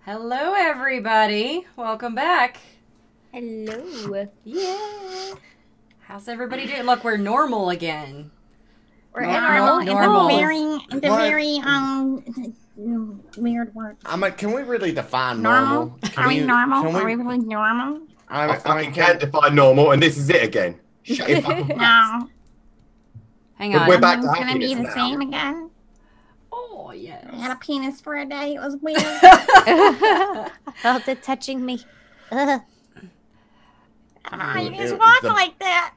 Hello, everybody. Welcome back. Hello. Yeah. How's everybody doing? Look, we're normal again. We're normal. The very weird word. Can we really define Normal? Are we normal? Can we, Are we really normal? I fucking can't define normal, and this is it again. Shut your fucking mouth. No. Hang on. We're back to It's gonna be happiness the now. same again. Oh, yes. I had a penis for a day. It was weird. Felt it touching me. Ugh. You just It walk was the- like that.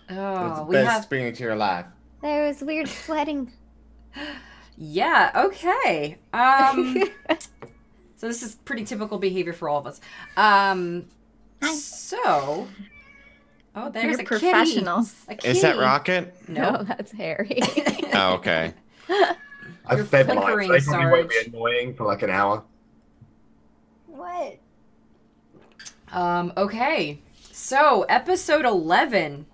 Oh, It's we the best have... experience of your life. There was weird sweating. Yeah, okay. So this is pretty typical behavior for all of us. So... Oh, there's You're a professionals. kitty. A kitty. Is that Rocket? No, No. that's Harry. Oh, okay. I've You're fed mine, flickering, so they probably won't be Sarge. annoying for like an hour. What? Okay. So, episode 11.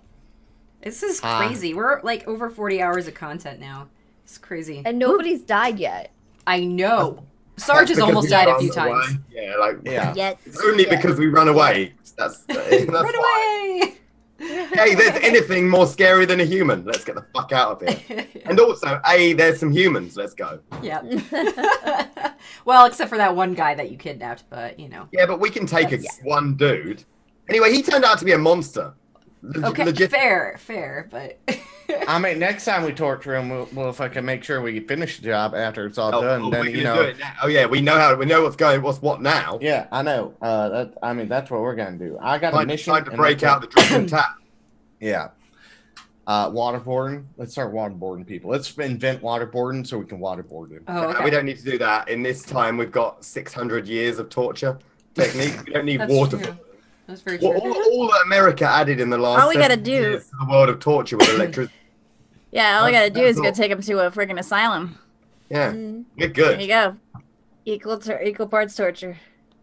This is Ah. crazy. We're like over 40 hours of content now. It's crazy. And nobody's died yet. I know. Sarge has That's almost because we died a run few times. away. Yeah, like Yeah. Yet. it's only because we run away. That's Run why. away! Hey, there's anything more scary than a human. Let's get the fuck out of here. And also, there's some humans. Let's go. Yep. Well, except for that one guy that you kidnapped, but you know. Yeah, but we can take one dude. Anyway, he turned out to be a monster. Okay, Legit. fair, but I mean, next time we torture him, we'll if I can make sure we finish the job after it's all done. Then we're you gonna know. do it now. Oh yeah, we know what's what now. Yeah, I know. That's what we're gonna do. I got a mission. Time to and break that's out the drinking tap. Yeah. Waterboarding. Let's start waterboarding people. Let's invent waterboarding so we can waterboard them. oh, okay. We don't need to do that. In this time, we've got 600 years of torture techniques. We don't need That's water. true. That's very true. All that America added in the last All we gotta 70 do- years to the world of torture with electricity. Yeah, all we gotta do is go That's take him to a friggin' asylum. Yeah, Mm. we're There you good. go. Equal parts torture.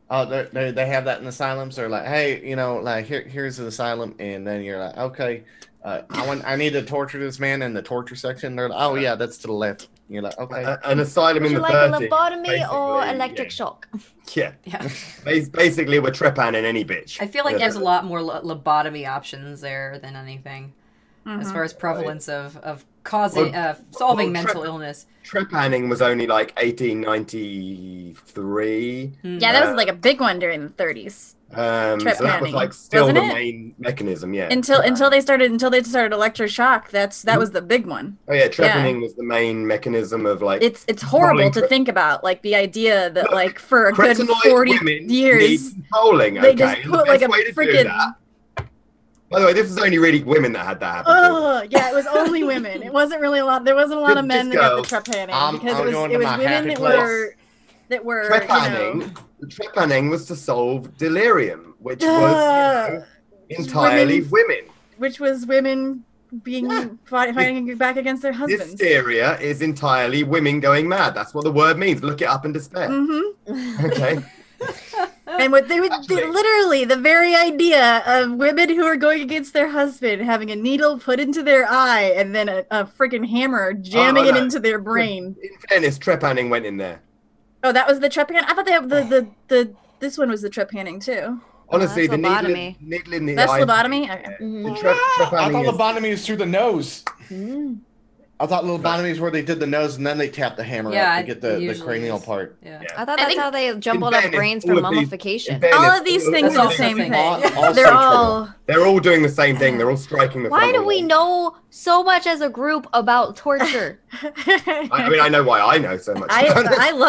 Oh, they have that in asylums. They're like, hey, like here's the asylum, and then you're like, okay, I need to torture this man in the torture section. They're like, oh yeah, that's to the left. You're like, okay. An asylum Would in you the like 30s. a lobotomy or basically, electric shock? Yeah. Yeah. Basically, we're trepanning any bitch. I feel like Yeah. there's a lot more lobotomy options there than anything, as far as prevalence of causing, solving mental illness. Trepanning was only like 1893. Yeah, that was like a big one during the 30s. So that was Trepanning, like still wasn't the it? main mechanism. Yeah. Until they started electroshock. That was the big one. Oh yeah, trepanning was the main mechanism of like. It's horrible Controlling to think about, like the idea that Look, like for a good Cretinoid 40 women years need controlling. they Okay, just And put the like a best way to do freaking that- By the way, this was only really women that had that happen. to. oh yeah, it was only women. It wasn't really a lot. There wasn't a lot of men that got the trepanning because I'm it going was to my women happy that place. were Trepanning. The trepanning was to solve delirium, which was entirely women. which was women being fighting back against their husbands. Hysteria is entirely women going mad. That's what the word means. Look it up in despair. Mm-hmm. Okay. And what they would Actually- literally the very idea of women who are going against their husband having a needle put into their eye and then a freaking hammer jamming it no. into their brain. In fairness, trepanning went in there. Oh, that was the trepanning. I thought this one was the trepanning too. Honestly, that's the lobotomy. needle in the That's eye. lobotomy. Okay. The I trepanning thought is- lobotomy was through the nose. Mm. I thought lobotomy is where they did the nose and then they tapped the hammer Yeah, up to get the usually cranial is. part. Yeah. Yeah. I thought I that's think- how they jumbled In up fairness, brains all for of these- mummification. in fairness, All of these things That's are all the same thing. thing. All They're sexual. all They're all doing the same thing. They're all striking the Why front do wall. we know so much as a group about torture? I mean, I know why I know so much. I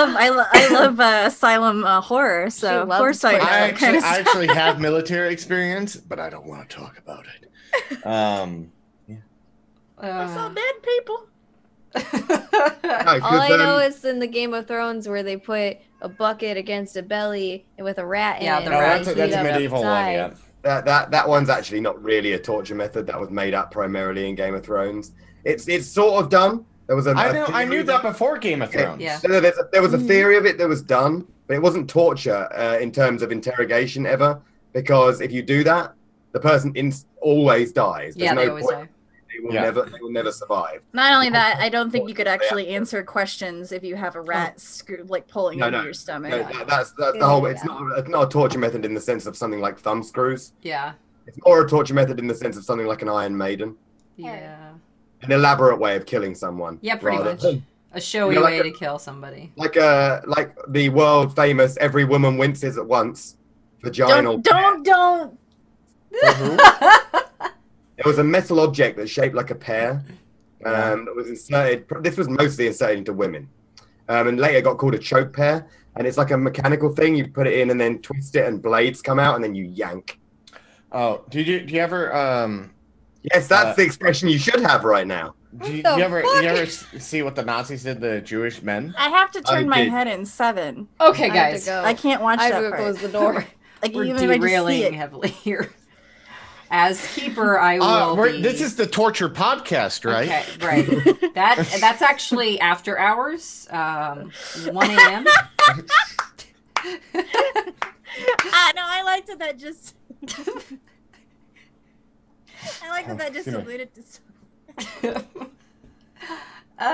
love asylum horror. So She of loves course I know torture. I that kind actually, of I stuff. actually have military experience, but I don't want to talk about it. I saw dead people. No, 'cause, All I know is in the Game of Thrones where they put a bucket against a belly with a rat in Yeah, it. the No, and rat. they that's heat a up medieval one, outside. yeah. that one's actually not really a torture method. That was made up primarily in Game of Thrones. It's sort of done. There was I knew that before Game of Thrones. Yeah. No, there was a theory of it that was done, but it wasn't torture in terms of interrogation ever. Because if you do that, the person always dies. There's Yeah, they no always point die. They will never survive. Not only that, I don't think you could actually answer questions if you have a rat pulling into your stomach. No, that's the whole. It's not a torture method in the sense of something like thumb screws. Yeah. It's more a torture method in the sense of something like an Iron Maiden. Yeah. An elaborate way of killing someone. Yeah, pretty much. A showy way to kill somebody. Like the world famous "Every Woman Winces at Once" vaginal. Don't. It was a metal object that's shaped like a pear. That was inserted. This was mostly inserted into women, and later got called a choke pear. And it's like a mechanical thing. You put it in and then twist it, and blades come out, and then you yank. Oh, do you ever? Yes, that's the expression you should have right now. Do you ever see what the Nazis did to Jewish men? I have to turn my head in 7. Okay, guys. I can't watch I that have to part. close the door. Like, We're even if I just see derailing it. heavily here. As keeper, I will be... This is the torture podcast, right? Okay, right. That's actually after hours, 1 a.m. No, I liked it that just... I like that just alluded to... Okay. All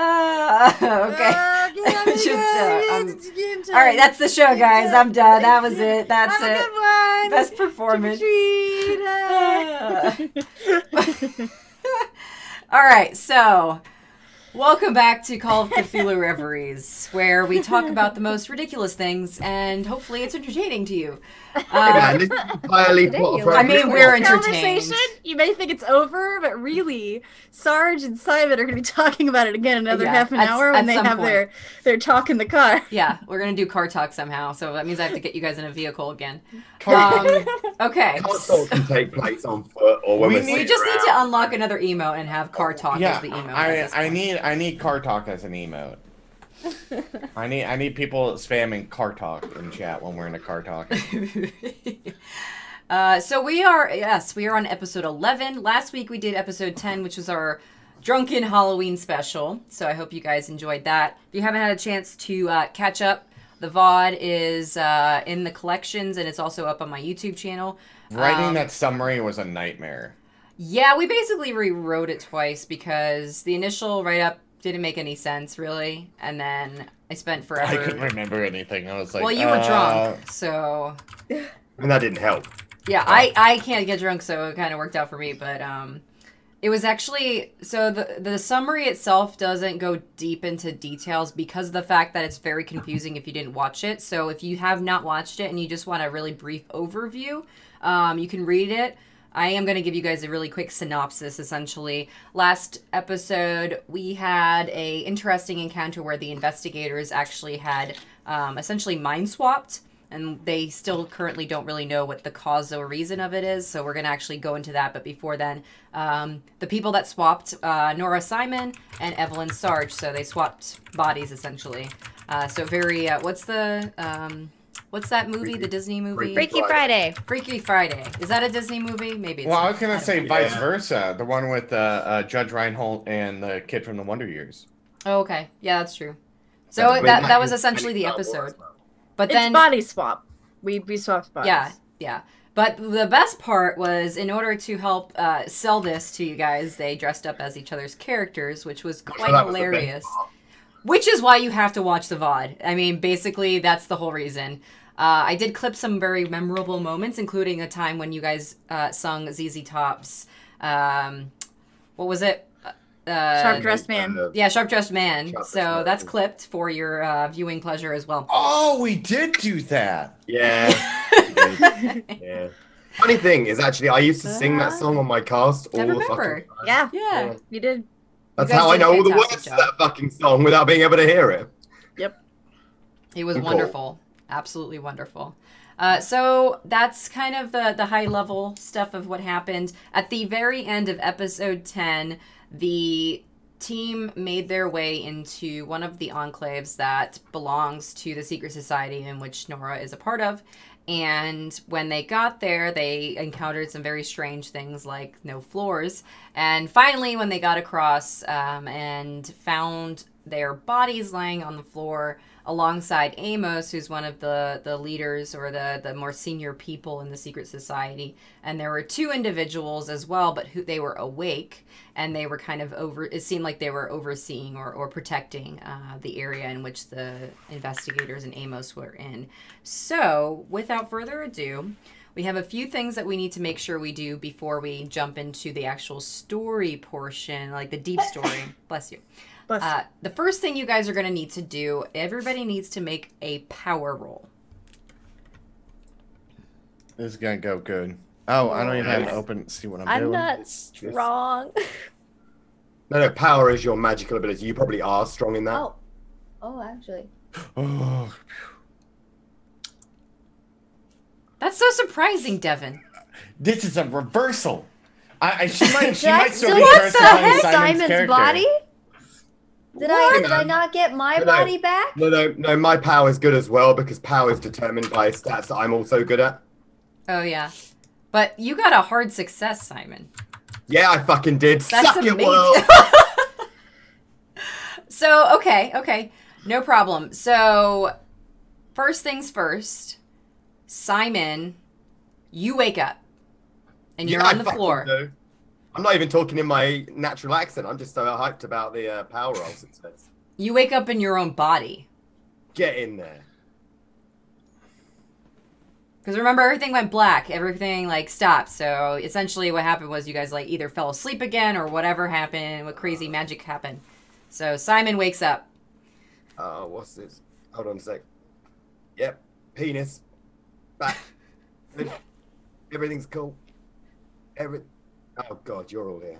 right, that's the show, guys. I'm done. That was it. That's Have a it. good one. Best performance. All right, so welcome back to Call of Cthulhu Reveries, where we talk about the most ridiculous things, and hopefully it's entertaining to you. Man, this is entirely plot I mean, we're entertained. Conversation, you may think it's over, but really, Sarge and Simon are going to be talking about it again another half an hour when they have their talk in the car. Yeah, we're going to do car talk somehow, so that means I have to get you guys in a vehicle again. Okay. Car talk can take place on foot or when We just need to unlock another emote and have car talk as the emote. I need car talk as an emote. I need people spamming car talk in chat when we're in a car talk. So we are on episode 11. Last week we did episode 10, which was our drunken Halloween special. So I hope you guys enjoyed that. If you haven't had a chance to catch up, the VOD is in the collections, and it's also up on my YouTube channel. Writing that summary was a nightmare. Yeah, we basically rewrote it twice because the initial write-up didn't make any sense, really. And then I spent forever... I couldn't remember anything. I was like, well, you were drunk, so... And that didn't help. Yeah, I can't get drunk, so it kind of worked out for me. But it was actually... So the summary itself doesn't go deep into details because of the fact that it's very confusing if you didn't watch it. So if you have not watched it and you just want a really brief overview, you can read it. I am going to give you guys a really quick synopsis, essentially. Last episode, we had a interesting encounter where the investigators actually had essentially mind swapped, and they still currently don't really know what the cause or reason of it is, so we're going to actually go into that. But before then, the people that swapped, Nora Simon and Evelyn Sarge, so they swapped bodies, essentially. So very, what's that movie? The Disney movie? Freaky Friday. Freaky Friday. Is that a Disney movie? Maybe it's Well, not. I was going to say vice versa. The one with Judge Reinhold and the kid from the Wonder Years. Oh, okay. Yeah, that's true. So that was essentially the episode. But then it's body swap. We swapped bodies. Yeah. But the best part was, in order to help sell this to you guys, they dressed up as each other's characters, which was quite hilarious. Which is why you have to watch the VOD. I mean, basically, that's the whole reason. I did clip some very memorable moments, including a time when you guys sung ZZ Top's, what was it? Sharp Dressed Man. Yeah, Sharp Dressed Man. So that's clipped for your viewing pleasure as well. Oh, we did do that. Yeah. Yeah. Funny thing is, actually, I used to sing that song on my cast all the fucking time. Yeah, you did. That's how I know all the words to that fucking song without being able to hear it. Yep. It was wonderful. Absolutely wonderful. So that's kind of the high level stuff of what happened. At the very end of episode 10, the team made their way into one of the enclaves that belongs to the secret society in which Nora is a part of. And when they got there, they encountered some very strange things like no floors. And finally, when they got across and found their bodies lying on the floor, alongside Amos, who's one of the leaders or the more senior people in the secret society. And there were 2 individuals as well, but they were awake, and they were kind of it seemed like they were overseeing or protecting the area in which the investigators and Amos were in. So without further ado, we have a few things that we need to make sure we do before we jump into the actual story portion, like the deep story. Bless you. The first thing you guys are going to need to do, everybody needs to make a power roll. This is going to go good. Oh, I don't even have to open see what I'm doing. I'm not strong. No, power is your magical ability. You probably are strong in that. Oh, actually. Oh. That's so surprising, Devin. This is a reversal. She might still be what cursed the by heck? Simon's character. Body? Did I not get my body back? No, my power is good as well because power is determined by stats that I'm also good at. Oh, yeah. But you got a hard success, Simon. Yeah, I fucking did. That's Suck amazing. it, world. So, okay. No problem. So, first things first, Simon, you wake up. And you're on the floor. Do. I'm not even talking in my natural accent. I'm just so hyped about the power rolls it says. You wake up in your own body. Get in there. Because remember, everything went black. Everything, stopped. So, essentially what happened was you guys, either fell asleep again or whatever happened. What crazy magic happened. So, Simon wakes up. What's this? Hold on a sec. Yep. Penis. Back. Everything's cool. Oh, God, you're all here.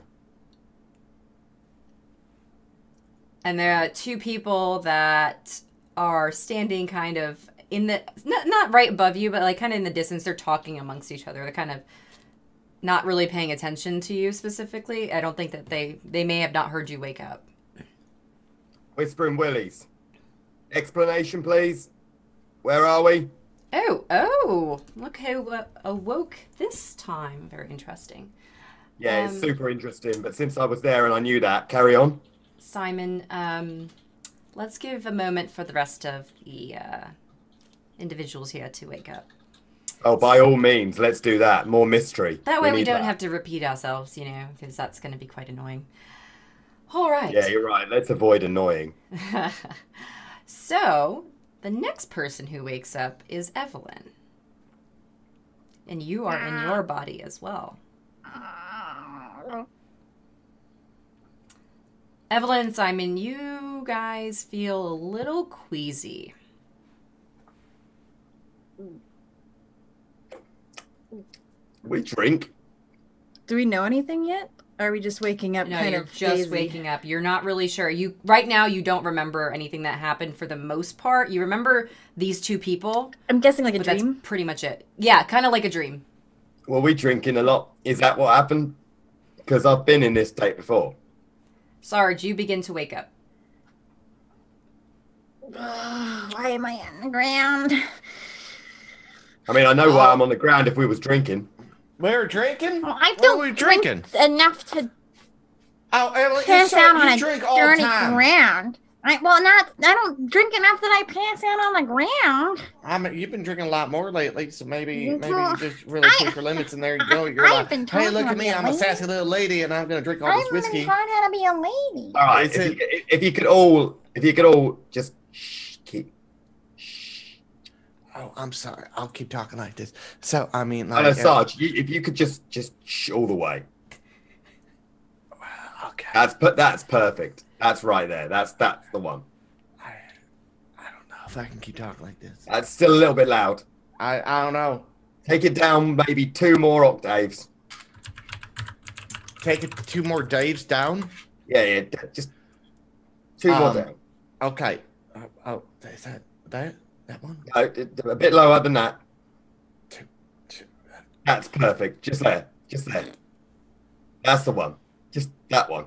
And there are 2 people that are standing kind of in the, not right above you, but kind of in the distance. They're talking amongst each other. They're kind of not really paying attention to you specifically. I don't think that they may have not heard you wake up. Whispering Willies. Explanation, please. Where are we? Oh, look who awoke this time. Very interesting. Yeah, it's super interesting, but since I was there and I knew that, carry on. Simon, let's give a moment for the rest of the individuals here to wake up. Oh, by all means, let's do that. More mystery. That way we don't have to repeat ourselves, because that's going to be quite annoying. All right. Yeah, you're right. Let's avoid annoying. So, the next person who wakes up is Evelyn. And you are in your body as well. Evelyn and Simon, you guys feel a little queasy. We drink. Do we know anything yet? Or are we just waking up No, kind you're of just daisy? waking up. You're not really sure. Right now, you don't remember anything that happened for the most part. You remember these 2 people. I'm guessing like a but dream? That's pretty much it. Yeah, kind of like a dream. Were we drinking a lot? Is that what happened? Because I've been in this state before. Sarge, you begin to wake up. Why am I on the ground? I mean, I know why I'm on the ground if we was drinking. We were drinking? Well, I What don't were we drinking? drink enough to Oh, Evelyn, pass out on you a drink all the dirty time. ground. I don't drink enough that I pass out on the ground. You've been drinking a lot more lately, so maybe you Well, just really push your limits, and there you go. You're I've like, been hey, talking look at me, I'm a about sassy little lady, and I'm gonna drink all I've this been whiskey. trying how to be a lady. All right, if you could all just keep. Oh, I'm sorry. I'll keep talking like this. So, I mean, Sarge, if you could just shh all the way. Okay. That's perfect. That's right there. That's the one. I don't know if I can keep talking like this. That's still a little bit loud. I don't know. Take it down maybe 2 more octaves. Take it 2 more Daves down. Yeah, just 2 more down. Okay. Is that one? A bit lower than that. Two. That's perfect. Just there. That's the one. Just that one.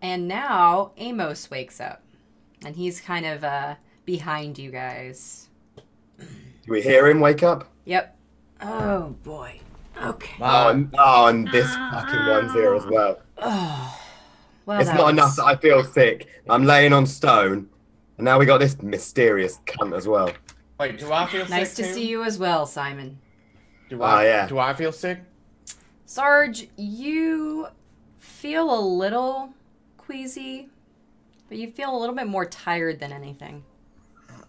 And now Amos wakes up. And he's kind of behind you guys. Do we hear him wake up? Yep. Oh, boy. Okay. And this fucking one's here as well. Oh. Well, It's not enough that I feel sick. I'm laying on stone. And now we got this mysterious cunt as well. Wait, do I feel sick? Nice to too? see you as well, Simon. Do I? Yeah. Do I feel sick? Sarge, you feel a little queasy, but you feel a little bit more tired than anything.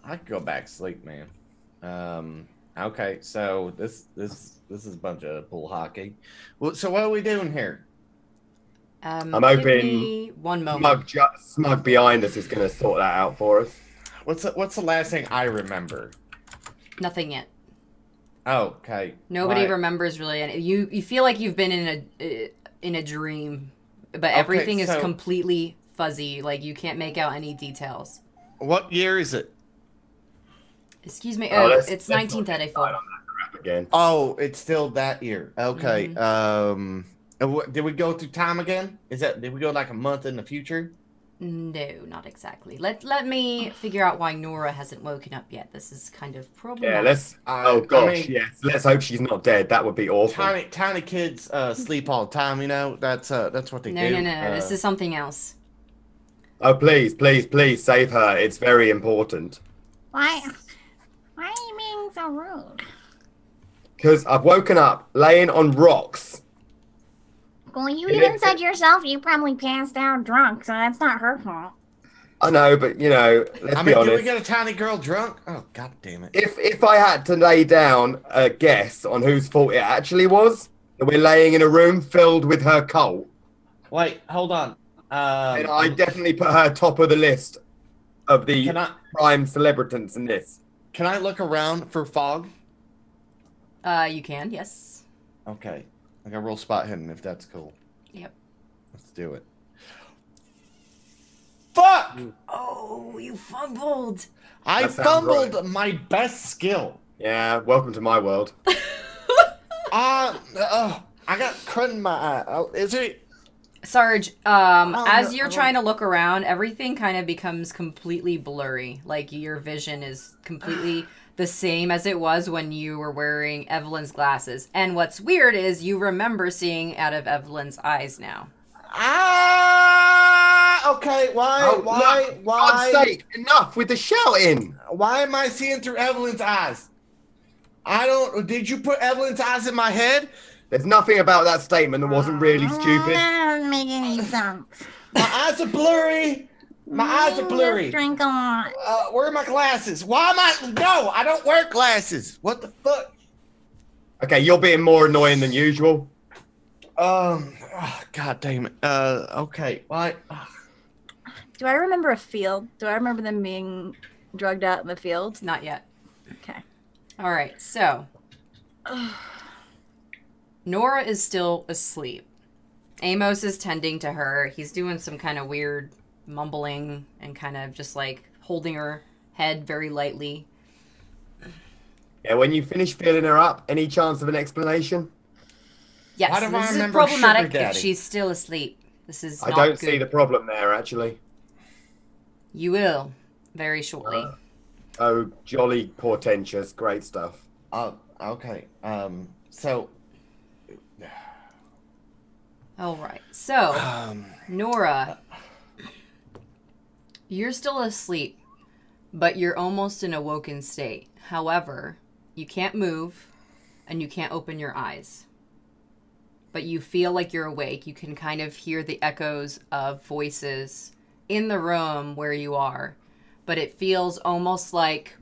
I could go back to sleep, man. Okay, so this is a bunch of bull hockey. Well, so what are we doing here? I'm Give hoping me one moment. Smug behind us is going to sort that out for us. What's the last thing I remember? Nothing yet. Oh, okay. Nobody Right. remembers really any. You feel like you've been in a dream, but everything is so- completely fuzzy. Like you can't make out any details. What year is it? Excuse me. Oh, Oh, let's- it's let's not 1934. decide on that crap again. Oh, it's still that year. Okay. Mm-hmm. Did we go through time again? Did we go like a month in the future? No, not exactly. Let me figure out why Nora hasn't woken up yet. This is kind of problematic. Yeah, let's. Oh gosh, yes. Let's hope she's not dead. That would be awful. Tiny kids sleep all the time. You know that's what they No, do. no. This is something else. Oh please, please, please save her. It's very important. Why are you being so rude? Because I've woken up laying on rocks. Well, you Yeah, even but- said yourself you probably passed out drunk, so that's not her fault. I know, but you know, let's I be mean, did we honest. get a tiny girl drunk? Oh, god damn it! If I had to lay down a guess on whose fault it actually was, that we're laying in a room filled with her cult, Wait, hold on. then I definitely put her top of the list of the prime celebrities in this. Can I look around for fog? You can, yes. Okay, I got roll spot hidden if that's cool. Yep. Let's do it. Fuck! Oh, you fumbled. I That sounds fumbled right. my best skill. Yeah, welcome to my world. I got crud in my eye. Oh, is it? Sarge, Oh, as no, you're trying to look around, everything kind of becomes completely blurry. Like your vision is completely the same as it was when you were wearing Evelyn's glasses. And what's weird is you remember seeing out of Evelyn's eyes now. Okay. Why? Oh, look, God's sake, enough with the shouting. Why am I seeing through Evelyn's eyes? I don't. Did you put Evelyn's eyes in my head? There's nothing about that statement that wasn't really stupid. That doesn't make any sense. My eyes are blurry. My eyes are blurry. Just drink a lot. Where are my glasses? Why am I? No, I don't wear glasses. What the fuck? Okay, you're being more annoying than usual. God damn it. Okay. Why? Do I remember a field? Do I remember them being drugged out in the field? Not yet. Okay. All right, so Nora is still asleep. Amos is tending to her. He's doing some kind of weird mumbling and kind of just like holding her head very lightly. Yeah, when you finish filling her up, any chance of an explanation? Yes, Why do I this is remember problematic Sugar if Daddy? she's still asleep. This is I not don't good. see the problem there, actually. You will very shortly. Oh, jolly portentous. Great stuff. Okay. So. All right, so Nora, you're still asleep, but you're almost in a woken state. However, you can't move and you can't open your eyes. But you feel like you're awake. You can kind of hear the echoes of voices in the room where you are. But it feels almost like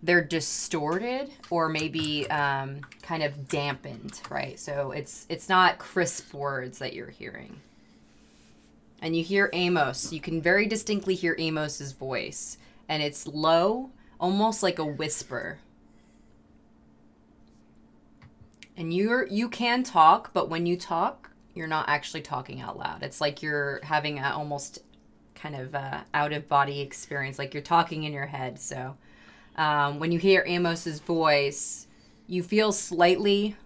they're distorted or maybe kind of dampened, right? So it's not crisp words that you're hearing. And you hear Amos. You can very distinctly hear Amos's voice. And it's low, almost like a whisper. And you can talk, but when you talk, you're not actually talking out loud. It's like you're having a almost kind of out-of-body experience, like you're talking in your head. So when you hear Amos's voice, you feel slightly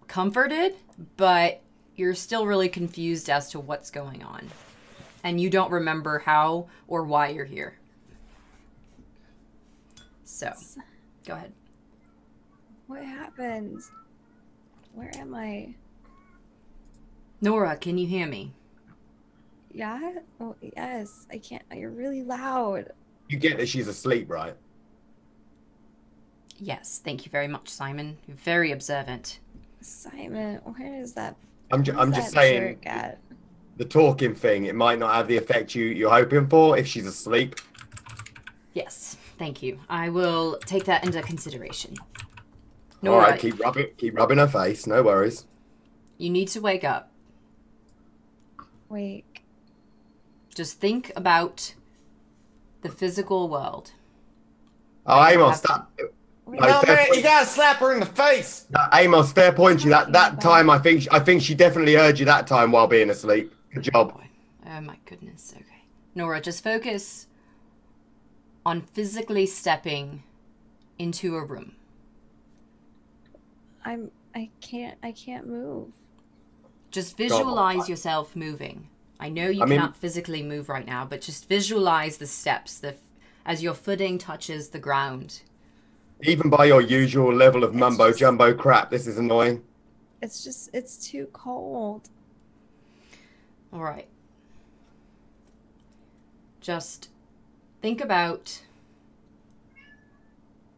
comforted, but you're still really confused as to what's going on. And you don't remember how or why you're here. So, go ahead. What happened? Where am I? Nora, can you hear me? Yeah? Oh, yes. I can't. You're really loud. You get that she's asleep, right? Yes, thank you very much, Simon. You're very observant. Simon, where is that? I'm where's just that saying, jerk at? the talking thing, it might not have the effect you're hoping for if she's asleep. Yes, thank you. I will take that into consideration. All Nora, right, keep rubbing her face. No worries. you need to wake up. Wake. Just think about the physical world. Oh, Amos, that. No, man, you gotta slap her in the face. Amos, fair point. You that time, I think she definitely heard you that time while being asleep. Good job. Oh my goodness. Okay, Nora, just focus on physically stepping into a room. I can't move. Just visualize yourself moving. I know you cannot physically move right now, but just visualize the steps as your footing touches the ground. Even by your usual level of mumbo jumbo crap, this is annoying. It's too cold. All right. Just think about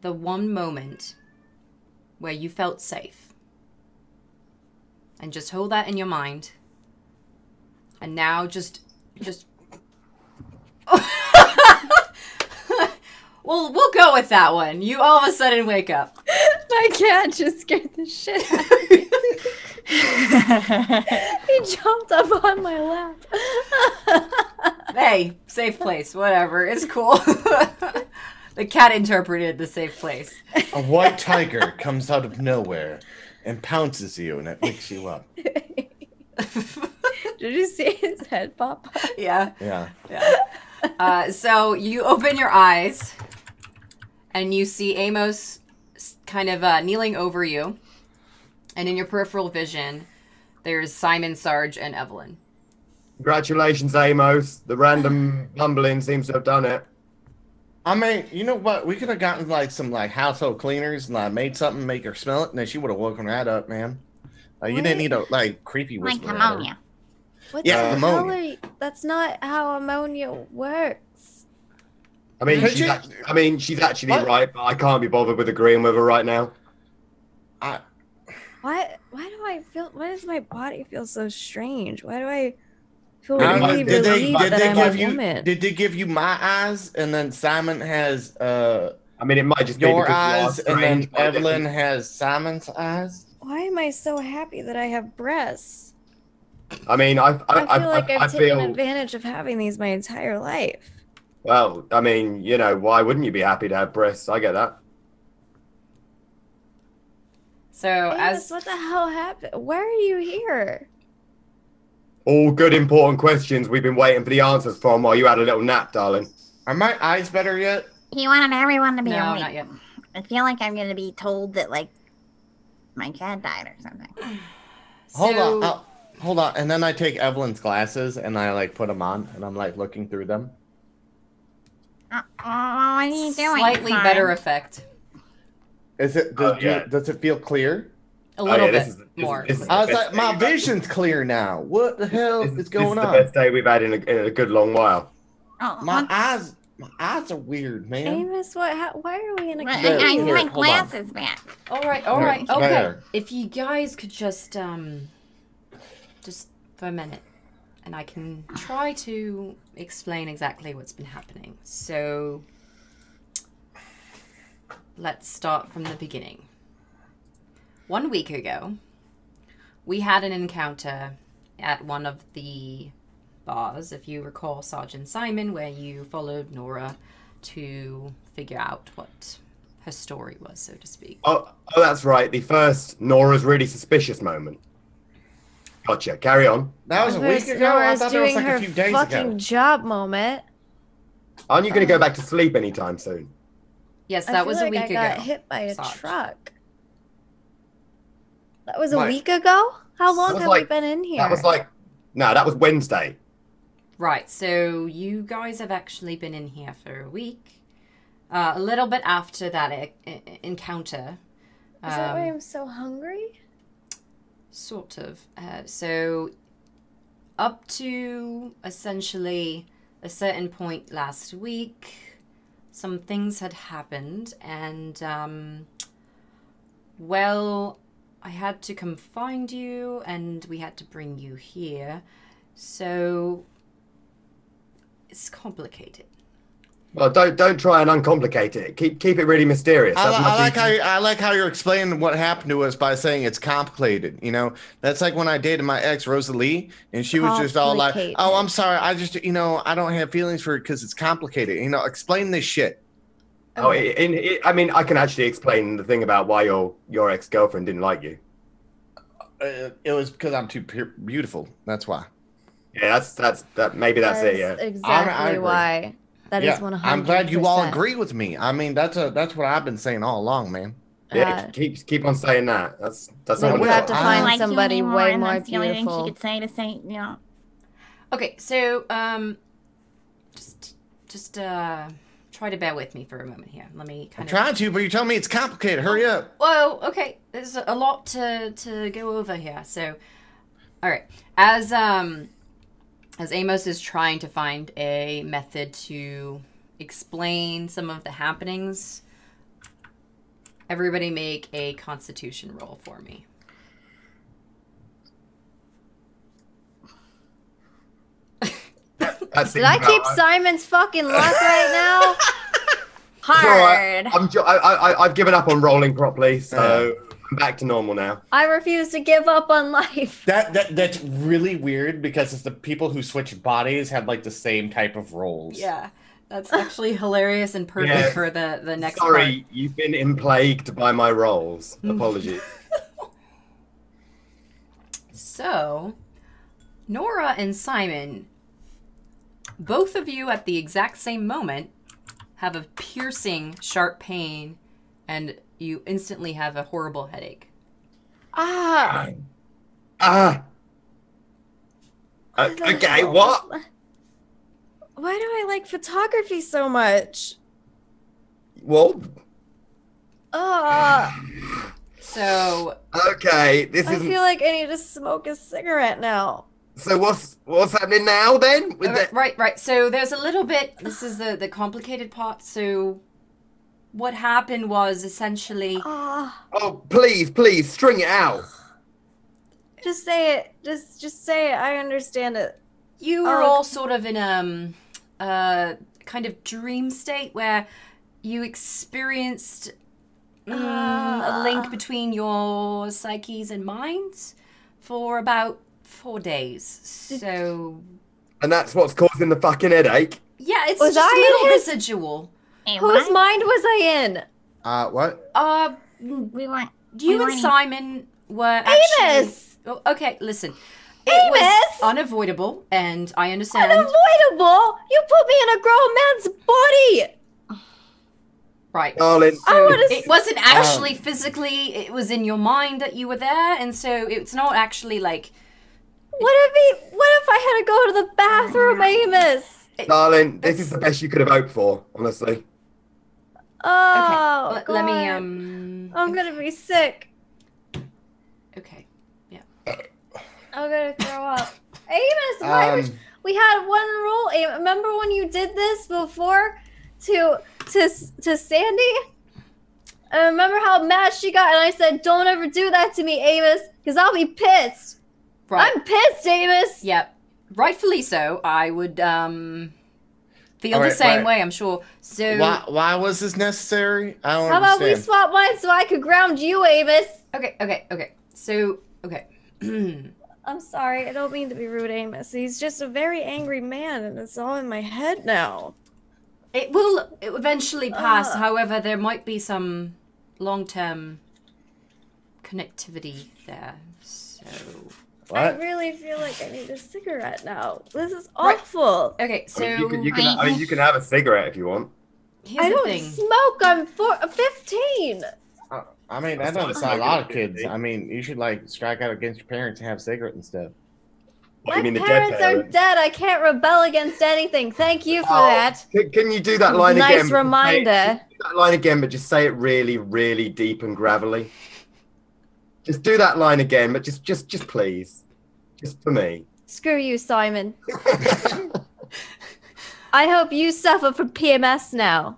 the one moment where you felt safe. And just hold that in your mind. And now just Well, we'll go with that one. You all of a sudden wake up. My cat just scared the shit out of me. He jumped up on my lap. Hey, safe place, whatever. It's cool. The cat interpreted the safe place. A white tiger comes out of nowhere and pounces you, and it wakes you up. Did you see his head pop up? Yeah. Yeah. So you open your eyes, and you see Amos kind of kneeling over you. And in your peripheral vision, there's Simon, Sarge, and Evelyn. Congratulations, Amos. The random mumbling seems to have done it. I mean, you know what? We could have gotten like some like household cleaners and like made something, make her smell it, and then she would have woken right up, man. You didn't need a like creepy whisper. Like ammonia. What Yeah, the ammonia. hell are you? That's not how ammonia works. I mean, she's actually right, but I can't be bothered with agreeing with her right now. Why do I feel? Why does my body feel so strange? Why do I feel Did really relieved that I'm a woman? Did they give you my eyes, and then Simon has I mean, it might just be your because eyes, you are and then strange, but Evelyn has Simon's eyes? Why am I so happy that I have breasts? I mean, I feel like I've taken feel advantage of having these my entire life. well. I mean, you know, why wouldn't you be happy to have breasts? I get that. So Amos, what the hell happened? Why are you here? All good, important questions we've been waiting for the answers from while you had a little nap, darling. Are my eyes better yet? He wanted everyone to be No, awake. not yet. I feel like I'm gonna be told that like my cat died or something. Hold on. And then I take Evelyn's glasses and I like put them on, and I'm like looking through them. What are you doing? Slightly son? better effect. Is it? Does it feel clear? A little bit this is more. the I was best like, my day we've had. vision's clear now. What the hell is going This is on? the best day we've had in a good long while. Oh, My eyes are weird, man. Amos, why are we in a I There, need here, my hold on. glasses back. All right. There, Okay. there. If you guys could just for a minute, and I can try to explain exactly what's been happening. So let's start from the beginning. 1 week ago, we had an encounter at one of the bars, if you recall, Sergeant Simon, where you followed Nora to figure out what her story was, so to speak. Oh, that's right. The first Nora's really suspicious moment. Gotcha. Carry on. That was a week ago. I Nora's thought that was doing like a her few days fucking ago. job moment. Aren't you going to go back to sleep anytime soon? Yes, I that feel was like a week I ago. got hit by a Sarge. truck. That was a Like- week ago? How long was have we like- been in here? That was no, that was Wednesday. Right, so you guys have actually been in here for a week. A little bit after that encounter. Is that why I'm so hungry? Sort of. So up to essentially a certain point last week, some things had happened, and well, I had to come find you, and we had to bring you here. So it's complicated. Well, don't try and uncomplicate it. Keep it really mysterious. I like how you're explaining what happened to us by saying it's complicated. You know, that's like when I dated my ex Rosalie, and she was just all like, "Oh, I'm sorry, I just I don't have feelings for it because it's complicated." You know, explain this shit. Oh, I mean, I can actually explain the thing about why your ex-girlfriend didn't like you. It was because I'm too beautiful. That's why. Yeah, maybe that's it. Yeah, exactly why. That is 100%. I'm glad you all agree with me. I mean, that's what I've been saying all along, man. Yeah, keep on saying that. That's you have to find like somebody way more that's the only thing beautiful. she could say to say, you know. Okay, so just try to bear with me for a moment here. Let me I'm trying to, but you're telling me it's complicated. Hurry up. Well, okay, there's a lot to go over here. So, all right, as Amos is trying to find a method to explain some of the happenings, everybody make a Constitution roll for me. Did I keep Simon's fucking luck right now? Hard. I've given up on rolling properly, so I'm back to normal now. I refuse to give up on life. That's really weird because it's the people who switch bodies have like the same type of roles. Yeah, that's actually hilarious and perfect for the next part. Sorry, you've been implagued by my rolls. Apologies. So, Nora and Simon, both of you at the exact same moment have a piercing, sharp pain, and you instantly have a horrible headache. Okay, what? Why do I like photography so much? Well, So... Okay, I feel like I need to smoke a cigarette now. So what's happening now then? Right. So there's a little bit... This is the complicated part. So what happened was essentially... Oh, please, string it out. Just say it. Just say it. I understand it. You were all sort of in a kind of dream state where you experienced a link between your psyches and minds for about 4 days. So... And that's what's causing the fucking headache? Yeah, it's just a little residual. Whose mind was I in? What? We weren't. You and Simon were actually... Amos! Oh, okay, listen. Amos! It was unavoidable, and I understand. Unavoidable? You put me in a grown man's body! Right. Darling. So it wasn't actually physically, it was in your mind that you were there, and so it's not actually like... What if I had to go to the bathroom, Amos? Darling, this is the best you could have hoped for, honestly. Oh, okay. Let me, I'm gonna be sick. Okay, yeah. I'm gonna throw up. Amos, we had one rule. Remember when you did this before to Sandy? I remember how mad she got, and I said, "Don't ever do that to me, Amos, because I'll be pissed." Right. I'm pissed, Amos. Yep, rightfully so. I would feel the same way, I'm sure. So why was this necessary? I don't How about we understand. swap mine so I could ground you, Amos? Okay. So I'm sorry. I don't mean to be rude, Amos. He's just a very angry man, and it's all in my head now. It will eventually pass. However, there might be some long-term connectivity there. So I really feel like I need a cigarette now. This is awful. Okay, so you can have a cigarette if you want. I don't smoke. I'm 15. I mean, that doesn't sound a lot of kids. I mean, you should like strike out against your parents and have cigarettes and stuff. My parents are dead. I can't rebel against anything. Thank you for that. Can you do that line again? Nice reminder. That line again, but just say it really, really deep and gravelly. Just do that line again, but just please, just for me. Screw you, Simon. I hope you suffer from PMS now.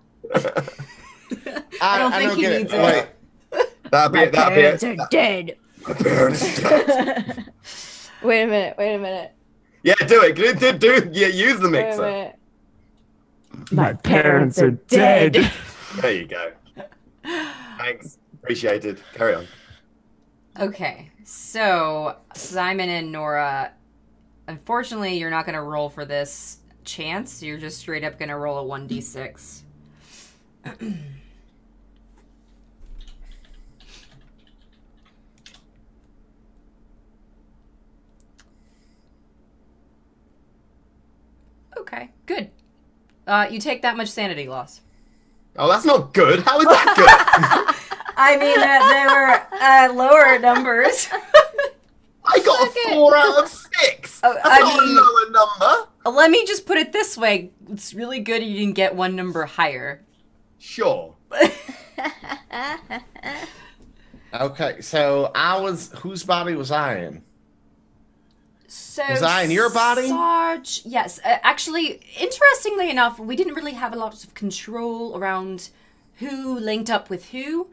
I don't think he needs it. That'd be Parents are dead. My parents are dead. Wait a minute. Yeah, do it. Yeah, use the Wait a mixer. minute. My parents are dead. There you go. Thanks. Appreciated. Carry on. Okay, so Simon and Nora, unfortunately, you're not going to roll for this chance. You're just straight up going to roll a 1d6. Okay, good. You take that much sanity loss. Oh, that's not good. How is that good? I mean, they were lower numbers. I got a 4 out of 6. Oh, That's I not mean- a lower number. Let me just put it this way. It's really good you didn't get one number higher. Sure. Okay, so whose body was I in? So Was I in your body? Sarge, yes. Actually, interestingly enough, we didn't really have a lot of control around who linked up with who.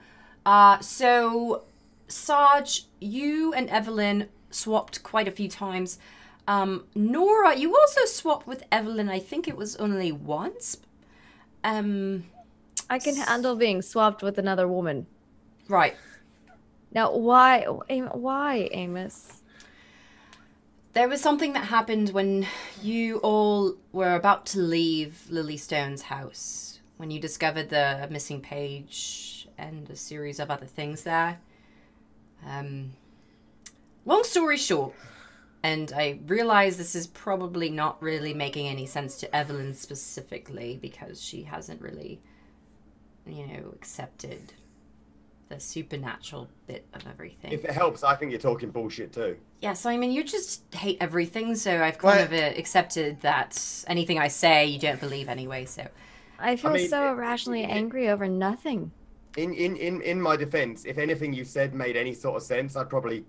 So, Sarge, you and Evelyn swapped quite a few times. Nora, you also swapped with Evelyn. I think it was only once. I can handle being swapped with another woman. Right. Now, why, Amos? There was something that happened when you all were about to leave Lilystone's house. When you discovered the missing page and a series of other things there. Long story short, and I realize this is probably not really making any sense to Evelyn specifically because she hasn't really, accepted the supernatural bit of everything. If it helps, I think you're talking bullshit too. Yeah, so I mean, you just hate everything, so I've kind of accepted that anything I say you don't believe anyway, so... I feel so irrationally angry over nothing. In my defense, if anything you said made any sort of sense, I'd probably,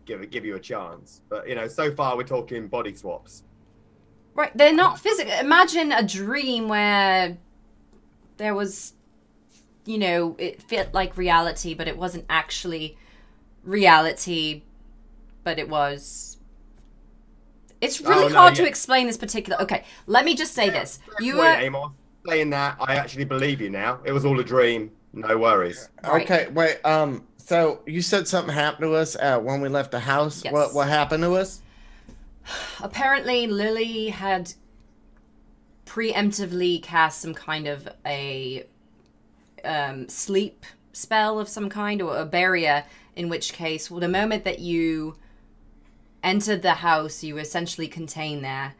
give you a chance. But, so far we're talking body swaps. Right, they're not physical. Imagine a dream where there was, it felt like reality, but it wasn't actually reality, but it was. It's really hard to explain this particular. Okay, let me just say this. You were Amos, saying that, I actually believe you now. It was all a dream. No worries. Right. Okay, wait. So you said something happened to us when we left the house. Yes. What happened to us? Apparently Lily had preemptively cast some kind of a sleep spell of some kind, or a barrier, in which case, the moment that you entered the house, you were essentially contained there.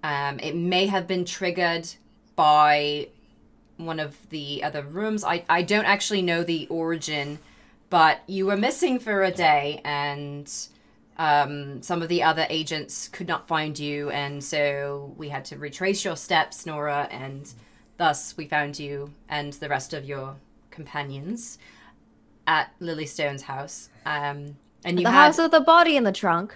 It may have been triggered by one of the other rooms. I don't actually know the origin, but you were missing for a day, and some of the other agents could not find you, and so we had to retrace your steps, Nora, and thus we found you and the rest of your companions at Lilystone's house. And you The house with the body in the trunk.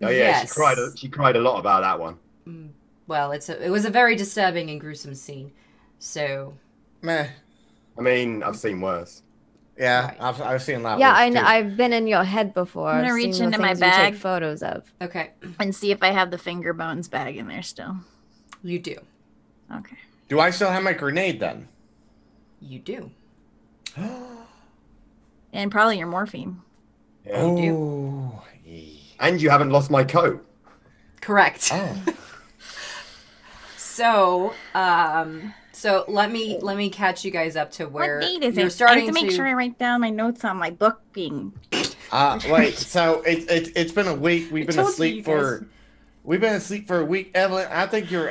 Oh yeah, Yes. she cried a lot about that one. Well, it was a very disturbing and gruesome scene. So, Meh. I mean, I've seen worse. Yeah, Right. I've seen that. Yeah, one, too. I've been in your head before. I'm gonna I've reach seen the into my things you bag. take photos of. okay, And see if I have the finger bones bag in there still. you do. Okay. Do I still have my grenade then? You do. And probably your morphine. Yeah. Oh. And you haven't lost my coat. Correct. Oh. So, so let me catch you guys up to where What date is you're it? I starting have to make sure I write down my notes on my book being. Wait. So it's been a week. We've been told you asleep for. We've been asleep for a week, Evelyn. I think you're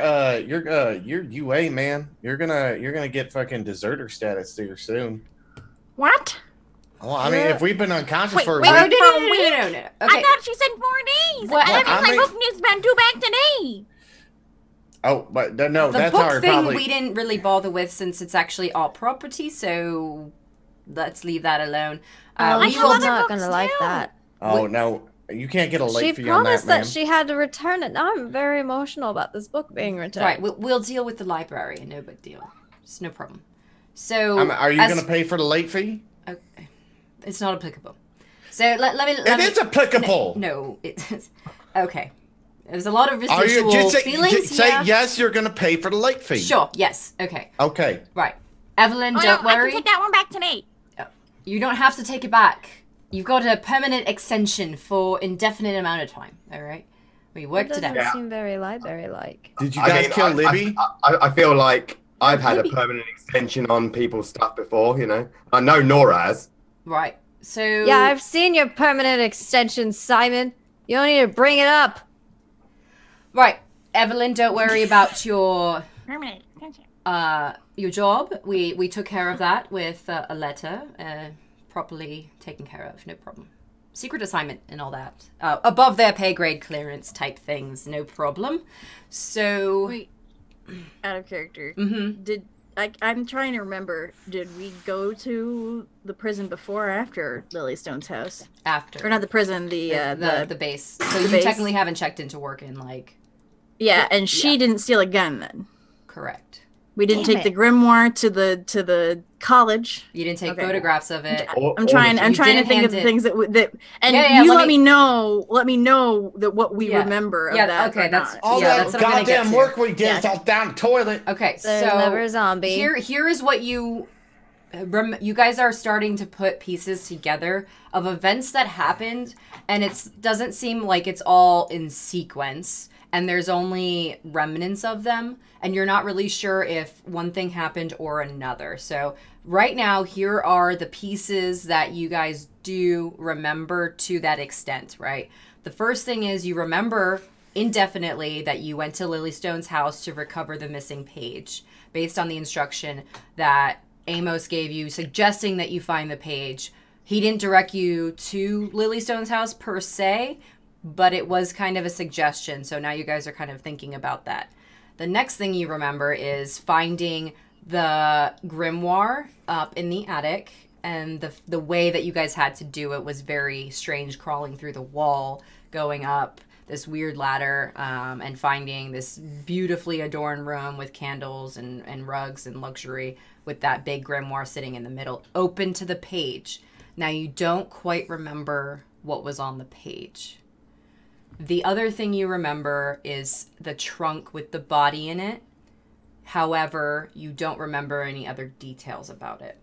UA, man. You're gonna get fucking deserter status here soon. What? Well, I mean, if we've been unconscious Wait, for a wait, week, Oh, For a week? no. Okay. I thought she said 4 days. What? I I my mean- book needs been due back today. oh, but no, The that's book our thing probably. we didn't really bother with since it's actually our property, so let's leave that alone. I We have will other not books gonna like too. that. Oh no, You can't get a late She fee on that, promised man. that she had to return it. Now I'm very emotional about this book being returned. Right, we'll deal with the library. No big deal. It's no problem. So, Are you going to pay for the late fee? Okay. It's not applicable. So let me. It is applicable. No, it's okay. There's a lot of Are you residual just feelings. say yeah. yes? You're going to pay for the late fee. Sure. Yes. Okay. Okay. Right. Evelyn, Oh, don't no, I worry. can take that one back to me. You don't have to take it back. You've got a permanent extension for indefinite amount of time. All right. We worked it That out. doesn't seem very library-like. Did you guys kill Libby? I feel like I've had a permanent extension on people's stuff before, you know. I know Nora has. Right. So. Yeah, I've seen your permanent extension, Simon. You don't need to bring it up. Right. Evelyn, don't worry about your Permanent extension. your job. We took care of that with a letter, properly taken care of. No problem. Secret assignment and all that. Above their pay grade clearance type things. No problem. So. Wait, out of character. Mm-hmm. I'm trying to remember. Did we go to the prison before or after Lilystone's house? After. Or not the prison, the base. So you base? technically haven't checked into work in like. Yeah, and she didn't steal a gun then. Correct. We didn't Damn take the it. grimoire to the college. You didn't take Okay. photographs of it. I'm trying You to didn't think of hand the it. things that and Yeah, you let let me- me know that what we Yeah. remember of Yeah, that. okay, or that's- not. All Yeah, that that's what I'm gonna get goddamn to. work we did is Yeah. all down the toilet. Okay, There's so never a zombie. here is what you guys are starting to put pieces together of events that happened, and it doesn't seem like it's all in sequence, and there's only remnants of them, and you're not really sure if one thing happened or another. So right now, here are the pieces that you guys do remember to that extent, right? The first thing is you remember indefinitely that you went to Lilystone's house to recover the missing page based on the instruction that Amos gave you, suggesting that you find the page. He didn't direct you to Lilystone's house per se, but it was kind of a suggestion. So now you guys are kind of thinking about that. The next thing you remember is finding the grimoire up in the attic, and the way that you guys had to do it was very strange, crawling through the wall, going up this weird ladder, and finding this beautifully adorned room with candles and rugs and luxury, with that big grimoire sitting in the middle, open to the page. Now you don't quite remember what was on the page. The other thing you remember is the trunk with the body in it. However, you don't remember any other details about it,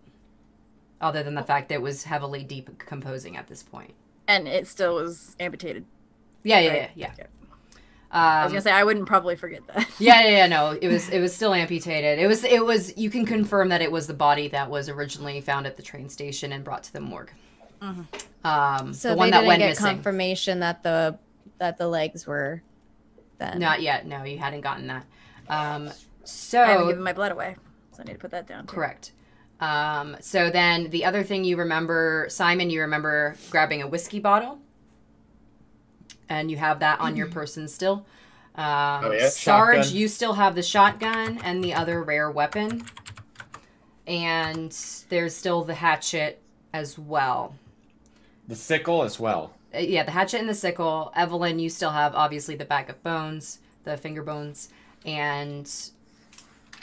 other than the fact that it was heavily decomposing at this point. And it still was amputated. Yeah. Okay. I was gonna say I wouldn't probably forget that. Yeah. No, it was still amputated. It was. You can confirm that it was the body that was originally found at the train station and brought to the morgue. So the one they that didn't went get missing. confirmation that the legs were then. Not yet. No, you hadn't gotten that. I haven't So given my blood away, so I need to put that down. Too. correct. So then the other thing you remember, Simon, you remember grabbing a whiskey bottle, and you have that on your person still. yeah, Sarge, shotgun. you still have the shotgun and the other rare weapon, and there's still the hatchet as well. The sickle as well. Yeah, the hatchet and the sickle. Evelyn, you still have obviously the bag of bones, the finger bones, and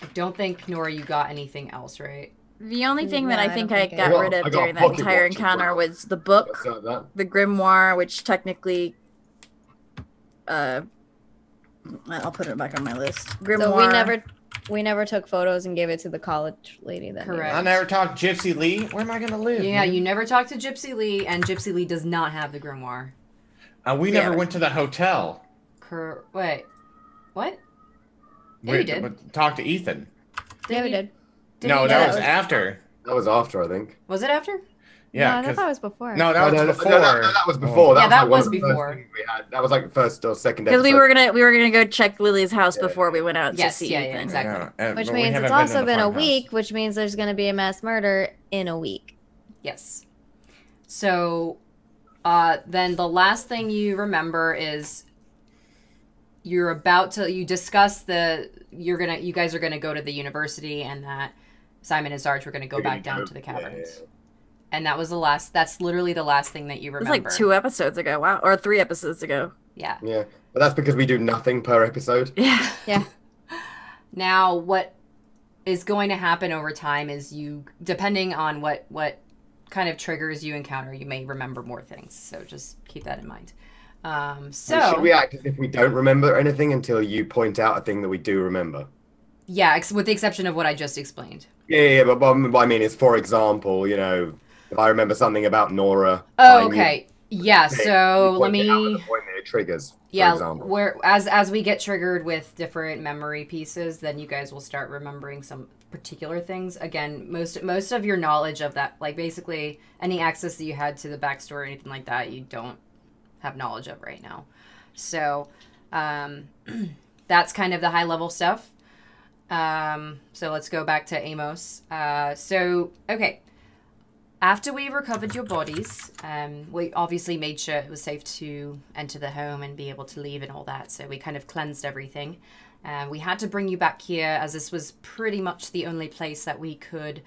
I don't think, Nora, you got anything else, right? The only thing No, that I I don't think think I I got got- rid I of got during that pocket entire watch as encounter well. was the book, So that. the grimoire, which technically, I'll put it back on my list. Grimoire. So we never took photos and gave it to the college lady then. Correct. I never talked Gypsy Lee. Where am I going to live? Yeah, man? you never talked to Gypsy Lee, and Gypsy Lee does not have the grimoire. We Yeah. never went to the hotel. Wait, what? Yeah, you did. Talk to Ethan. Yeah, we did. No, you? that was after. That was after, I think. Was it after? Yeah. No, I thought 'cause- that was before. no, that was before. That was before. Yeah, that like one was of the first before. things we had. That was like first or second. Because we episode. were gonna go check Lily's house before we went out Yes, to see yeah, Ethan. exactly. Which but we means haven't it's been also to the been a farmhouse. week, which means there's going to be a mass murder in a week. Yes. So, then the last thing you remember is you discuss you guys are gonna go to the university, and that Simon and Sarge were gonna go back down to the caverns. And that was the last. That's literally the last thing that you It was remember. like 2 episodes ago. Wow. Or 3 episodes ago. Yeah. Yeah, but that's because we do nothing per episode. Yeah. Yeah. Now, what is going to happen over time is you, depending on what kind of triggers you encounter, you may remember more things. So just keep that in mind. Should we act as if we don't remember anything until you point out a thing that we do remember? Yeah, with the exception of what I just explained. Yeah, but what I mean is, for example, you know, if I remember something about Nora. Oh, okay. Yeah, so you let point it out me... at the point that it triggers, for Yeah, example. where as we get triggered with different memory pieces, then you guys will start remembering some particular things. Again, most of your knowledge of that, like basically any access that you had to the backstory or anything like that, you don't have knowledge of right now. So that's kind of the high level stuff. So let's go back to Amos. Okay. After we recovered your bodies, we obviously made sure it was safe to enter the home and be able to leave and all that. So we kind of cleansed everything. We had to bring you back here as this was pretty much the only place that we could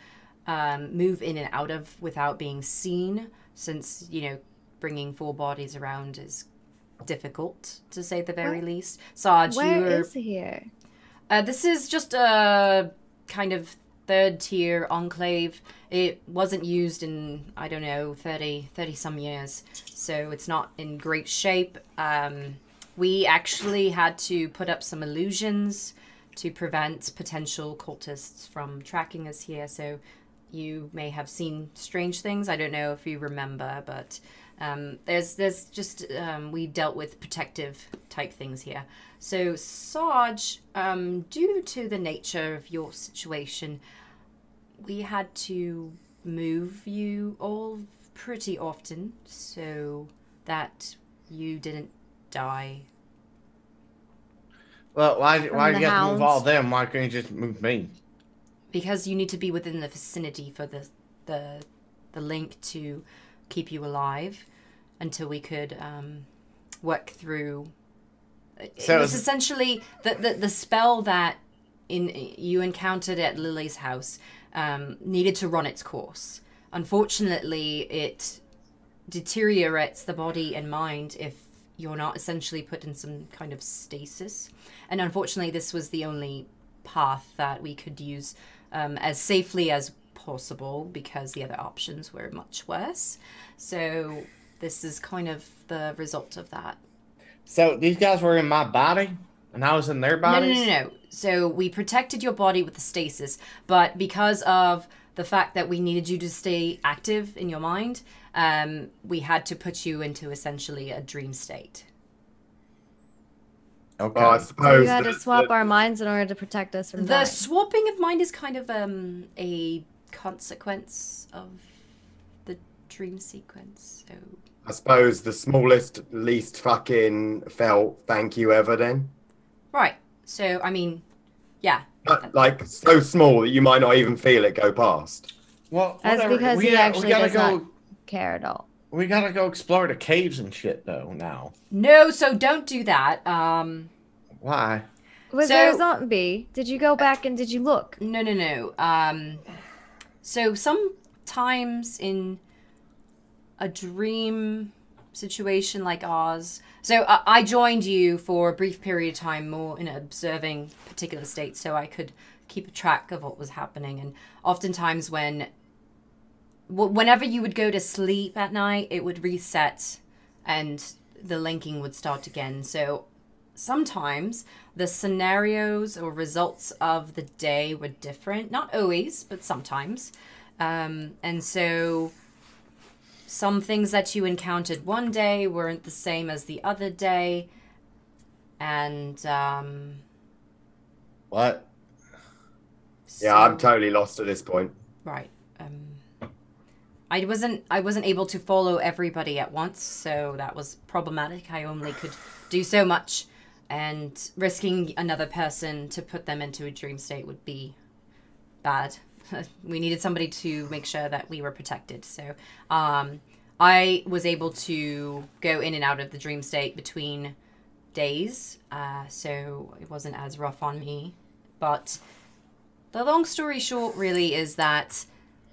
move in and out of without being seen, since, you know, bringing 4 bodies around is difficult, to say the very least. Sarge, Where is here? this is just a kind of 3rd tier enclave. It wasn't used in, I don't know, 30 some years, so it's not in great shape. We actually had to put up some illusions to prevent potential cultists from tracking us here, so you may have seen strange things. I don't know if you remember, but there's just we dealt with protective type things here. So Sarge, due to the nature of your situation, we had to move you all pretty often so that you didn't die. Well, why do you the have to move hounds. all them? Why couldn't you just move me? Because you need to be within the vicinity for the link to keep you alive until we could work through. So it was essentially the spell that you encountered at Lily's house needed to run its course. Unfortunately, it deteriorates the body and mind if you're not essentially put in some kind of stasis. And unfortunately, this was the only path that we could use as safely as possible because the other options were much worse. So this is kind of the result of that. So these guys were in my body, and I was in their bodies? No. So we protected your body with the stasis, but because of the fact that we needed you to stay active in your mind, we had to put you into essentially a dream state. Okay. Well, I So suppose you had to swap our minds in order to protect us from The dying. swapping of mind is kind of a consequence of the dream sequence. So I suppose the smallest, least fucking felt thank you ever then. right. So I mean, yeah. Like so small that you might not even feel it go past. Well, That's whatever. because he we actually gotta does not care at all. We gotta go explore the caves and shit, though. Now, No, so don't do that. why? Was So- there a zombie? Did you go back and did you look? No. So sometimes in a dream situation like ours, so I joined you for a brief period of time, more in observing particular states, so I could keep track of what was happening. And oftentimes whenever you would go to sleep at night, it would reset and the linking would start again. So sometimes the scenarios or results of the day were different. Not always, but sometimes. And so some things that you encountered one day weren't the same as the other day. And, What? Yeah, I'm totally lost at this point. Right. I wasn't able to follow everybody at once, so that was problematic. I only could do so much, and risking another person to put them into a dream state would be bad. We needed somebody to make sure that we were protected. So I was able to go in and out of the dream state between days, so it wasn't as rough on me. But the long story short really is that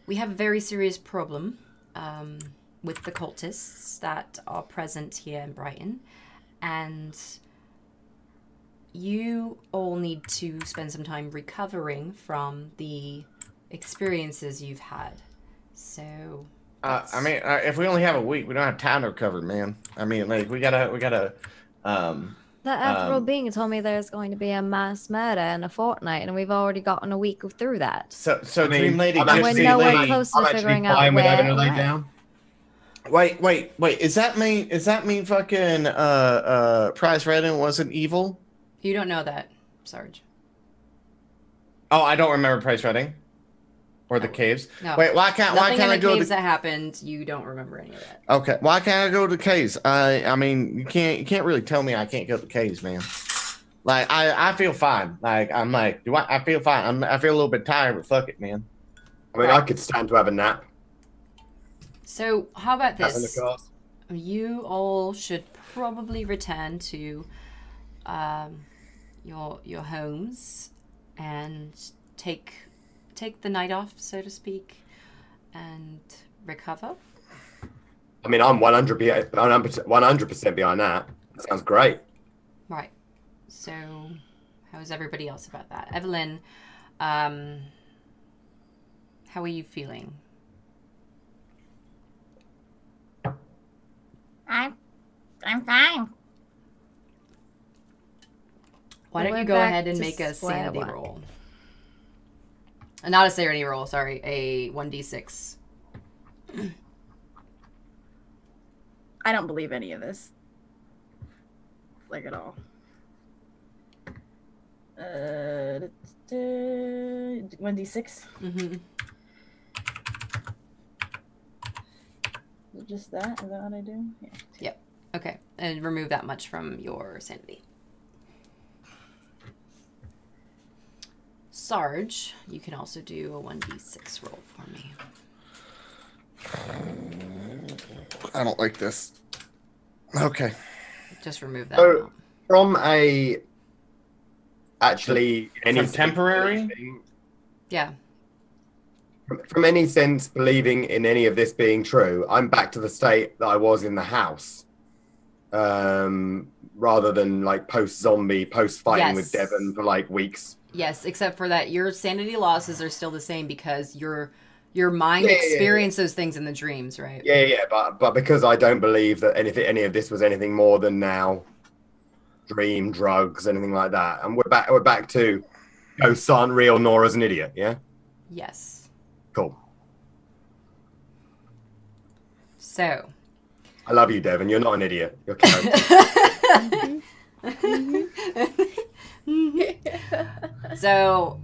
we have a very serious problem. with the cultists that are present here in Brighton, and you all need to spend some time recovering from the experiences you've had. So, I mean, if we only have a week, we don't have time to recover, man. I mean, like we gotta. That ethereal being told me there's going to be a mass murder in a fortnight, and we've already gotten a week through that. So I mean, Dream Lady, I'm And we're Gypsy nowhere Lady. close I'm to actually figuring out fine with having where to lay it went. down. Wait. Is that mean fucking Prize Redding wasn't evil? you don't know that, Sarge. Oh, I don't remember Price Redding. Or the caves. No. Wait, why can't Nothing in I the go caves to that happened, you don't remember any of that. Okay, why can't I go to the caves? I mean, you can't really tell me I can't go to the caves, man. Like I feel fine. Like I'm like, I feel fine. I feel a little bit tired, but fuck it, man. I mean, I could stand to have a nap. So how about That's in the this? cast. You all should probably return to your homes and take the night off, so to speak, and recover. I mean, I'm 100% behind that. That sounds great. Right. So how is everybody else about that? Evelyn, how are you feeling? I'm fine. Why don't We're you go back ahead and to make a square sanity one. roll? Not a sanity roll, sorry. A 1d6. I don't believe any of this. Like at all. 1d6. Mm-hmm. Just that? Is that what I do? Yeah. Yep. Okay. And remove that much from your sanity. Sarge, you can also do a 1d6 roll for me. I don't like this. Okay. Just remove that. So, amount. from a actually any From temporary? Yeah. from any sense believing in any of this being true, I'm back to the state that I was in the house, rather than like post-zombie, post-fighting with Yes. Devon for like weeks. Yes, except for that your sanity losses are still the same because your mind Yeah, yeah, experienced those things in the dreams, right? Yeah, but because I don't believe that any of this was anything more than now dream, drugs, anything like that, and we're back to ghosts aren't real, Nora's an idiot. Yeah, Yes. cool. So. I love you, Devon. You're not an idiot. You're character. So,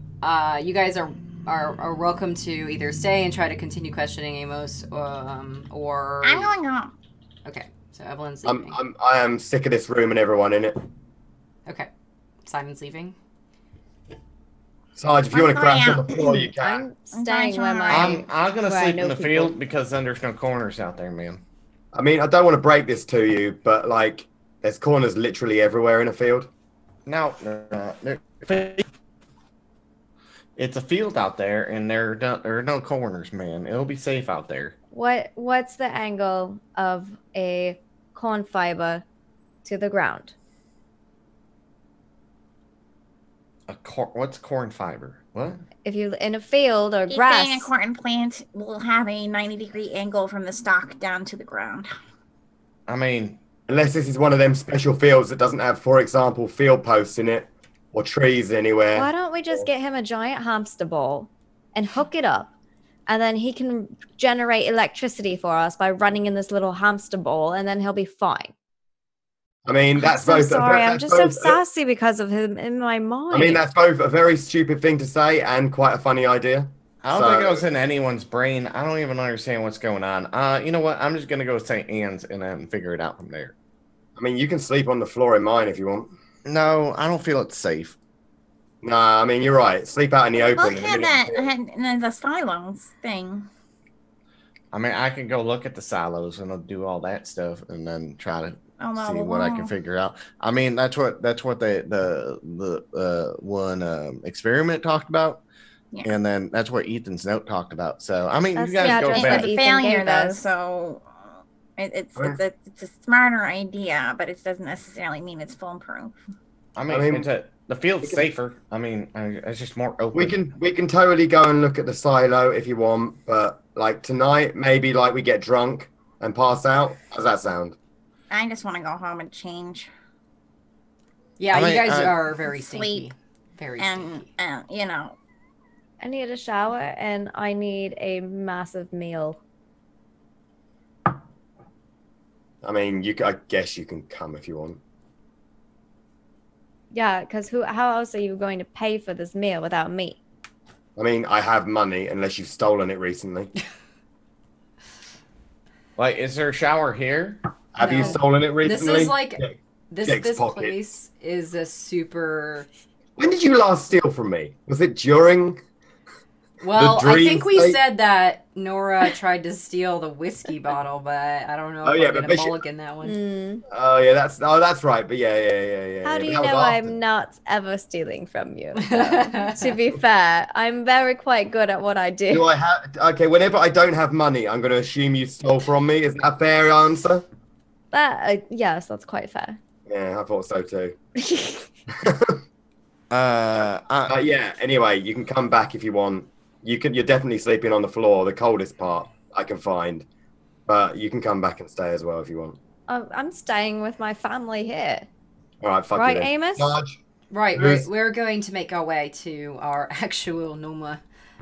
you guys are welcome to either stay and try to continue questioning Amos, or I'm going home. okay. So Evelyn's leaving. I am sick of this room and everyone in it. Okay, Simon's leaving. Sarge, if you want to I'm crash going on the floor, you can. I'm staying where my I'm gonna where I sleep know in the people. field because then there's no corners out there, man. I mean, I don't want to break this to you, but like, there's corners literally everywhere in a field. No. It's a field out there, and there are no corners, man. It'll be safe out there. What's the angle of a corn fiber to the ground? What's corn fiber? What? If you're in a field or He's grass, saying a corn plant will have a 90-degree angle from the stalk down to the ground. I mean, Unless this is one of them special fields that doesn't have, for example, field posts in it or trees anywhere. why don't we just get him a giant hamster ball and hook it up, and then he can generate electricity for us by running in this little hamster ball, and then he'll be fine. I mean, that's I'm both. so sorry. I'm that's just so both- sassy because of him in my mind. I mean, that's both a very stupid thing to say and quite a funny idea. I don't think I was in anyone's brain. I don't even understand what's going on. You know what? I'm just gonna go St. Anne's and then figure it out from there. I mean, you can sleep on the floor in mine if you want. No, I don't feel it's safe. Nah, I mean, you're right. Sleep out in the open. Look at the silos thing. I mean, I can go look at the silos and I'll do all that stuff and then try to see what I can figure out. I mean, that's what the one experiment talked about. Yeah. And then that's what Ethan's note talked about. So I mean, That's you guys the go address back. that It's a Ethan failure gave though, us. so it's a smarter idea, but it doesn't necessarily mean it's foolproof. I mean, the field's safer. I mean, it's just more open. We can totally go and look at the silo if you want, but like tonight, maybe like we get drunk and pass out. How's that sound? I just want to go home and change. Yeah, I mean, you guys are very sleep stinky. Very stinky. And you know, I need a shower and I need a massive meal. I mean, I guess you can come if you want. Yeah, because how else are you going to pay for this meal without me? I mean, I have money unless you've stolen it recently. Like, is there a shower here? Have you stolen it recently? This is like Jake's this pocket. place is a super. When did you last steal from me? Was it during? Well, I dream think we state? said that Nora tried to steal the whiskey bottle, but I don't know if yeah, I'm but gonna Bishop- mulligan that one. Oh yeah, that's right. But yeah. How do you That was know after. I'm not ever stealing from you? To be fair, I'm very quite good at what I do. Do I have? Okay, whenever I don't have money, I'm going to assume you stole from me. Is that a fair answer? Yes, that's quite fair. Yeah, I thought so too. Yeah. Anyway, you can come back if you want. You're definitely sleeping on the floor, the coldest part I can find. But you can come back and stay as well if you want. I'm staying with my family here. All right, fuck Right, you then. Amos? Sarge? Right, Who's- we're going to make our way to our actual normal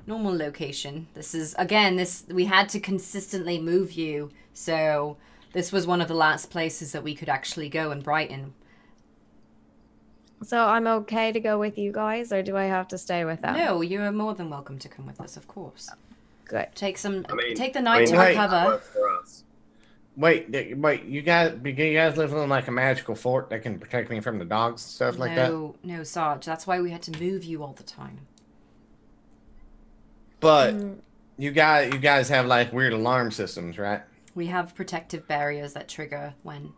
location. This is we had to consistently move you, so this was one of the last places that we could actually go in Brighton. So I'm okay to go with you guys, or do I have to stay with them? No, you are more than welcome to come with us, of course. Good. Take the I night mean, to hey, recover. that works for us. Wait, you guys live in like a magical fort that can protect me from the dogs and stuff like that? No, Sarge. That's why we had to move you all the time. But you guys have like weird alarm systems, right? We have protective barriers that trigger when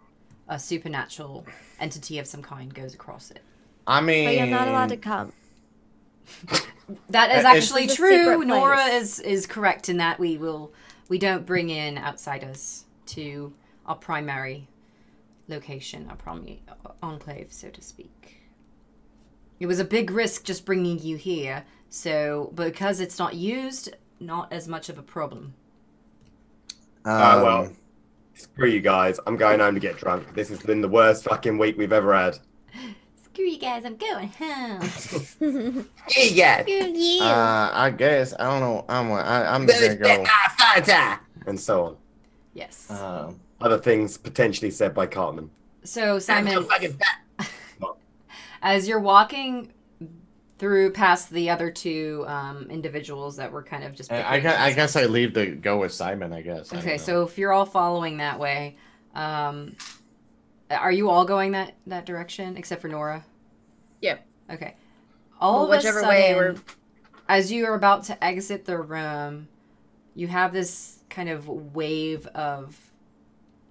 a supernatural entity of some kind goes across it. I mean, But you're not allowed to come. That is It's- actually It's a true. secret Nora place. is correct in that we don't bring in outsiders to our primary location, our primary enclave, so to speak. It was a big risk just bringing you here, so because it's not used, not as much of a problem. Well, screw you guys. I'm going home to get drunk. This has been the worst fucking week we've ever had. Screw you guys, I'm going home. Yeah. I guess I don't know. I'm just gonna go. And so on. Yes. Other things potentially said by Cartman. So Simon, as you're walking through past the other two individuals that were kind of just I guess I leave to go with Simon. I guess. I okay, don't know. so if you're all following that way, are you all going that direction except for Nora? Yep. Okay. All Well, of a whichever sudden, way we're- as you are about to exit the room, you have this kind of wave of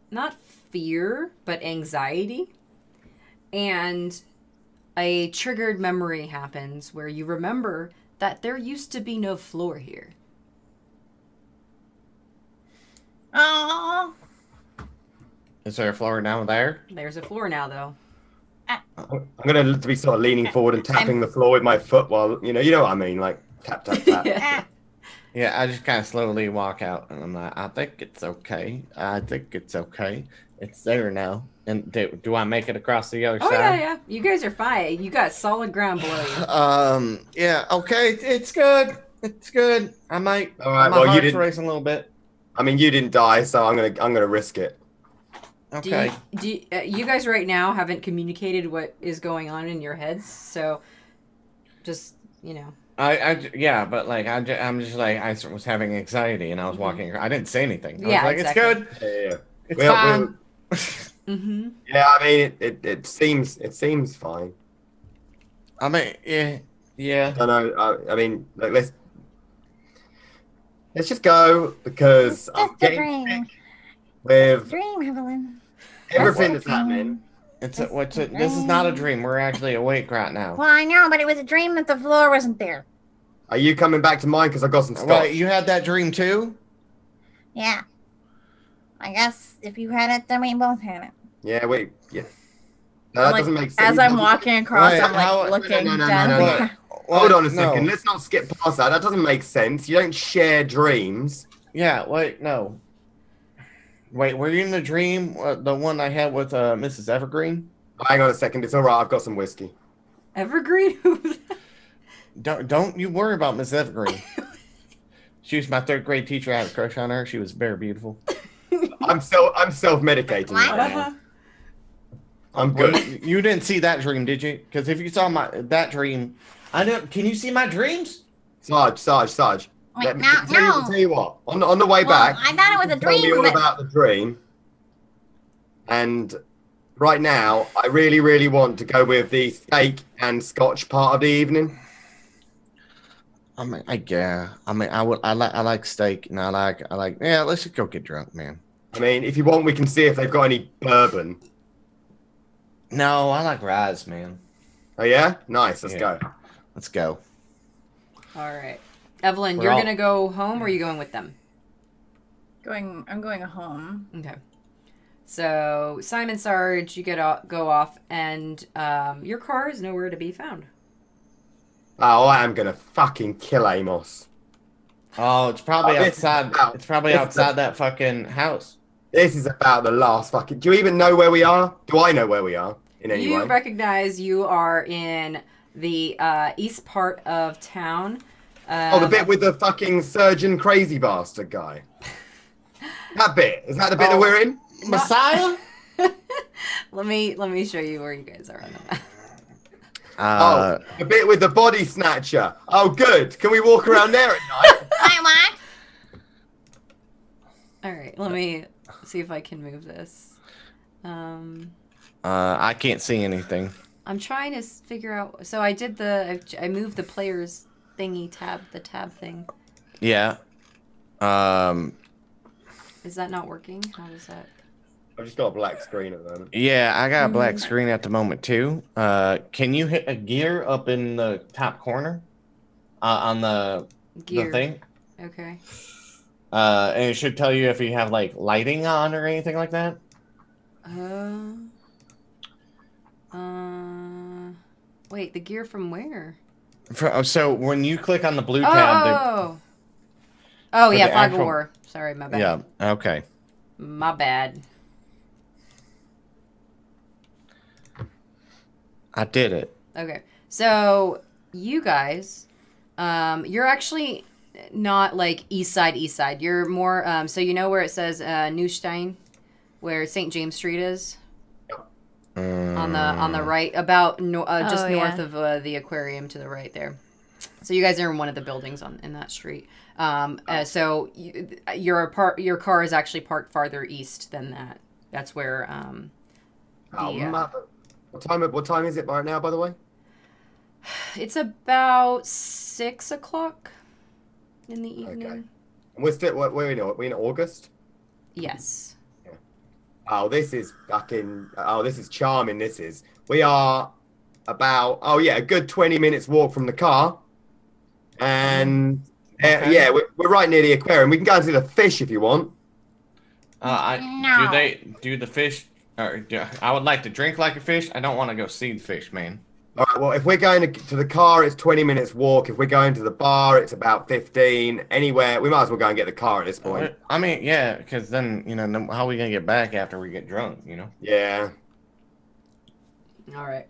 not fear but anxiety, and a triggered memory happens where you remember that there used to be no floor here. Oh, Is there a floor down there? There's a floor now, though. I'm gonna be sort of leaning forward and tapping the floor with my foot while you know what I mean, like tap tap tap. Yeah, I just kind of slowly walk out, and I'm like, I think it's okay. It's there now. And do I make it across the other Oh, side? yeah. You guys are fine. You got solid ground below you. Yeah. Okay. It's good. I might. All right, My well, you heart's didn't- racing a little bit. I mean, you didn't die, so I'm gonna risk it. Okay. You guys right now haven't communicated what is going on in your heads, so just, Yeah, but like I'm just like I was having anxiety and I was walking. I didn't say anything. I Yeah, was like, exactly. it's good. Yeah. It's Well, fine. Mm-hmm. Yeah, I mean, it seems fine. I mean, yeah. I know. I mean, like, let's just go because I'm Just a getting dream. sick with Dream, Evelyn. everything Just that's a dream. happening. This is not a dream. We're actually awake right now. Well, I know, but it was a dream that the floor wasn't there. Are you coming back to mine? Because I got some scotch. Right, you had that dream too? Yeah. I guess if you had it, then we both had it. Yeah, wait. Yeah. No, that doesn't make sense. As I'm walking across, Wait, I'm like how- looking No. down. Hold on a second. Let's not skip past that. That doesn't make sense. You don't share dreams. Yeah, wait, no. Wait, were you in the dream? The one I had with Mrs. Evergreen? Hang on a second. It's all right. I've got some whiskey. Evergreen? Don't you worry about Miss Evergreen. She was my 3rd grade teacher. I had a crush on her. She was very beautiful. I'm self-medicating. right now. I'm good. Well, you didn't see that dream, did you? Because if you saw that dream, I don't. Can you see my dreams? Sarge. Wait, Tell you what. On the way back, I thought it was a tell me dream. all But about the dream. And right now, I really, really want to go with the steak and scotch part of the evening. I like steak, and I like. Yeah, let's just go get drunk, man. I mean, if you want, we can see if they've got any bourbon. No, I like rye, man. Oh yeah, nice. Let's go. Let's go. All right. Evelyn, you're going to go home, or are you going with them? I'm going home. Okay. So, Simon Sarge, you go off, and your car is nowhere to be found. Oh, I am gonna fucking kill Amos. Oh, it's probably outside. It's probably this outside that fucking house. This is about the last fucking... Do you even know where we are? Do I know where we are in any way? You recognize you are in the east part of town. The bit with the fucking surgeon crazy bastard guy. That bit. Is that the bit that we're in? Messiah? Let me show you where you guys are on the map. The bit with the body snatcher. Oh, good. Can we walk around there at night? I what? All right, let me see if I can move this. I can't see anything. I'm trying to figure out. So I did I moved the players thingy the tab thing. Yeah. Is that not working? How is that? I've just got a black screen at the moment. Yeah, I got a black screen at the moment too. Can you hit a gear up in the top corner? On the thing? Okay. And it should tell you if you have like lighting on or anything like that. Wait, the gear from where? So when you click on the blue tab, yeah, fog of war. Sorry, my bad. Yeah. Okay. My bad. I did it. Okay. So you guys, you're actually not like east side. You're more so you know where it says Neustein, where St. James Street is? On the right, about just north of the aquarium to the right there. So you guys are in one of the buildings in that street. So your car is actually parked farther east than that. That's where What time is it right now, by the way? It's about 6 o'clock in the evening. Okay. And we're still we're in August? Yes. Oh, this is charming. We are about a good 20 minutes walk from the car. And we're right near the aquarium. We can go and see the fish if you want. Do they do the fish? I would like to drink like a fish. I don't want to go see the fish, man. All right. Well, if we're going to the car, it's 20 minutes walk. If we're going to the bar, it's about 15. Anywhere, we might as well go and get the car at this point. I mean, yeah, because then how are we gonna get back after we get drunk? Yeah. All right.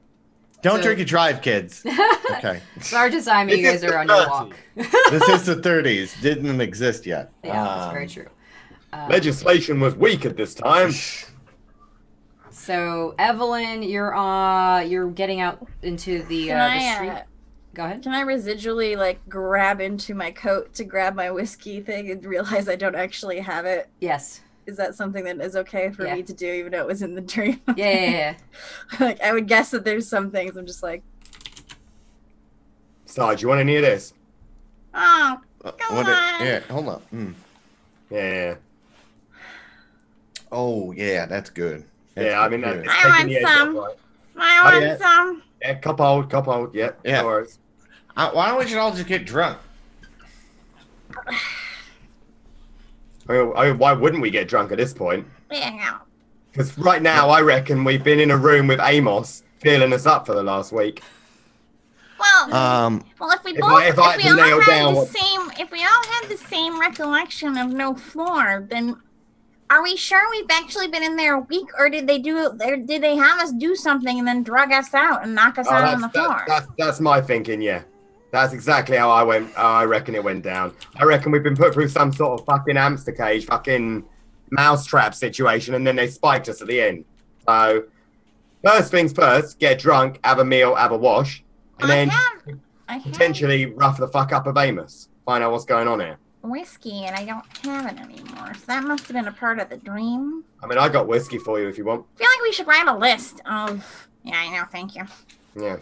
Don't drink and drive, kids. Okay. Sarge and Simon, you guys are on your walk. This is the 30s. Didn't exist yet. Yeah, that's very true. Legislation was weak at this time. So Evelyn, you're getting out into the street. Go ahead. Can I residually like grab into my coat to grab my whiskey thing and realize I don't actually have it? Yes. Is that something that is okay for me to do, even though it was in the dream? Yeah. Like I would guess that there's some things I'm just like. Sarge, you want any of this? Oh, come on. Yeah, hold up. Yeah. Oh yeah, that's good. I mean, good. I want some. Right? I want some. Yeah, cup hold. Yep. Yeah. No worries. Why don't we all just get drunk? I mean, why wouldn't we get drunk at this point? Yeah. Because right now, I reckon we've been in a room with Amos, feeling us up for the last week. Well, well, if we all had the same recollection of no floor, then are we sure we've actually been in there a week, or did they have us do something and then drug us out and knock us out on the floor? That's my thinking. Yeah, that's exactly how I reckon it went down. I reckon we've been put through some sort of fucking hamster cage, fucking mousetrap situation, and then they spiked us at the end. So first things first, get drunk, have a meal, have a wash, and then potentially rough the fuck up of Amos. Find out what's going on here. Whiskey, and I don't have it anymore. So that must have been a part of the dream. I mean, I got whiskey for you if you want. I feel like we should write a list of... Yeah, I know, thank you. Yeah.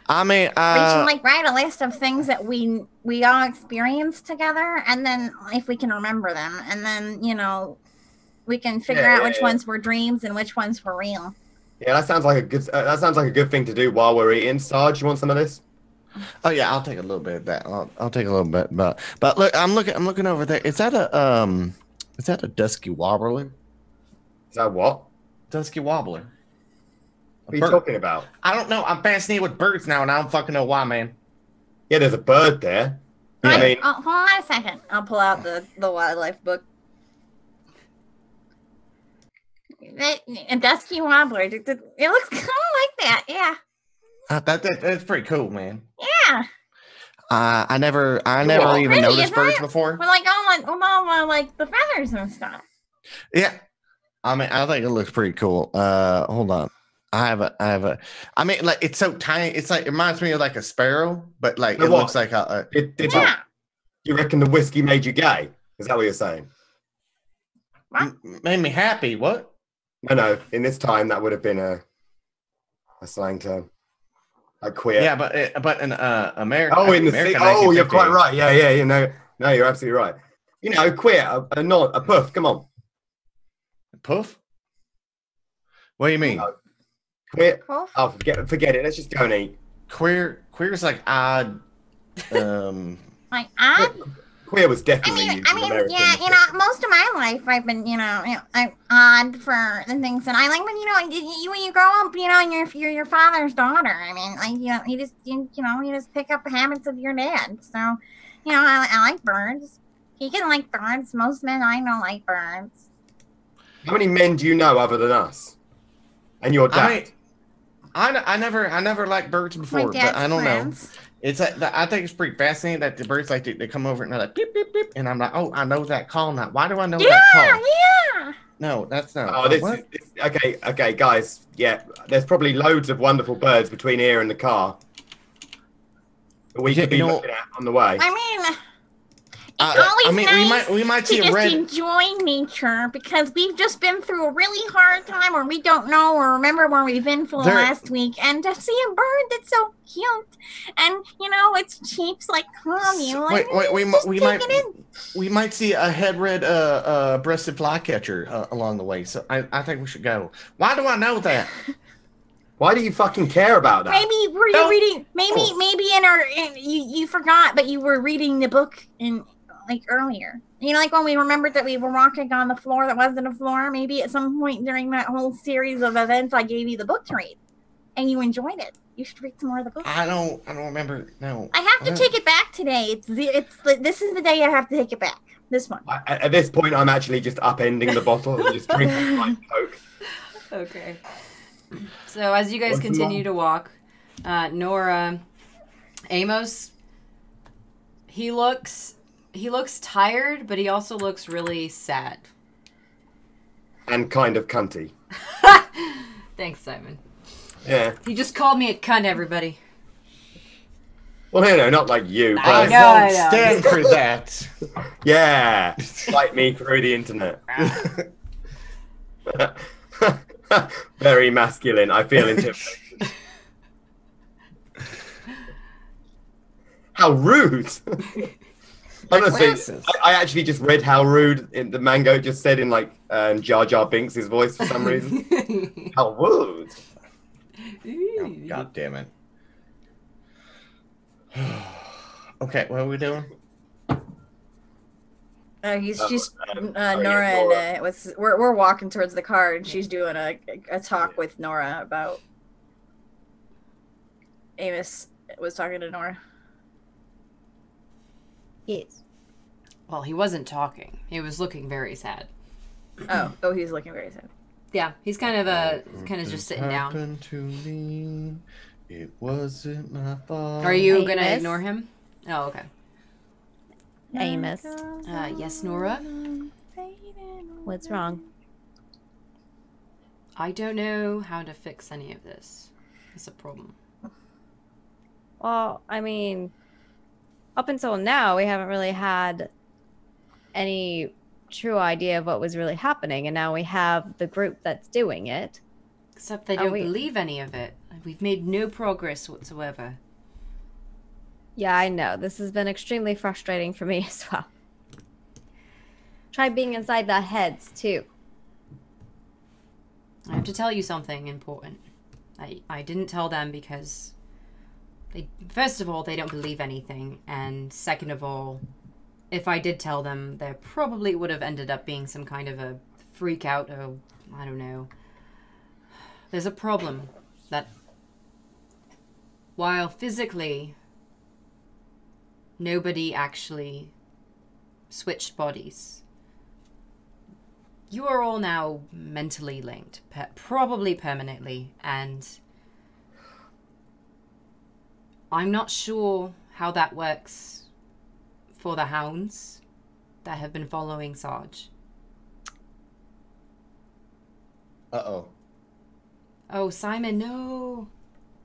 I mean, we should like write a list of things that we all experienced together, and then if we can remember them, and then, you know, we can figure out which ones were dreams and which ones were real. Yeah, that sounds like a good thing to do while we're eating. Sarge, you want some of this? Oh yeah, I'll take a little bit of that. I'll take a little bit, but look, I'm looking over there. Is that a dusky wobbler? Is that what? Dusky wobbler. What are you talking about? I don't know. I'm fascinated with birds now, and I don't fucking know why, man. Yeah, there's a bird there. I mean, hold on a second. I'll pull out the wildlife book. A dusky wobbler. It looks kind of like that. Yeah. That's pretty cool, man. Yeah. I never even noticed birds before. We're like all like the feathers and stuff. Yeah. I mean, I think it looks pretty cool. Hold on. I have a. I mean, like it's so tiny. It's like it reminds me of like a sparrow, but like it looks like a. You reckon the whiskey made you gay? Is that what you're saying? What? Made me happy. What? No. In this time, that would have been a slang term. Like queer. Yeah, but in America. Oh, in the city. Oh, you're quite right. Yeah. You know, no, you're absolutely right. You know, queer. A nod. A puff. Come on. A puff? What do you mean? Queer. Oh, forget it. Let's just go and eat. Queer is like odd. Like odd. Queer was definitely. I mean, yeah. You know, most of my life I've been, I'm odd for the things that I like. But when you grow up, and you're your father's daughter. I mean, like you just pick up the habits of your dad. So, I like birds. He can like birds. Most men I know like birds. How many men do you know other than us? And your dad? I never liked birds before, but I don't know. It's like I think it's pretty fascinating that the birds like they come over and they're like beep beep beep, and I'm like, oh, I know that call now. Why do I know that call? Yeah. No, that's not. Oh, this is okay, guys. Yeah, there's probably loads of wonderful birds between here and the car that we could be looking at on the way. I mean. It's always nice we might see to a red. Just enjoy nature, because we've just been through a really hard time where we don't know or remember where we've been for the last week, and to see a bird that's so cute and its cheeks like calm you. We might see a head red breasted flycatcher along the way, so I think we should go. Why do I know that? Why do you fucking care about that? Maybe were you reading? Maybe you forgot, but you were reading the book in. Like earlier, like when we remembered that we were walking on the floor that wasn't a floor. Maybe at some point during that whole series of events, I gave you the book to read, and you enjoyed it. You should read some more of the book. I don't remember. No, I have to take it back today. This is the day I have to take it back. This one. At this point, I'm actually just upending the bottle and just drinking my Coke. Okay. So as you guys continue to walk, Nora, Amos, he looks tired, but he also looks really sad. And kind of cunty. Thanks, Simon. Yeah. He just called me a cunt, everybody. Well, not like you. I won't stand for that. Yeah. Fight me through the internet. Very masculine. I feel intimidated. How rude. Honestly, I actually just read how rude the Mango just said in like Jar Jar Binks' voice for some reason. How rude. Oh, God damn it. Okay, what are we doing? She's yeah, Nora Nora. and we're walking towards the car, and she's doing a talk with Nora about. Amos was talking to Nora. Yes. Well, he wasn't talking. He was looking very sad. Oh, he's looking very sad. Yeah, he's kind of just sitting down. Happened to me. It wasn't my fault. Are you gonna Amos? ignore him? Oh, okay. Amos, Yes, Nora. what's wrong? I don't know how to fix any of this. It's a problem. Well, I mean, up until now, we haven't really had any true idea of what was really happening, and now we have the group that's doing it. Except they don't believe any of it. We've made no progress whatsoever. Yeah, I know. This has been extremely frustrating for me as well. Try being inside their heads, too. I have to tell you something important. I didn't tell them because first of all, they don't believe anything, and second of all, if I did tell them, there probably would have ended up being some kind of a freak out, or I don't know. There's a problem that while physically nobody actually switched bodies, you are all now mentally linked, probably permanently, and I'm not sure how that works for the hounds that have been following Sarge. Uh-oh. Oh, Simon, no.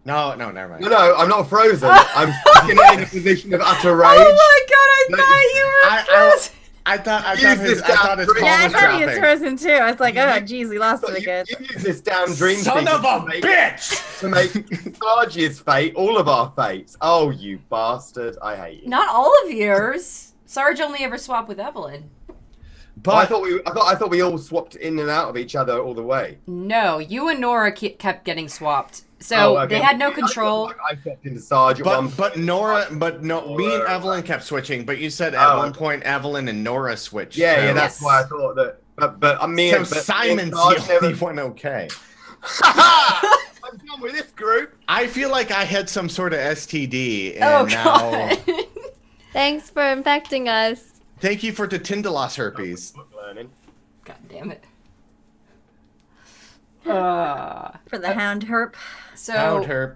No, never mind. No, I'm not frozen. I'm sitting in a position of utter rage. Oh my god, I thought you were frozen. I thought Use his this call was Yeah, I thought he was dropping. frozen too. I was like, oh, geez, we lost him You again. use this damn dream Son sequence of a to make- bitch! to make Sarge's fate all of our fates. Oh, you bastard! I hate you. Not all of yours. Sarge only ever swapped with Evelyn. But I thought we all swapped in and out of each other all the way. No, you and Nora kept getting swapped. So Oh, okay. they had no control. I swapped into Sarge at one but me and Evelyn kept switching. But you said at one point Evelyn and Nora switched. Yeah, so- yeah, that's why I thought that. But I mean, So Simon's the only one okay. I'm done with this group. I feel like I had some sort of STD, and Oh now god. Thanks for infecting us. thank you for the Tindalos herpes. Book learning. God damn it. For the hound herp. So Hound herp.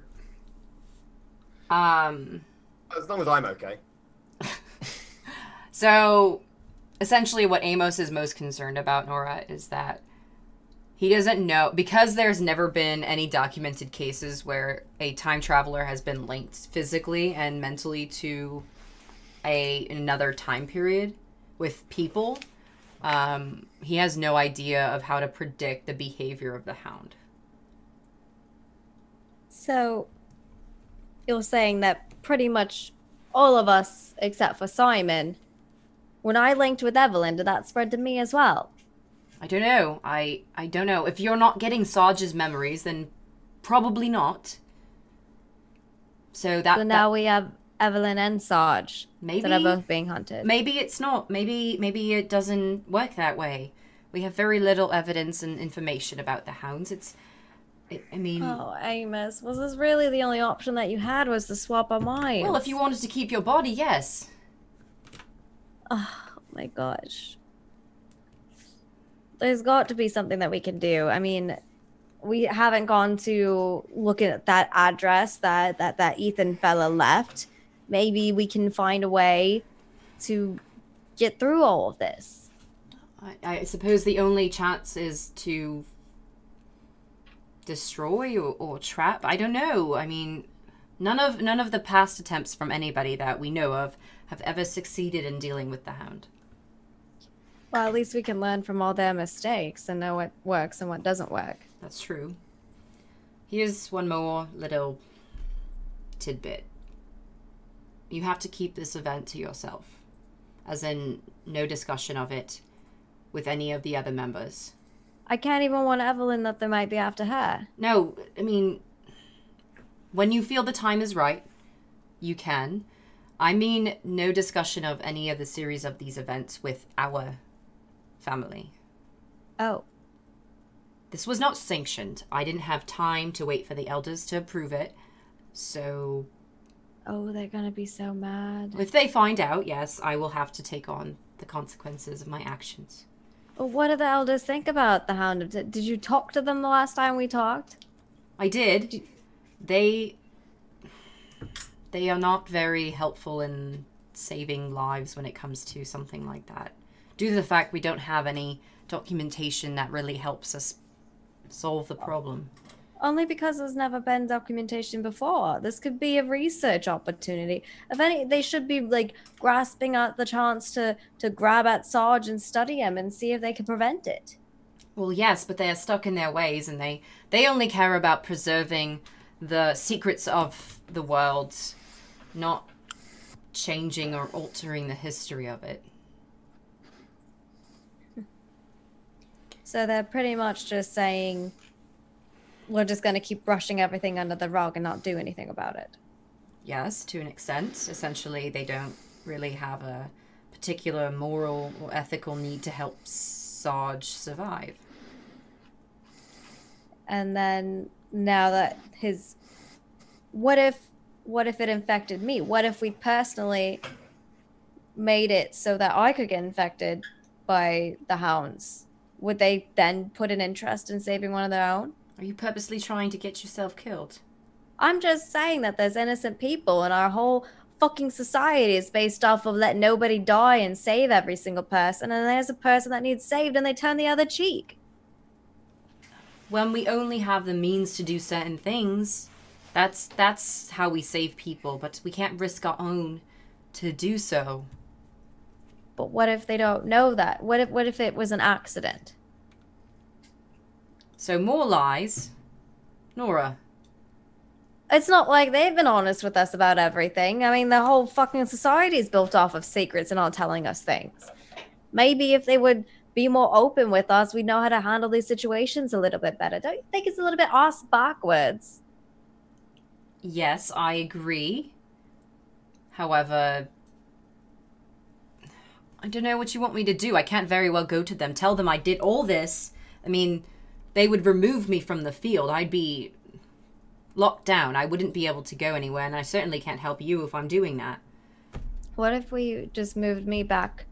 As long as I'm okay. So essentially what Amos is most concerned about, Nora, is that he doesn't know, because there's never been any documented cases where a time traveler has been linked physically and mentally to another time period with people. He has no idea of how to predict the behavior of the hound. So, you're saying that pretty much all of us, except for Simon, when I linked with Evelyn, did that spread to me as well? I don't know. I don't know. If you're not getting Sarge's memories, then probably not. So now we have Evelyn and Sarge maybe that are both being hunted. Maybe it's not. Maybe it doesn't work that way. We have very little evidence and information about the hounds. I mean... Oh, Amos, was this really the only option that you had, was to swap our minds? Well, if you wanted to keep your body, yes. Oh, my gosh. There's got to be something that we can do. I mean, we haven't gone to look at that address that Ethan fella left. Maybe we can find a way to get through all of this. I suppose the only chance is to destroy or trap. I don't know. I mean, none of the past attempts from anybody that we know of have ever succeeded in dealing with the hound. Well, at least we can learn from all their mistakes and know what works and what doesn't work. That's true. Here's one more little tidbit. You have to keep this event to yourself. As in, no discussion of it with any of the other members. I can't even warn Evelyn that they might be after her. No, I mean, when you feel the time is right, you can. I mean, no discussion of any of the series of these events with our family. Oh. This was not sanctioned. I didn't have time to wait for the elders to approve it. So... Oh, they're gonna be so mad. If they find out, yes, I will have to take on the consequences of my actions. Well, what do the elders think about the Hound? Did you talk to them the last time we talked? I did. They are not very helpful in saving lives when it comes to something like that. Due to the fact we don't have any documentation that really helps us solve the problem. Only because there's never been documentation before. This could be a research opportunity. If any, they should be like grasping at the chance to grab at Sarge and study him and see if they can prevent it. Well, yes, but they are stuck in their ways, and they only care about preserving the secrets of the world, not changing or altering the history of it. So they're pretty much just saying, we're just going to keep brushing everything under the rug and not do anything about it. Yes, to an extent. Essentially, they don't really have a particular moral or ethical need to help Sarge survive. And then now that his... What if it infected me? What if we personally made it so that I could get infected by the hounds? Would they then put an interest in saving one of their own? Are you purposely trying to get yourself killed? I'm just saying that there's innocent people, and our whole fucking society is based off of let nobody die and save every single person, and there's a person that needs saved and they turn the other cheek. When we only have the means to do certain things, that's how we save people, but we can't risk our own to do so. But what if they don't know that? What if it was an accident? So more lies. Nora. It's not like they've been honest with us about everything. I mean, the whole fucking society is built off of secrets and not telling us things. Maybe if they would be more open with us, we'd know how to handle these situations a little bit better. Don't you think it's a little bit ass backwards? Yes, I agree. However, I don't know what you want me to do. I can't very well go to them, tell them I did all this. I mean, they would remove me from the field. I'd be locked down. I wouldn't be able to go anywhere, and I certainly can't help you if I'm doing that. What if we just moved me back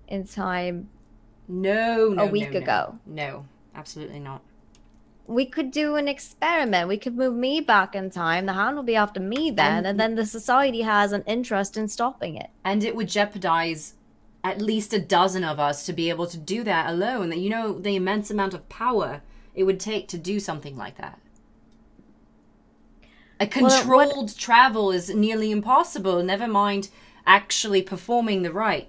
in time? No, a week ago. No, absolutely not. We could do an experiment. We could move me back in time. The Hound will be after me then, and then the society has an interest in stopping it. And it would jeopardize at least a dozen of us to be able to do that alone. That, you know, the immense amount of power it would take to do something like that. A controlled travel is nearly impossible, never mind actually performing the rite.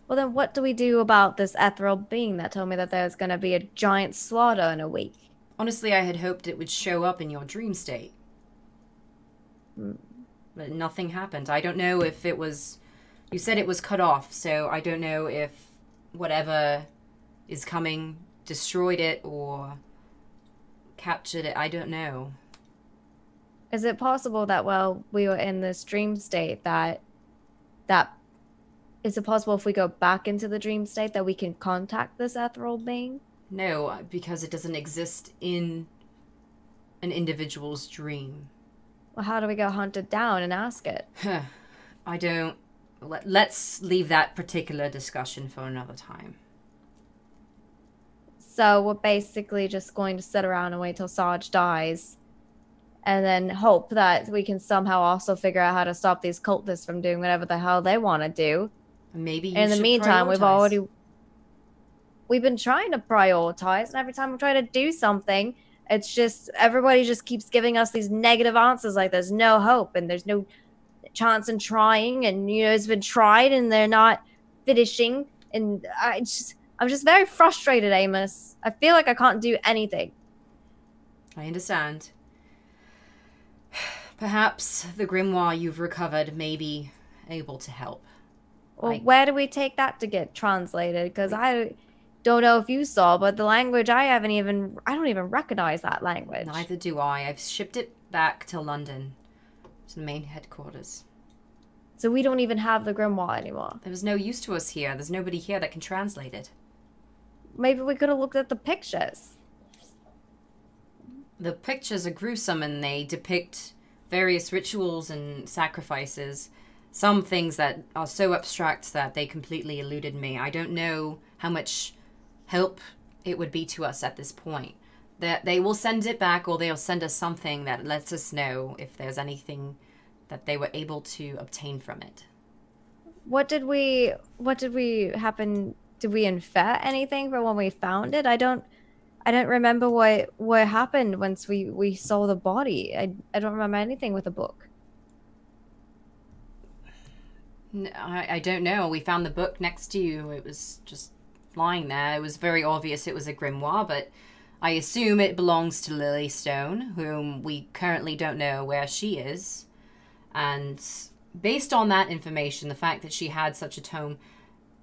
Well, then what do we do about this ethereal being that told me that there's going to be a giant slaughter in a week? Honestly, I had hoped it would show up in your dream state. But nothing happened. I don't know if it was... You said it was cut off, so I don't know if whatever is coming destroyed it or captured it. I don't know. Is it possible that while we were in this dream state that is it possible if we go back into the dream state that we can contact this ethereal being? No, because it doesn't exist in an individual's dream. Well, how do we go hunt it down and ask it? I don't... Let's leave that particular discussion for another time. So we're basically just going to sit around and wait till Sarge dies and then hope that we can somehow also figure out how to stop these cultists from doing whatever the hell they want to do. Maybe you in the should meantime, prioritize. we've been trying to prioritize, and every time we try to do something, it's just everybody just keeps giving us these negative answers like there's no hope and there's no chance in trying, and you know it's been tried and they're not finishing, and I'm just very frustrated, Amos. I feel like I can't do anything. I understand. Perhaps the grimoire you've recovered may be able to help. Well, where do we take that to get translated? Because I don't know if you saw, but the language I don't even recognize that language. Neither do I. I've shipped it back to London. to the main headquarters. So we don't even have the grimoire anymore. There was no use to us here. There's nobody here that can translate it. Maybe we could have looked at the pictures. The pictures are gruesome and they depict various rituals and sacrifices. Some things that are so abstract that they completely eluded me. I don't know how much help it would be to us at this point. That they will send it back, or they'll send us something that lets us know if there's anything that they were able to obtain from it. What did we happen? Did we infer anything from when we found it? I don't remember what happened once we saw the body. I don't remember anything with the book. I don't know. We found the book next to you. It was just lying there. It was very obvious it was a grimoire, but I assume it belongs to Lily Stone, whom we currently don't know where she is. And based on that information, the fact that she had such a tome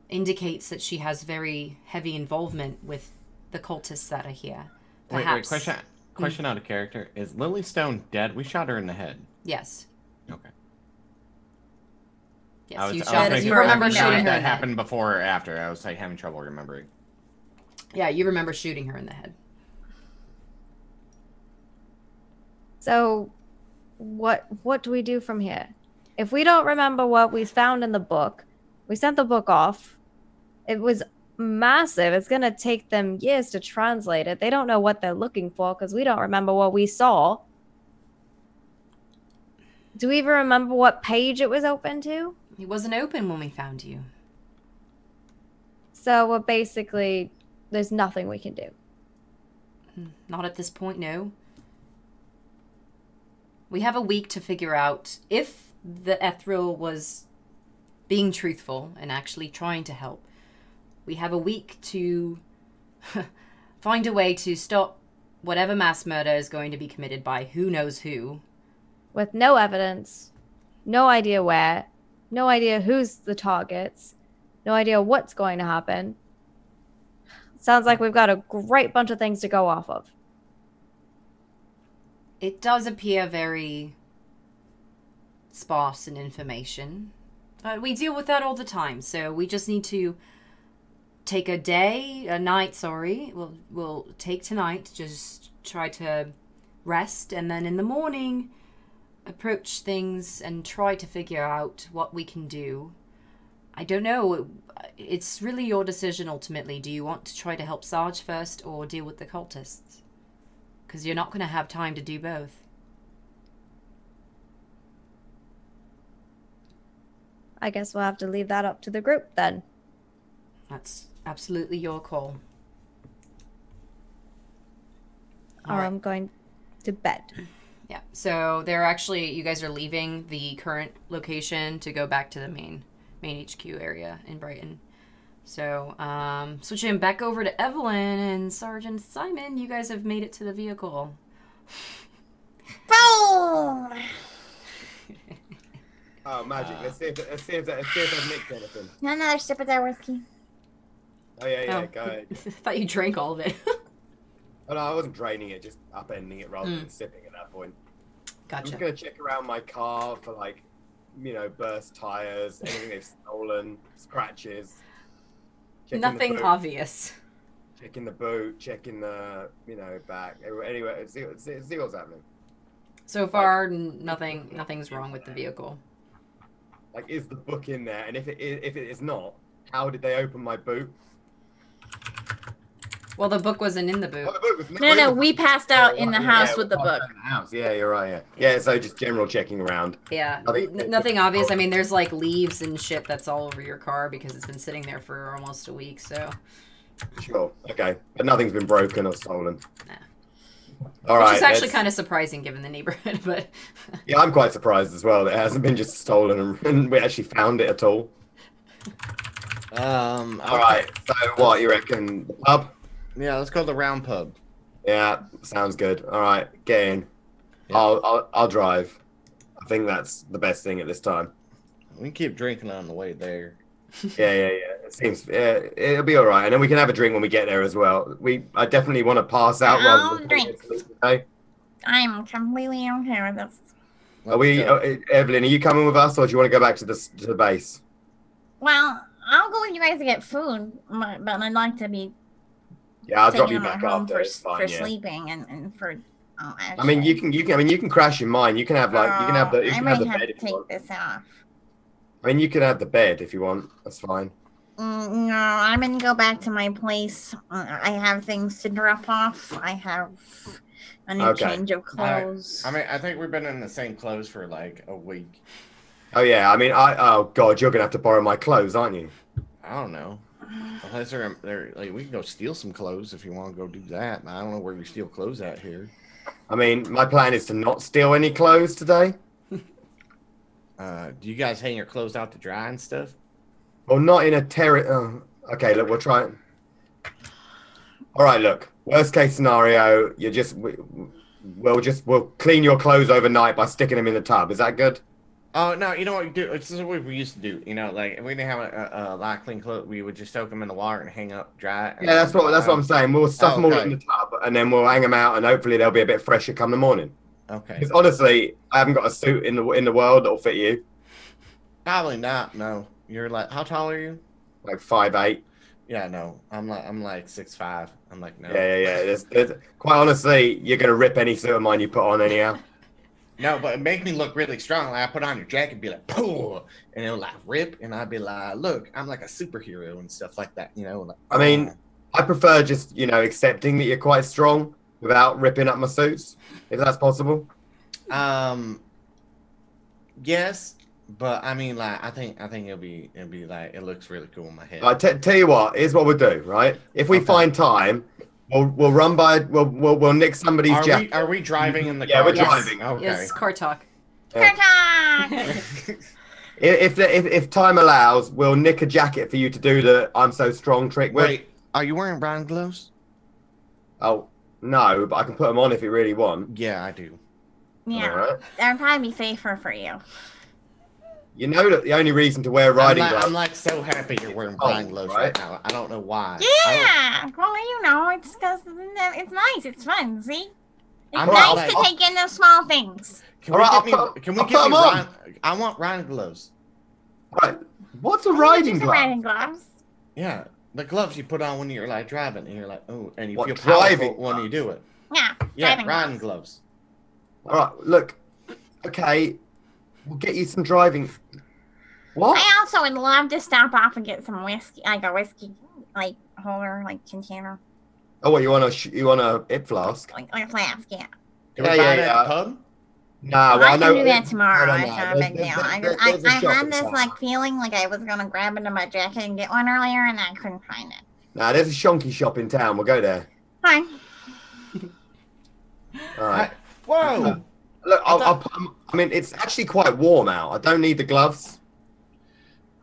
indicates that she has very heavy involvement with the cultists that are here. Perhaps. Wait, question out of character. Is Lily Stone dead? We shot her in the head. Yes. Okay. Yes, you remember shooting her in the that head. happened before or after. I was like having trouble remembering. Yeah, you remember shooting her in the head. So what do we do from here? If we don't remember what we found in the book, we sent the book off. It was massive. It's going to take them years to translate it. They don't know what they're looking for because we don't remember what we saw. Do we even remember what page it was open to? It wasn't open when we found you. So we're basically, there's nothing we can do. Not at this point, no. We have a week to figure out if the Ethereal was being truthful and actually trying to help. We have a week to find a way to stop whatever mass murder is going to be committed by who knows who. With no evidence, no idea where, no idea who's the targets, no idea what's going to happen. Sounds like we've got a great bunch of things to go off of. It does appear very sparse in information. But we deal with that all the time, so we just need to take a night, sorry. We'll take tonight, just try to rest, and then in the morning approach things and try to figure out what we can do. I don't know. It's really your decision ultimately. Do you want to try to help Sarge first or deal with the cultists? Because you're not going to have time to do both. I guess we'll have to leave that up to the group then. That's absolutely your call. Or I'm going to bed. Yeah, so they're actually, you guys are leaving the current location to go back to the main HQ area in Brighton. So, switching back over to Evelyn and Sergeant Simon, you guys have made it to the vehicle. Boom! Oh, magic. Let's see if I've nicked anything. Another sip of that whiskey. Oh, yeah, Oh. go ahead. I thought you drank all of it. Oh, no, I wasn't draining it, just upending it rather than sipping at that point. I'm Gotcha. just going to check around my car for, like, burst tires, anything they've stolen, scratches. Checking the Nothing boot, obvious. Checking the boot, checking the, back. Anyway, see what's happening. So far, nothing's wrong with the vehicle. Like, is the book in there? And if it is not, how did they open my boot? Well, the book wasn't in the boot. Oh, the book was No, we passed out in the house with the book. In the house. Yeah, you're right. Yeah. Yeah. So just general checking around. Yeah, Nothing- nothing obvious. I mean, there's like leaves and shit that's all over your car because it's been sitting there for almost a week, so. Sure. Okay. But nothing's been broken or stolen. Nah. All right. Which is actually kind of surprising given the neighborhood, but. Yeah, I'm quite surprised as well that it hasn't been just stolen and we actually found it at all. All right. So what you reckon? The pub? Yeah, let's go to the round pub. Yeah, sounds good. All right, get in. Yeah. I'll drive. I think that's the best thing at this time. We can keep drinking on the way there. Yeah. It seems it'll be all right, and then we can have a drink when we get there as well. I definitely want to pass out rather than Drink. okay? I'm completely okay with this. Are we, Evelyn? Are you coming with us, or do you want to go back to the base? Well, I'll go with you guys to get food, but I'd like to be. Yeah, I'll drop you taking them back home after. for sleeping and for. Oh, I mean, you can crash in mine. You can have like you can have the I might have bed to if you want. take this off. I mean, you can have the bed if you want. That's fine. No, I'm gonna go back to my place. I have things to drop off. I have a new change of clothes. I mean, I think we've been in the same clothes for like a week. Oh yeah, I mean, oh god, you're gonna have to borrow my clothes, aren't you? I don't know. Unless they're like, we can go steal some clothes if you want to go do that. I don't know where you steal clothes at here. I mean, my plan is to not steal any clothes today. Do you guys hang your clothes out to dry and stuff? Well, not in a okay, look, we'll try it. All right, look. Worst case scenario, we'll clean your clothes overnight by sticking them in the tub. Is that good? Oh no, you know what we do? This is what we used to do. You know, like if we didn't have a lot of clean clothes, we would just soak them in the water and hang up dry. Yeah, that's what I'm saying. We'll stuff them all in the tub, and then we'll hang them out, and hopefully they'll be a bit fresher come the morning. Okay. Because honestly, I haven't got a suit in the world that'll fit you. Probably not. No, you're like, how tall are you? Like 5'8". Yeah, no, I'm like 6'5". I'm like, no. Yeah. There's, quite honestly, you're gonna rip any suit of mine you put on anyhow. No, but it make me look really strong. Like I put on your jacket and be like, "Pooh," and it'll like rip, and I'd be like, "Look, I'm like a superhero and stuff like that." You know, like, I mean, I prefer just accepting that you're quite strong without ripping up my suits, if that's possible. Yes, but I mean, like, I think it'll be like it looks really cool in my head. Tell you what, here's what we'll do, right? If we find time, we'll run by. We'll nick somebody's jacket. Are we driving in the car? car? Yeah, we're driving. Okay. Yes, car talk. Car talk. If time allows, we'll nick a jacket for you to do the "I'm so strong" trick with. Wait, are you wearing brown gloves? Oh no, but I can put them on if you really want. Yeah, I do. Yeah, right. that'd probably be safer for you. You know that the only reason to wear riding gloves. I'm like so happy you're wearing brown gloves right now. I don't know why. Yeah, well, it's because it's nice. It's fun. See, it's nice to take in those small things. Can we get me I want riding gloves. All right. What's a riding glove? Riding gloves. Yeah, the gloves you put on when you're like driving, and you're like, oh, and you feel driving powerful when you do it. Yeah, riding gloves. All right, look. Okay, we'll get you some driving. What? I also would love to stop off and get some whiskey, like a whiskey, like holder, like container. Oh, what you want a hip flask? Like a flask, yeah. Can we buy that at the pub? Nah, I can do that tomorrow. It's not a big deal. I I had this like feeling like I was gonna grab into my jacket and get one earlier, and I couldn't find it. Nah, there's a shonky shop in town. We'll go there. Fine. All right. Whoa! Look, I'll put 'em, I mean, it's actually quite warm out. I don't need the gloves.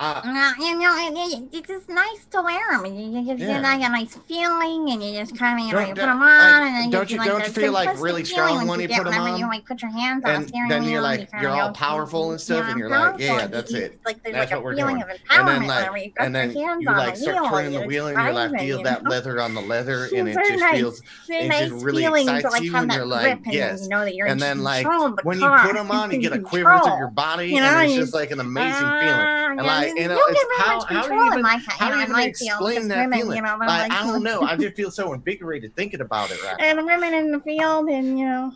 It's just nice to wear them. You get like a nice feeling, and you just kind of you put them on, and then don't you feel like really strong when you put them on? You like put your hands on the steering wheel, then you're like you're all powerful and stuff, and you're like, yeah, that's it. Like there's that's like what a we're feeling doing. of empowerment. And then you like start turning the wheel, and you're like feel that leather on the leather, and it just feels it just really excites you, and you're like, yes. And then like when you put them on, you get a quiver through your body, and it's just like an amazing feeling. And like how do you explain that feeling? Like, I don't know. I just feel so invigorated thinking about it right now. And the women in the field, and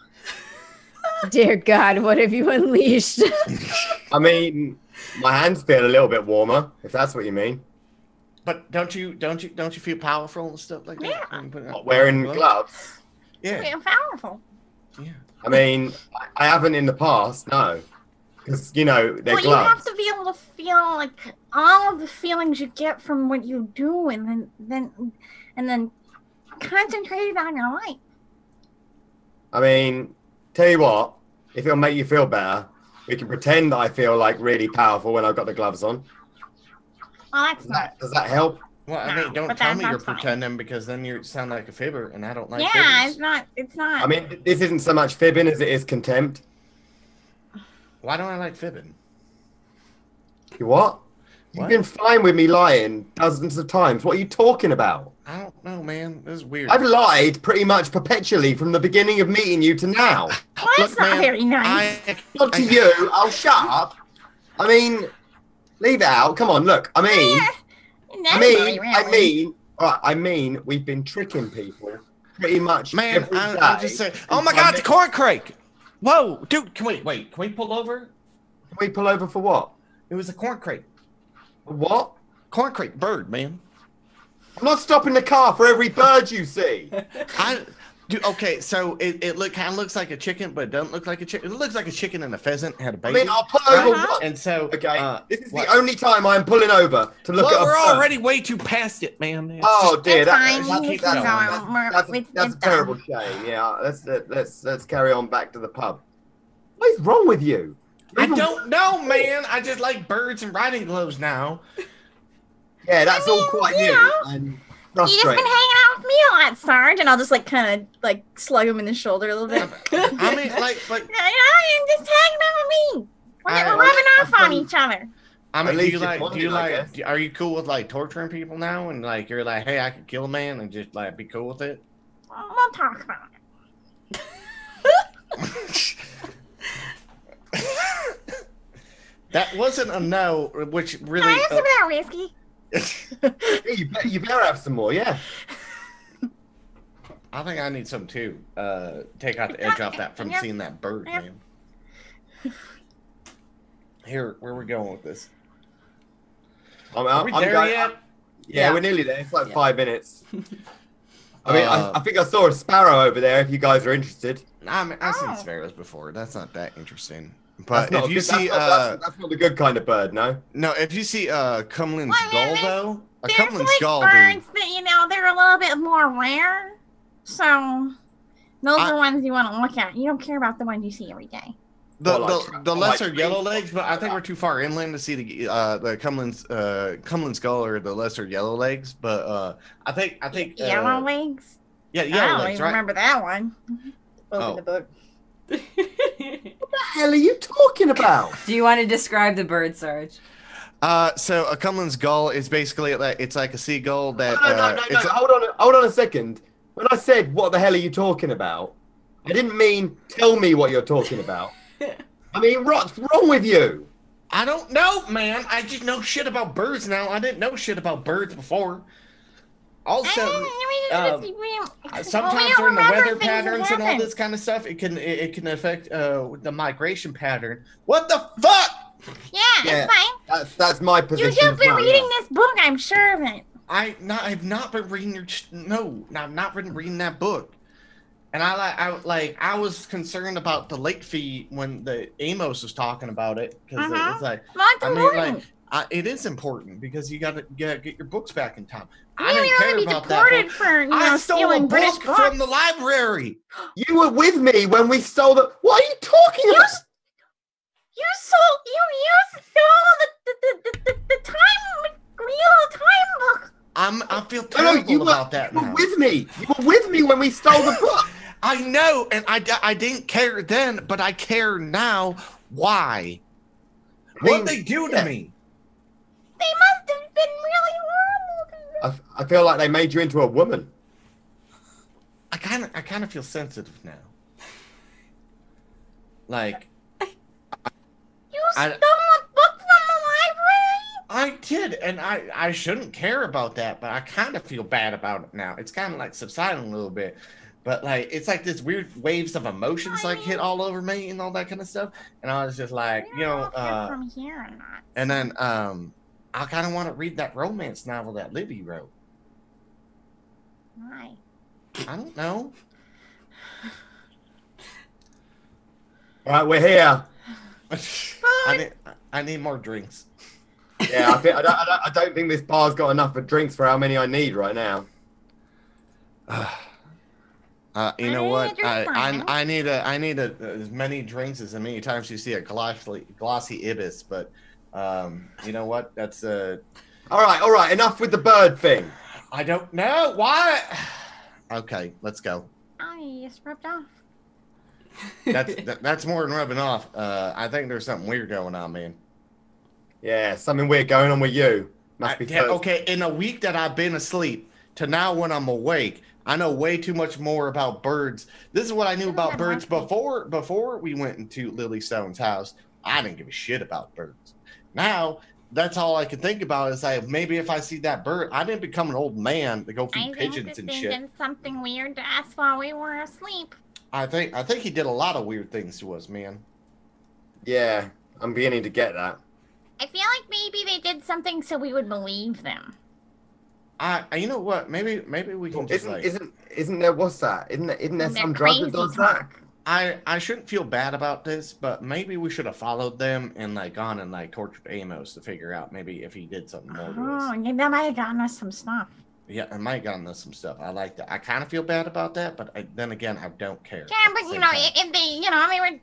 Dear God, what have you unleashed? I mean, my hands feel a little bit warmer, if that's what you mean. But don't you feel powerful and stuff like that? Yeah. Wearing gloves? Yeah. Feel powerful. Yeah. I mean, I haven't in the past, no. Because, they're gloves. You have to be able to feel like all of the feelings you get from what you do, and then concentrate it on your life. I mean, tell you what, if it'll make you feel better, we can pretend that I feel like really powerful when I've got the gloves on. Well, that's not. Does that help? Well, I mean, don't tell me you're pretending, because then you sound like a fibber, and I don't like fibbers. It's not. I mean, this isn't so much fibbing as it is contempt. Why don't I like fibbing? You what? You've been fine with me lying dozens of times. What are you talking about? I don't know, man. This is weird. I've lied pretty much perpetually from the beginning of meeting you to now. What? That's not very nice. Not to you. I'll shut up. I mean, leave it out. Come on, look. I mean, we've been tricking people pretty much. Man, I'm just saying. Oh my God, the corn crate! Whoa, dude, can we pull over? Can we pull over for what? It was a corn crate. What? Corn crate, bird, man. I'm not stopping the car for every bird you see. Okay, so it kind of looks like a chicken, but it doesn't look like a chicken. It looks like a chicken and a pheasant had a baby. I mean, I'll pull over. What? And so, okay, this is the only time I'm pulling over to look at. We're already way too past it, man. Oh dear, that's a terrible shame. Yeah, let's carry on back to the pub. What is wrong with you? I don't know, man. I just like birds and riding gloves now. Yeah, that's all quite new and frustrating. You just been hanging out with me a lot, Sarge, and I'll just like kind of like slug him in the shoulder a little bit. I mean, like, you're just hanging out with me. We're rubbing off on each other. I mean, are you cool with like torturing people now? And like, you're like, hey, I could kill a man and just like be cool with it? We'll talk about it. That wasn't a no, which really. Can I have some of that whiskey? You better have some more, yeah. I think I need some too. Take out the edge off that from seeing that bird, man. Here, where are we going with this? Are we there yet? Yeah, we're nearly there. It's like 5 minutes. I mean, I think I saw a sparrow over there. If you guys are interested. I mean, I've seen sparrows before. That's not that interesting. But if you see, that's not the good kind of bird, no. No, if you see Cumlin's gull though, a Cumlin's gull, birds that they're a little bit more rare. So those are the ones you want to look at. You don't care about the ones you see every day. The lesser yellow legs, but I think we're too far inland to see the Cumlin's gull or the lesser yellow legs. But I think yellow legs. Yeah, yellow legs. I don't even remember that one. Open the book. What the hell are you talking about? Do you want to describe the bird, Sarge? So a Cumlin's gull is basically it's like a seagull that. No. Hold on a second. When I said what the hell are you talking about, I didn't mean tell me what you're talking about. I mean, what's wrong with you? I don't know, man. I just know shit about birds now. I didn't know shit about birds before. Also, sometimes during the weather patterns and all this kind of stuff, it can affect the migration pattern. What the fuck? Yeah, it's fine. That's my position. You've been reading this book, I'm sure of it. I've not been reading I've not been reading that book. And I was concerned about the late fee when the Amos was talking about it because it was like, it is important because you gotta get your books back in time. I didn't care about that. I stole a book from the library. You were with me when we stole the. What are you talking about? You stole the time book. I feel terrible about that now. You were with me. You were with me when we stole the book. I know, and I didn't care then, but I care now. Why? What'd they do to me? They must have been really horrible. I feel like they made you into a woman. I kind of feel sensitive now. Like you stole a book from the library? I did, and I shouldn't care about that, but I kind of feel bad about it now. It's kind of like subsiding a little bit. But like it's like this weird waves of emotions like hit all over me and all that kind of stuff. And I was just like, from here or not. And then I kind of want to read that romance novel that Libby wrote. Why? I don't know. All right, we're here. I need more drinks. Yeah, I don't think this bar's got enough for drinks for how many I need right now. You know what? I need as many drinks as many times you see a glossy ibis. But you know what? That's All right. Enough with the bird thing. I don't know why. Okay, let's go. Oh, you just rubbed off. That's more than rubbing off. I think there's something weird going on, man. Yeah, something weird going on with you. Must be. Okay, in a week that I've been asleep to now when I'm awake, I know way too much more about birds. This is what I knew about birds before we went into Lily Stone's house. I didn't give a shit about birds. Now, that's all I can think about is like maybe if I see that bird, I didn't become an old man to go feed pigeons and shit. Did something weird to us while we were asleep. I think he did a lot of weird things to us, man. Yeah, I'm beginning to get that. I feel like maybe they did something so we would believe them. You know what? Maybe we can just isn't there what's that? Isn't there some drug that does that? I shouldn't feel bad about this, but maybe we should have followed them and like gone and like tortured Amos to figure out maybe if he did something more to us. Oh, that might have gotten us some stuff. Yeah, it might have gotten us some stuff. I like that. I kind of feel bad about that, but then again, I don't care. Yeah, but you know, if they, you know, they were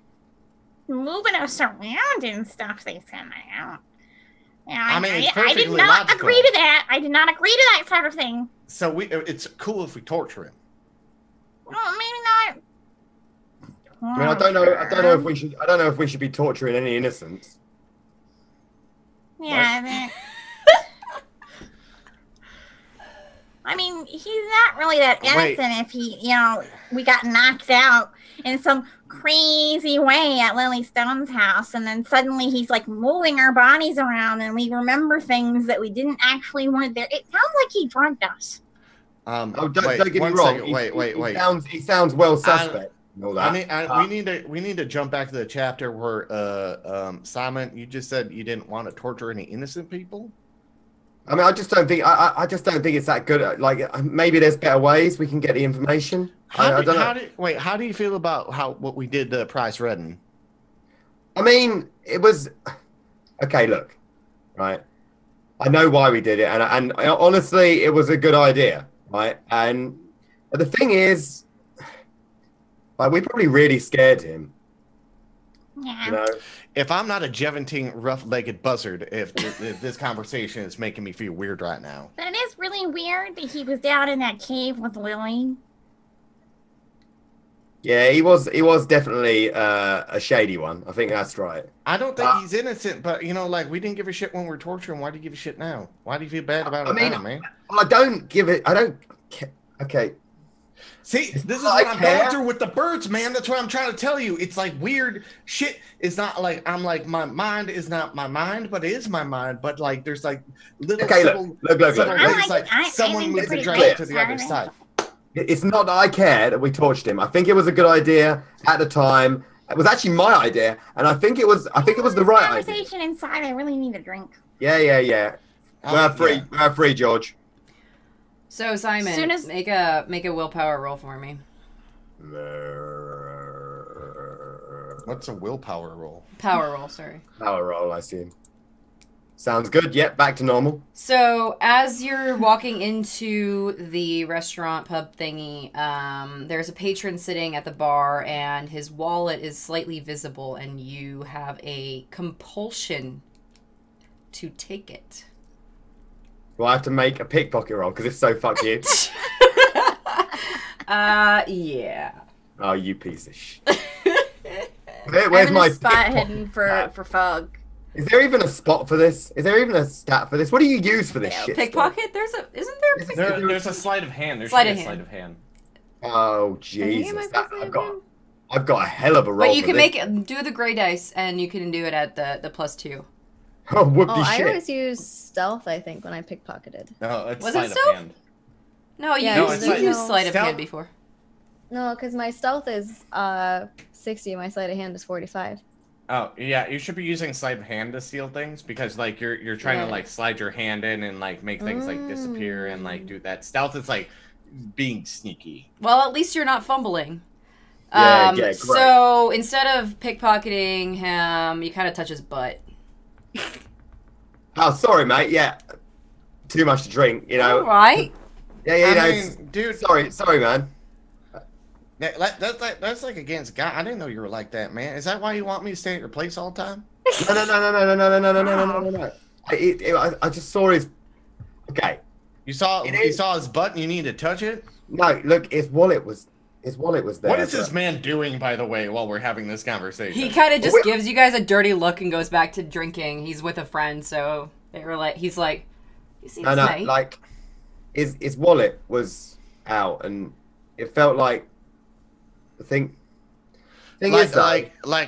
moving us around and stuff, they said, I mean, I did not agree to that. I did not agree to that sort of thing. So it's cool if we torture him. Well, maybe not. I mean, I don't know if we should be torturing any innocents. Yeah. I mean, he's not really that innocent if he, you know, we got knocked out in some crazy way at Lily Stone's house, and then suddenly he's like moving our bodies around, and we remember things that we didn't actually want there. It sounds like he drugged us. Don't get me wrong. Wait. He sounds well suspect. And all that. We need to jump back to the chapter where Simon, you just said you didn't want to torture any innocent people. I mean, I just don't think it's that good. Like, maybe there's better ways we can get the information. I don't know. How do you feel about what we did to Price Redden? I mean, it was okay. Look, right. I know why we did it, and honestly, it was a good idea, right? And the thing is, like, we probably really scared him. Yeah. You know? If I'm not a Jeventine rough-legged buzzard, if this conversation is making me feel weird right now. But it is really weird that he was down in that cave with Lily. Yeah, he was definitely a shady one. I think that's right. I don't think he's innocent, but you know, like, we didn't give a shit when we were torturing. Why do you give a shit now? Why do you feel bad about it now, man? I don't give it. I don't. Okay. See, this is what I'm going through with the birds, man. That's what I'm trying to tell you. It's like weird shit. It's not like I'm like my mind is not my mind, but it is my mind. But like there's like little look. Someone moves the dragon to the other side. It's not that I care that we tortured him. I think it was a good idea at the time. It was actually my idea, and I think it was the right idea. Conversation inside. I really need a drink. Yeah. We're free, George. So Simon, make a willpower roll for me. What's a willpower roll? Power roll, sorry. Power roll, I see. Sounds good. Yep, back to normal. So as you're walking into the restaurant pub thingy, there's a patron sitting at the bar, and his wallet is slightly visible, and you have a compulsion to take it. Do I have to make a pickpocket roll? Because if so, fuck you. Yeah. Oh, you piece of shit. Where's my spot hidden for Fog? Is there even a spot for this? Is there even a stat for this? What do you use for this shit? Pickpocket? Isn't there? There's a sleight of hand. There's sleight of hand. Oh Jesus! I've got a hell of a roll. But you can do the gray dice, and you can do it at the +2. Oh, whoopty shit! I always use stealth. I think when I pickpocketed. No, it's Was sleight it of stealth? hand. No, you used sleight of hand before. No, because my stealth is 60. My sleight of hand is 45. Oh yeah, you should be using sleight of hand to steal things because like you're trying to like slide your hand in and like make things like disappear and like do that. Stealth is like being sneaky. Well, at least you're not fumbling. Yeah, so instead of pickpocketing him, you kind of touch his butt. Oh, sorry, mate. Yeah, too much to drink, you know. All right. Yeah, dude. Sorry, man. That's like against God. I didn't know you were like that, man. Is that why you want me to stay at your place all the time? No. I just saw his. Okay. You saw his butt and you need to touch it? No, look, his wallet was there. What is this man doing, by the way, while we're having this conversation? He kind of just gives you guys a dirty look and goes back to drinking. He's with a friend, so they were like, he's like, you see this night? Like, his wallet was out, and it felt like the thing Like, is though,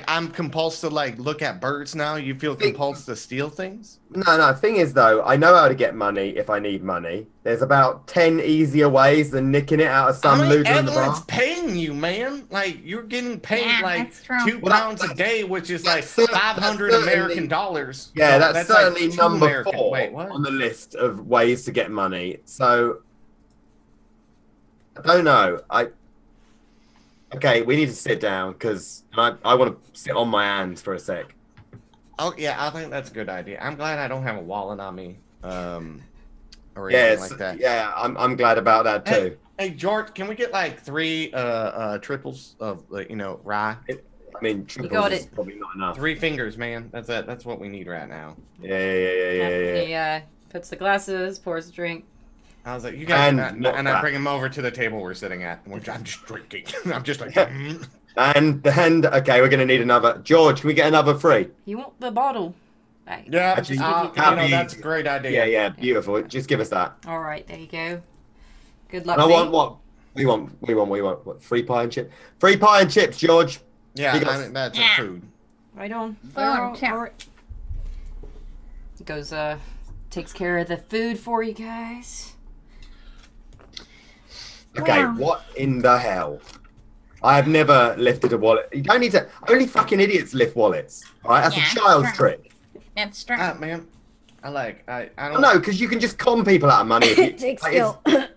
I'm compulsed to like look at birds now. You feel compulsed to steal things? no. Thing is though, I know how to get money if I need money. There's about 10 easier ways than nicking it out of some looter in the Evelyn's bar. paying you, man. Like you're getting paid Yeah, like that's true. £2 a day, which is like that's 500 certainly- American dollars. Yeah, So that's like certainly 2 number American. 4 Wait, what? on the list of ways to get money. So I don't know. Okay, we need to sit down because I want to sit on my hands for a sec. Oh yeah, I think that's a good idea. I'm glad I don't have a wallet on me, or Yeah, anything like that. yeah, I'm glad about that too. Hey George, can we get like 3 triples of rye? I mean, got triples is it. probably not enough. 3 fingers, man. That's it. That's what we need right now. Yeah. He puts the glasses, pours the drink. I was like, you guys, And and not I that. bring him over to the table we're sitting at. I'm just drinking. I'm just like, And okay, we're gonna need another. George, can we get another 3? You want the bottle? Right. yeah, Actually, that's a great idea. Yeah, beautiful. Just give us that. All right, there you go. Good luck. And I mate. want what? We want what? 3 pie and chips. 3 pie and chips, George. Yeah, You got- that's Yeah. a food. Right on. yeah. All right. He goes, takes care of the food for you guys. Okay, Wow. what in the hell? I have never lifted a wallet. You don't need to. Only fucking idiots lift wallets. All right, that's Yeah, a child's sure. trick. That's true. Man, I Oh, don't no, because you can just con people out of money. if you- It takes like, skill. it's-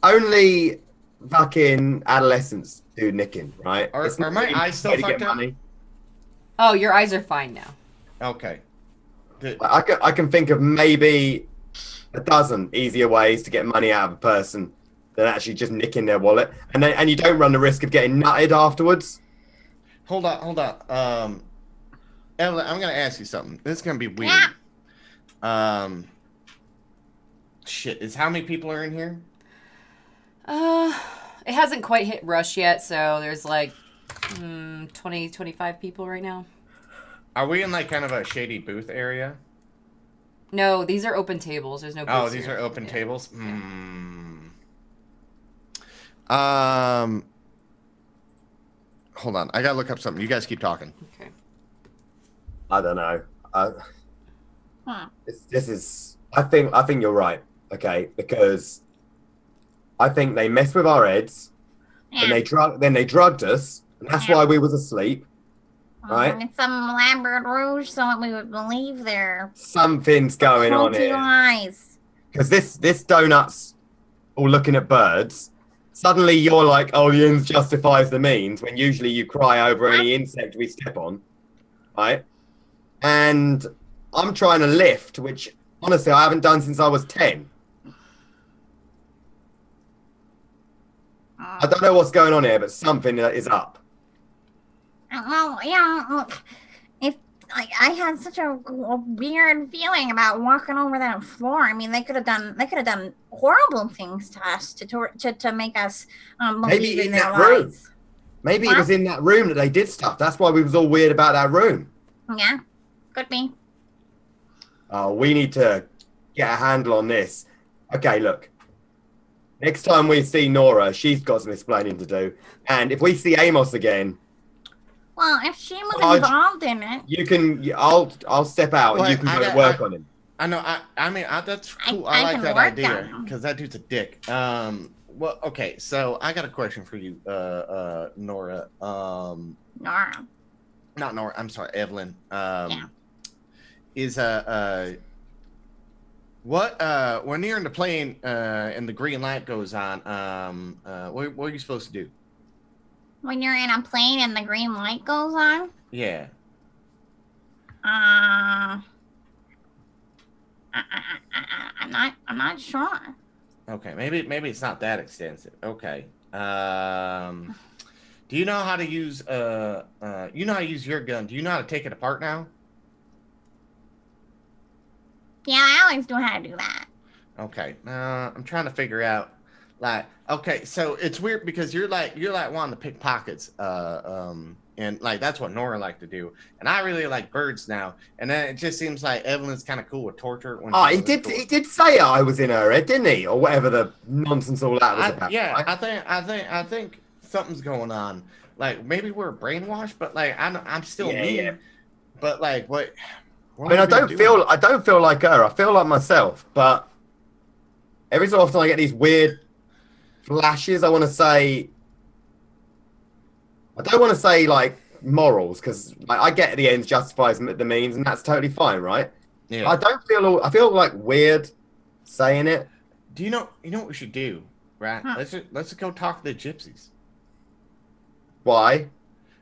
Only fucking adolescents do nicking, right? Are It's not my really eyes still way to get fucked up? money. Oh, your eyes are fine now. Okay. I can think of maybe a dozen easier ways to get money out of a person than actually just nicking their wallet, and you don't run the risk of getting nutted afterwards. Hold on. Evelyn, I'm gonna ask you something. This is gonna be weird. Shit, is how many people are in here? It hasn't quite hit rush yet, so there's like 20, 25 people right now. Are we in like kind of a shady booth area? No, these are open tables. There's no. Oh, booths these here. are open Yeah. tables. Hold on. I gotta look up something. You guys keep talking. Okay. I don't know. Huh. This is. I think you're right. Okay, because I think they messed with our heads, and then they drugged us, and that's why we was asleep. Right. It's some elaborate rouge so that we would believe their Something's going on culty here. lies. Because this donut's all looking at birds. Suddenly you're like, oh, the ends justifies the means, when usually you cry over any insect we step on, right? And I'm trying to lift, which honestly I haven't done since I was 10. I don't know what's going on here, but something is up. Well, yeah, look, if I had such a weird feeling about walking over that floor. I mean, they could have done horrible things to us to make us Maybe believe in in their that room. lies. Maybe it was in that room that they did stuff. That's why we was all weird about that room. Yeah, could be. Oh, we need to get a handle on this. Okay, look. Next time we see Nora, she's got some explaining to do. And if we see Amos again, Well, if she was Sarge, involved in it, you can. I'll step out and you can go work on him. I know. I mean, that's cool. I I like can that work idea on him. because that dude's a dick. Well, okay. So I got a question for you, Nora. Nora. Not Nora. I'm sorry, Evelyn. Yeah. Is what when you're in the plane and the green light goes on, what are you supposed to do? When you're in a plane and the green light goes on, Yeah. I'm not sure. Okay. Maybe it's not that extensive. Okay. Do you know how to use you know how to use your gun? Do you know how to take it apart now? Yeah, I always know how to do that. Okay. I'm trying to figure out Like, okay, so it's weird because you're like wanting to pick pockets, and like that's what Nora liked to do, and I really like birds now. And then it just seems like Evelyn's kind of cool with torture. When he did say I was in her head, didn't he, or whatever the nonsense all that was about? Yeah, right? I think something's going on. Like maybe we're brainwashed, but like I'm still me. Yeah. But like what? I mean, I don't feel like her. I feel like myself, but every so often I get these weird flashes. I don't want to say like morals, because like, I get the ends justifies the means, and that's totally fine, right? Yeah. I feel like weird saying it. Do you know what we should do, right? Huh. Let's go talk to the gypsies. Why?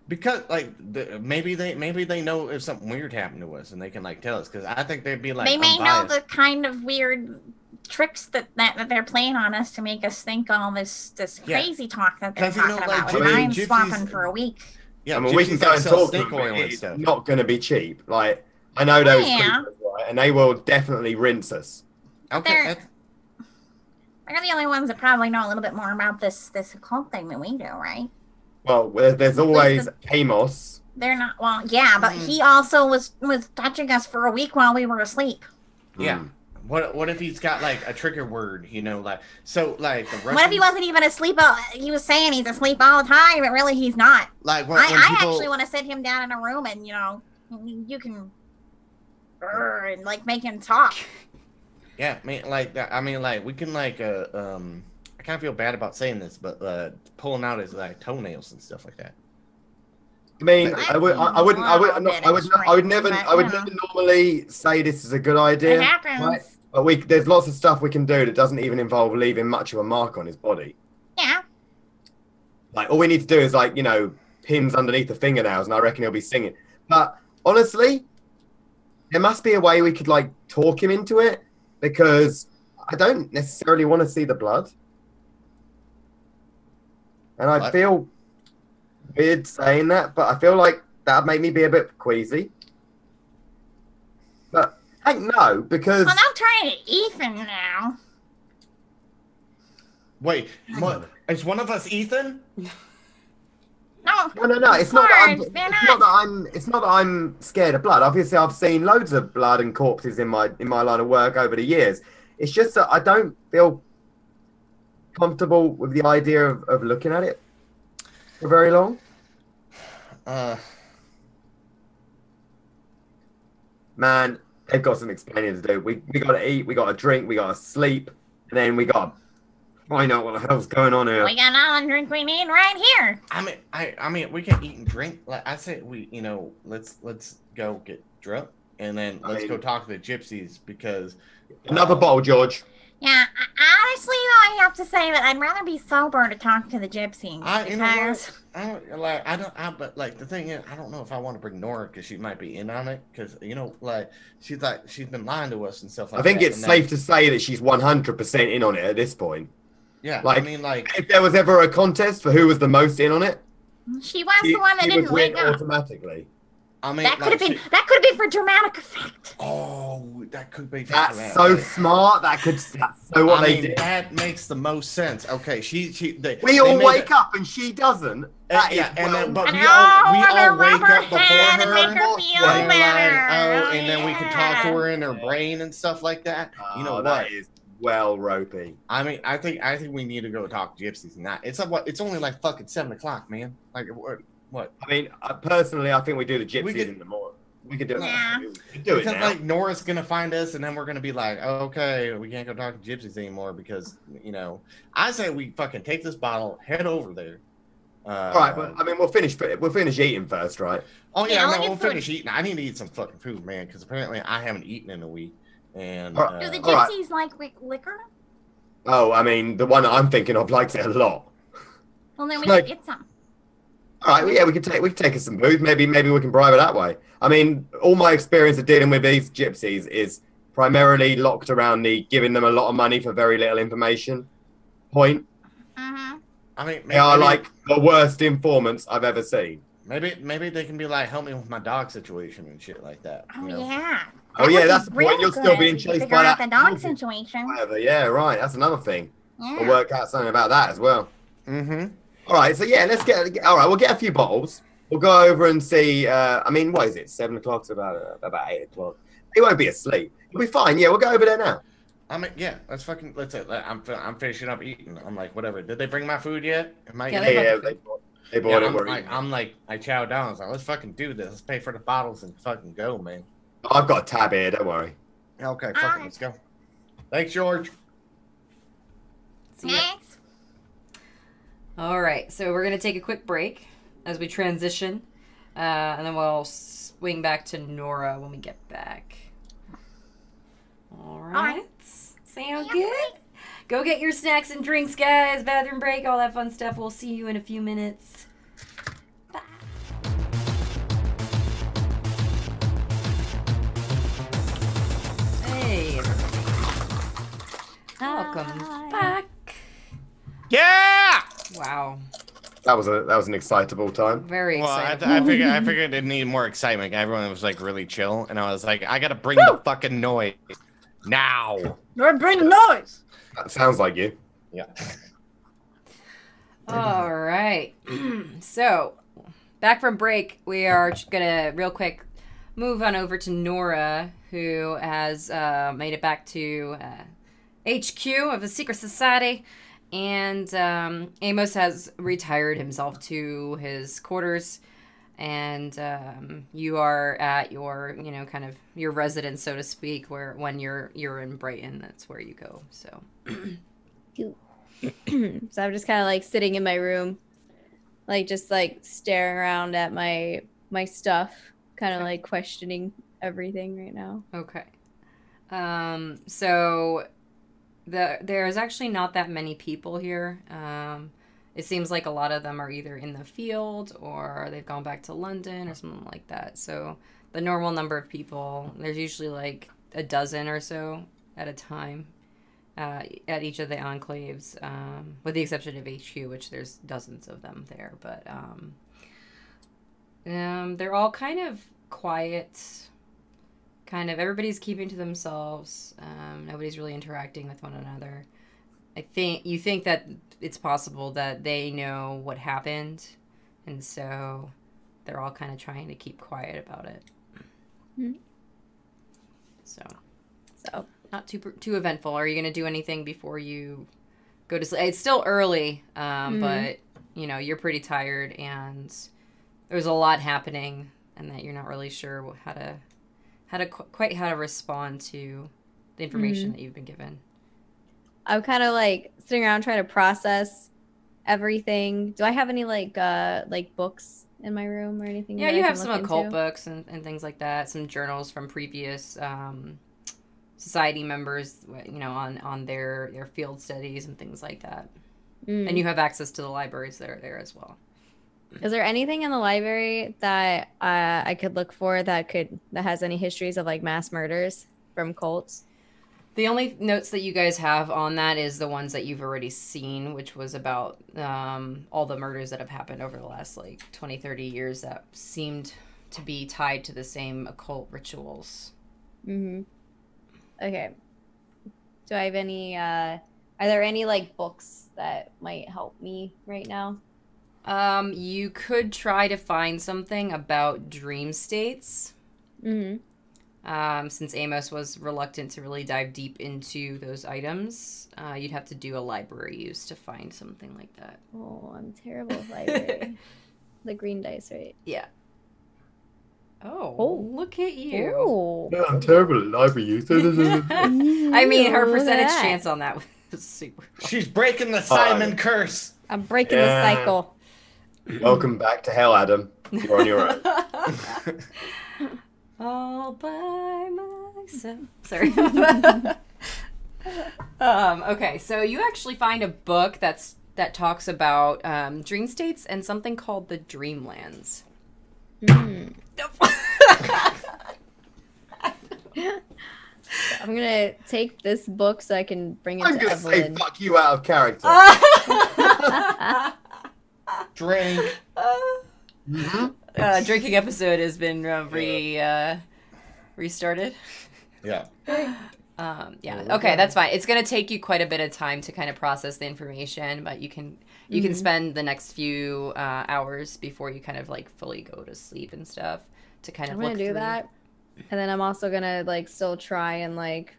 Because like maybe they know if something weird happened to us, and they can like tell us. Because I think they'd be like, They may know unbiased. the kind of weird tricks that they're playing on us to make us think all this crazy talk that they're 'Cause, you know, talking like, about. When I'm gypsies- swapping for a week. Yeah, I mean, we can gypsies go that and sell talk to snake them. oil and It's stuff. not going to be cheap. Like, I know those Yeah. creatures, right? And they will definitely rinse us. Okay, They're the only ones that probably know a little bit more about this occult thing than we do, right? Well, there's always Amos. They're not. Well, yeah, but he also was touching us for a week while we were asleep. yeah. Mm. What if he's got like a trigger word? You know, like so like the What if he wasn't even asleep? He was saying he's asleep all the time, but really he's not. like when I people, actually want to sit him down in a room and you can and like make him talk. Yeah, I mean, like we can like I kind of feel bad about saying this, but pulling out his like toenails and stuff like that. I mean, I would never normally say this is a good idea. It happens. Right? But there's lots of stuff we can do that doesn't even involve leaving much of a mark on his body. Yeah. Like, all we need to do is like, pins underneath the fingernails, and I reckon he'll be singing. But honestly, there must be a way we could like talk him into it, because I don't necessarily want to see the blood. And I feel weird saying that, but I feel like that'd make me be a bit queasy. But heck no, because Well, I'm turning to Ethan now. Wait, what? Is one of us Ethan? No. no. It's not that They're it's not that I'm scared of blood. Obviously, I've seen loads of blood and corpses in my line of work over the years. It's just that I don't feel comfortable with the idea of looking at it for very long. Man, they've got some explaining to do. We got to eat, we got to drink, we got to sleep, and then we got to find out what the hell's going on here. We got all the drink we need right here. I mean, we can eat and drink. Like I say, let's go get drunk, and then let's go talk to the gypsies, because Another bottle, George. Yeah, honestly, though, I have to say that I'd rather be sober to talk to the gypsies. You know because what? But like the thing is, I don't know if I want to bring Nora, because she might be in on it. Because she's been lying to us and stuff like that. I think it's safe to say that she's 100% in on it at this point. Yeah, like, if there was ever a contest for who was the most in on it, she was the one that would didn't win wake up. automatically. I mean, That could have been for dramatic effect. Oh, that could be. That's so smart. That's so what they did. That makes the most sense. Okay, we all wake up and she doesn't. But we all wake up before her. And then we can talk to her in her brain and stuff like that. You know what? That is well ropey. I mean, I think we need to go talk to gypsies and that. It's only like fucking 7 o'clock, man. Like what? I mean, personally, I think we do the gypsies in the morning. We could do it. Yeah. We could do it because now. like Nora's gonna find us, and then we're gonna be like, oh, okay, we can't go talk to gypsies anymore, because I say we fucking take this bottle, head over there. All right, but I mean, we'll finish eating first, right? Oh yeah, Yeah, we'll finish eating. I need to eat some fucking food, man, because apparently I haven't eaten in a week. And All right. Do the all right. gypsies like liquor? Oh, I mean, the one that I'm thinking of likes it a lot. Well, then we Like- could get some. All right, well, yeah, we can take us some booze. Maybe we can bribe her that way. I mean, all my experience of dealing with these gypsies is primarily locked around the giving them a lot of money for very little information point. Mm-hmm. I mean, They are like the worst informants I've ever seen. maybe they can be like, help me with my dog situation and shit like that. Oh, you know? yeah. Oh, That yeah, would that's be the point. real You're still good being if you chased figure by out that the dog dog. situation. Whatever. Yeah, right. That's another thing. We'll work out something about that as well. Mm-hmm. All right, so yeah, let's get. All right, we'll get a few bottles. We'll go over and see. I mean, what is it? 7 o'clock to about 8 o'clock. He won't be asleep. He'll be fine. Yeah, we'll go over there now. I mean, yeah, let's it. I'm finishing up eating. I'm like, whatever. Did they bring my food yet? Am I? Yeah, they bought it. I'm like, I chowed down. I was like, let's fucking do this. Let's pay for the bottles and fucking go, man. I've got a tab here. Don't worry. Okay, fuck it, let's go. Thanks, George. Thanks. All right, so we're gonna take a quick break as we transition, and then we'll swing back to Nora when we get back. All right. Sound good? Go get your snacks and drinks, guys. Bathroom break, all that fun stuff. We'll see you in a few minutes. Bye. Hey, everybody. Welcome back. Yeah! Wow. That was an excitable time. Very exciting. I figured it needed more excitement. Everyone was like really chill, and I was like, I gotta bring the fucking noise now. You're bringing noise. That sounds like you. Yeah. All right. So, back from break, we are just gonna real quick move on over to Nora, who has made it back to HQ of the Secret Society. And Amos has retired himself to his quarters, and you are at your, kind of your residence, so to speak, where when you're in Brighton, that's where you go. So, So I'm just kind of like sitting in my room, like just like staring around at my stuff, kind of like questioning everything right now. Okay. So. There's actually not that many people here. It seems like a lot of them are either in the field or they've gone back to London or something like that. So the normal number of people, there's usually like a dozen or so at a time at each of the enclaves, with the exception of HQ, which there's dozens of them there. But they're all kind of quiet. Kind of everybody's keeping to themselves. Nobody's really interacting with one another. You think that it's possible that they know what happened, and so they're all kind of trying to keep quiet about it. Mm-hmm. So not too eventful. Are you going to do anything before you go to sleep? It's still early, but you're pretty tired, and there's a lot happening, and that you're not really sure how to respond to the information that you've been given. I'm kind of like sitting around trying to process everything. Do I have any like books in my room or anything? Yeah, you have some occult books and things like that. Some journals from previous society members, on their field studies and things like that. And you have access to the libraries that are there as well. Is there anything in the library that I could look for that has any histories of like mass murders from cults? The only notes that you guys have on that is the ones that you've already seen, which was about all the murders that have happened over the last like 20, 30 years that seemed to be tied to the same occult rituals. Mm-hmm. Okay. Do I have any, are there any like books that might help me right now? You could try to find something about dream states. Mm-hmm. Since Amos was reluctant to really dive deep into those items, you'd have to do a library use to find something like that. Oh, I'm terrible at library. The green dice, right? Yeah. Oh, look at you. Oh. No, I'm terrible at library use. I mean, her percentage chance on that was super. She's breaking the Simon curse. I'm breaking the cycle. Welcome back to hell, Adam. You're on your own. All by myself. Sorry. Okay, so you actually find a book that talks about dream states and something called the Dreamlands. I'm gonna take this book so I can bring it to Evelyn. I'm gonna say fuck you out of character. Drink. Drinking episode has been restarted. Yeah. Yeah. Okay, that's fine. It's gonna take you quite a bit of time to kind of process the information, but you can spend the next few hours before you kind of like fully go to sleep and stuff to kind of. I'm gonna do that, and then I'm also gonna like still try and like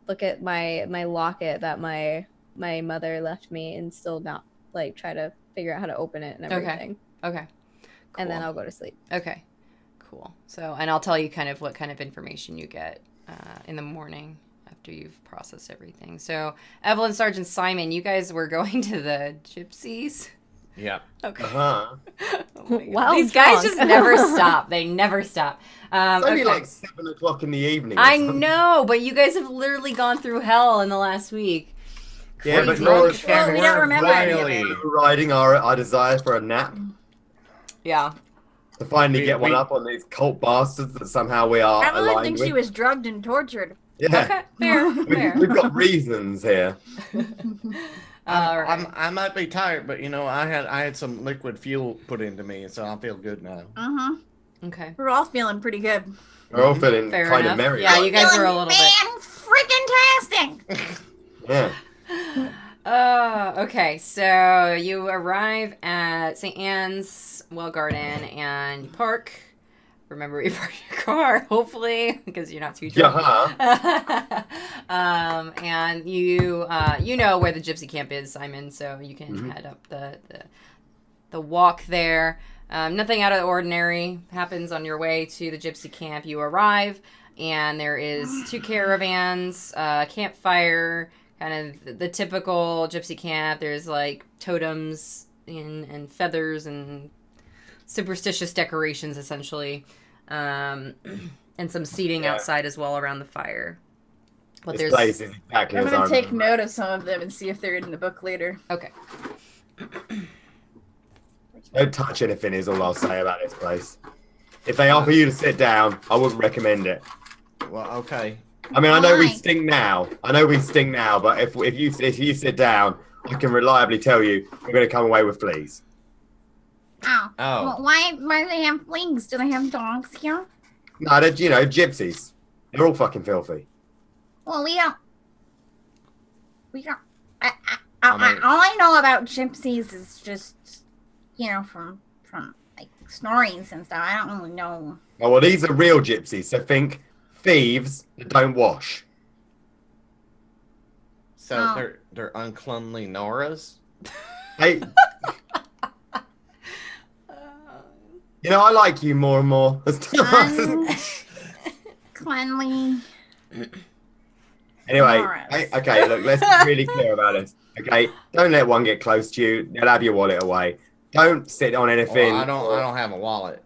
look at my locket that my mother left me, and still not like try to figure out how to open it and everything. Okay. Cool. And then I'll go to sleep. Okay. Cool. So, and I'll tell you kind of what kind of information you get in the morning after you've processed everything. So, Evelyn, Sergeant Simon, you guys were going to the gypsies? Yeah. Okay. Uh-huh. Oh wow, these guys just never stop. They never stop. It's only okay. like 7 o'clock in the evening. I know, but you guys have literally gone through hell in the last week. Yeah, but Crazy. Nora's Well, we don't remember any of it. riding our desire for a nap. Yeah. To finally get one up on these cult bastards that somehow we are Evelyn aligned thinks with. she was drugged and tortured. Yeah. Okay. Fair. Fair. We've got reasons here. All right. I might be tired, but you know, I had some liquid fuel put into me, so I feel good now. Okay. We're all feeling pretty good. We're all feeling Fair kind enough. of merry. Yeah, you guys were a little bit. Freaking-tastic! Yeah. Okay, so you arrive at St. Anne's Well Garden and you park. Remember, you park your car, hopefully, because you're not too drunk. Yeah. And you know where the gypsy camp is, Simon, so you can head up the walk there. Nothing out of the ordinary happens on your way to the gypsy camp. You arrive, and there is 2 caravans, campfire, kind of the typical gypsy camp. There's like totems and feathers and superstitious decorations, essentially, and some seating outside as well around the fire. But This place is exactly I'm as gonna I take remember. note of some of them and see if they're in the book later. Okay. Don't touch anything is all I'll say about this place. If they offer you to sit down, I wouldn't recommend it. Well, okay. I mean, I know we Why? stink now. But if you sit down, I can reliably tell you we're going to come away with fleas. Oh. Oh. Well, why do they have fleas? Do they have dogs here? No, they're, gypsies. They're all fucking filthy. Well, we don't. I mean- All I know about gypsies is just, from like stories and stuff. I don't really know. Oh, well, these are real gypsies, so think thieves that don't wash. So Oh. they're uncleanly Noras. Hey, I like you more and more. Cleanly. Anyway, Noras. okay, look, let's be really clear about this. Okay, don't let one get close to you. They'll have your wallet away. Don't sit on anything. Well, I don't have a wallet.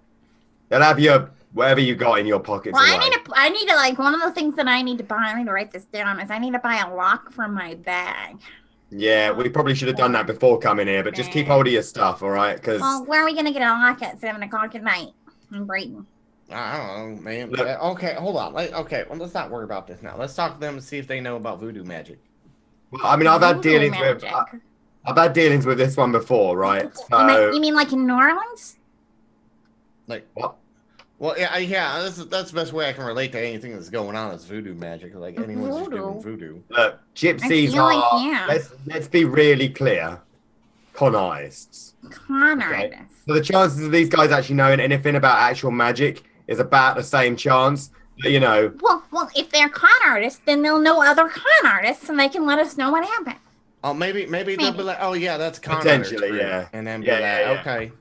They'll have your whatever you got in your pockets Well, away. I need to like one of the things that I need to buy. I need to write this down. Is I need to buy a lock for my bag. Yeah, we probably should have done that before coming here, but just keep hold of your stuff, all right? Because Well, where are we gonna get a lock at 7 o'clock at night in Brayton? I don't know, man. Look. Okay, hold on. Okay, well, let's not worry about this now. Let's talk to them and see if they know about voodoo magic. I mean, I've had Voodoo dealings magic. with I've had dealings with this one before, right? So You mean like in New Orleans? Like, what? well, yeah. That's the best way I can relate to anything that's going on is voodoo magic. Like anyone's just doing voodoo. Look, gypsies I feel like, are. yeah. Let's be really clear. Con artists. Con Okay. artists. So the chances of these guys actually knowing anything about actual magic is about the same chance. But, Well, if they're con artists, then they'll know other con artists, and they can let us know what happened. Oh, maybe they'll be like, oh yeah, that's con Potentially, artist, yeah. and then be Yeah, like, yeah, yeah. okay.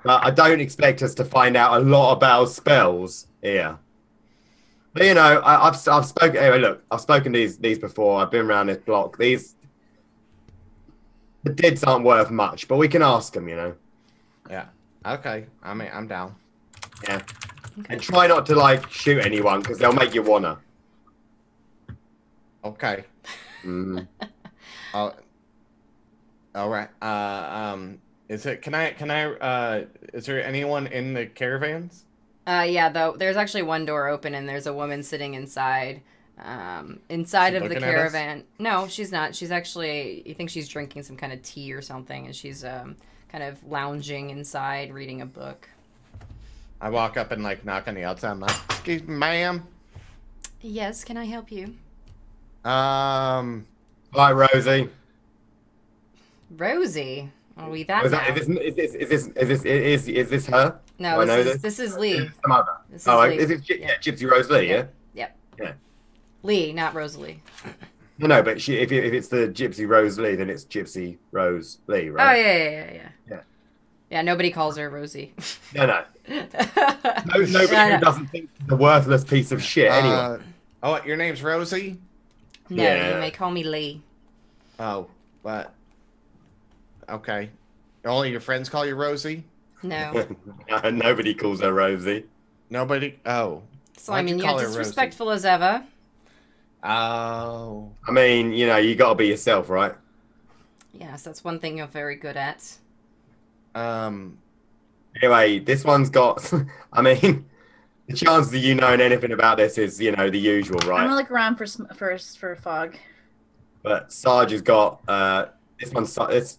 But I don't expect us to find out a lot about spells here. But I've spoken. Anyway, look, I've spoken these before. I've been around this block. The dids aren't worth much, but we can ask them. Yeah. Okay. I mean, I'm down. Yeah. And try not to shoot anyone because they'll make you wanna. Okay. Mm. All right. Is it? Can I? Is there anyone in the caravans? Yeah, though there's actually one door open and there's a woman sitting inside. Inside of the looking at us? caravan. No, she's not. She's actually, you think she's drinking some kind of tea or something, and she's kind of lounging inside reading a book. I walk up and knock on the outside. I'm like, excuse me, ma'am. Yes, can I help you? Um. All right, Rosie. Rosie. Are we that Is now? this her? No, Do I know this is Lee. Some other. This is Oh, Lee. is it Gypsy Rose Lee? Yeah. Yep. Yeah. Lee, not Rosalie. No, but if it's the Gypsy Rose Lee, then it's Gypsy Rose Lee, Oh right? yeah. Yeah, nobody calls her Rosie. No. Nobody who doesn't think she's a worthless piece of shit anyway. Oh, your name's Rosie? No, Yeah. you may call me Lee. Oh, but okay. Only your friends call you Rosie? No. Nobody calls her Rosie. Nobody? Oh. So Why'd I mean, you you're call her disrespectful as ever. Oh. I mean, you gotta be yourself, right? Yes, that's one thing you're very good at. Anyway, this one's got. I mean, the chances of you knowing anything about this is, the usual, I'm right? gonna look around for Fog. But Sarge has got this one's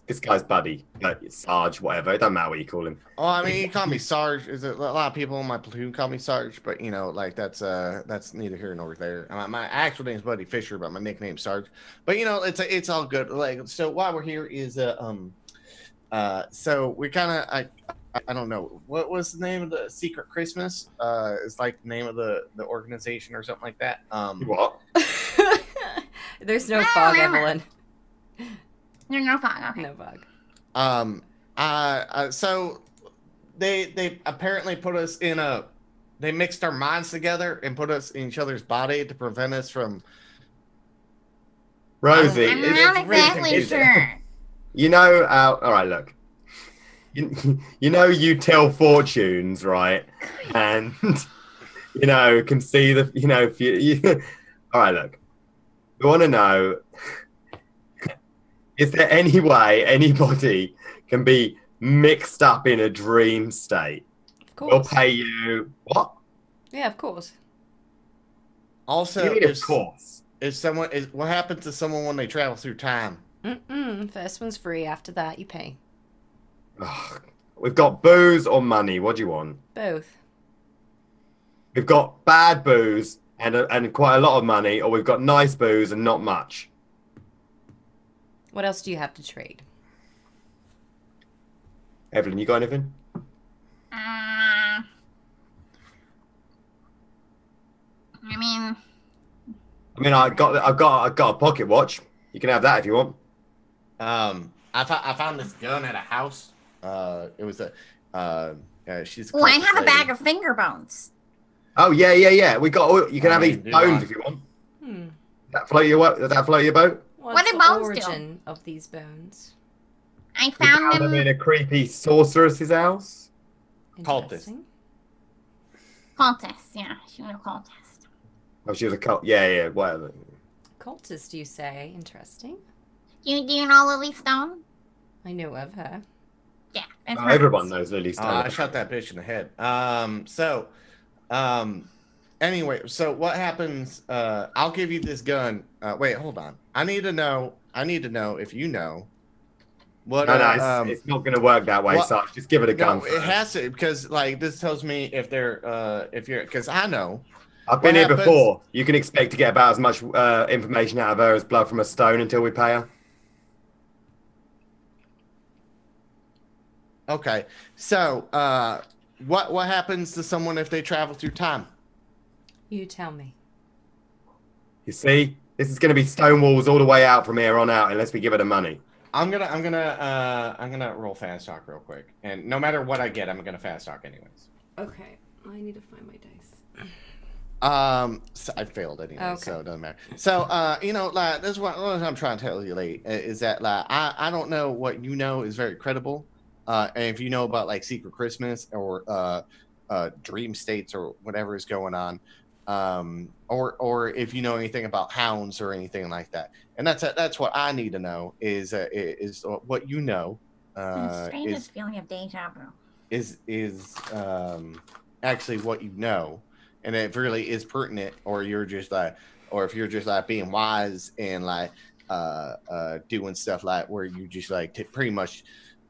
this guy's buddy, Sarge, whatever. It doesn't matter what you call him. Oh, I mean, you call me Sarge. Is it a lot of people in my platoon call me Sarge, but like that's neither here nor there. My actual name's Buddy Fisher, but my nickname's Sarge. But it's all good. Like, so why we're here is so we kind of I don't know what was the name of the Secret Christmas. It's like the name of the organization or something like that. What? There's no fog, Evelyn. There's no fog. Okay. No fog. So they apparently put us in they mixed our minds together and put us in each other's body to prevent us from. Rosie, I'm it's not really exactly confusing. sure. All right, look. You tell fortunes, right? And can see the if you all right, look. We want to know, is there any way anybody can be mixed up in a dream state? Of course. We'll pay you what? Yeah, of course. Also, You mean, of course. What happens to someone when they travel through time? First one's free. After that, you pay. Ugh. We've got booze or money. What do you want? Both. We've got bad booze and quite a lot of money, or we've got nice booze and not much. What else do you have to trade? Evelyn, you got anything? I mean, I've got a pocket watch. You can have that if you want. I found this gun at a house. It was she's. I have a bag of finger bones. Oh yeah. We got. You can have these bones if you want. Does that float your boat? What's do the bones do? origin of these bones? I We found them them. in a creepy sorceress's house. Cultist. Interesting. Cultist. Yeah, she was a cultist. Oh, she was a cult. Yeah, whatever. Cultist, you say? Interesting. Do you know Lily Stone? I know of her. Yeah, that's Oh, her. everyone knows Lily Stone. I shot that bitch in the head. Anyway, so what happens? I'll give you this gun. Wait, hold on. I need to know if you know what. No, it's not going to work that way, Sarge. Just give it a gun. No, it has to, because like this tells me if you're, because I know. I've been what here happens- before. You can expect to get about as much information out of her as blood from a stone until we pay her. Okay, so what happens to someone if they travel through time? You tell me. You see, this is going to be stone walls all the way out from here on out, unless we give her the money. I'm gonna roll fast talk real quick, and no matter what I get, I'm gonna fast talk anyways. Okay, I need to find my dice. So I failed anyway, Okay. so it doesn't matter. So, like, this is what I'm trying to tell you, Lee, is that, like, I don't know what you know is very credible. And if you know about, like, Secret Christmas or dream states or whatever is going on, or if you know anything about hounds or anything like that. And that's what I need to know is what you know. The strangest feeling of deja vu. Is actually what you know, and it really is pertinent, or you're just like, or if you're just like being wise and like doing stuff like where you just like pretty much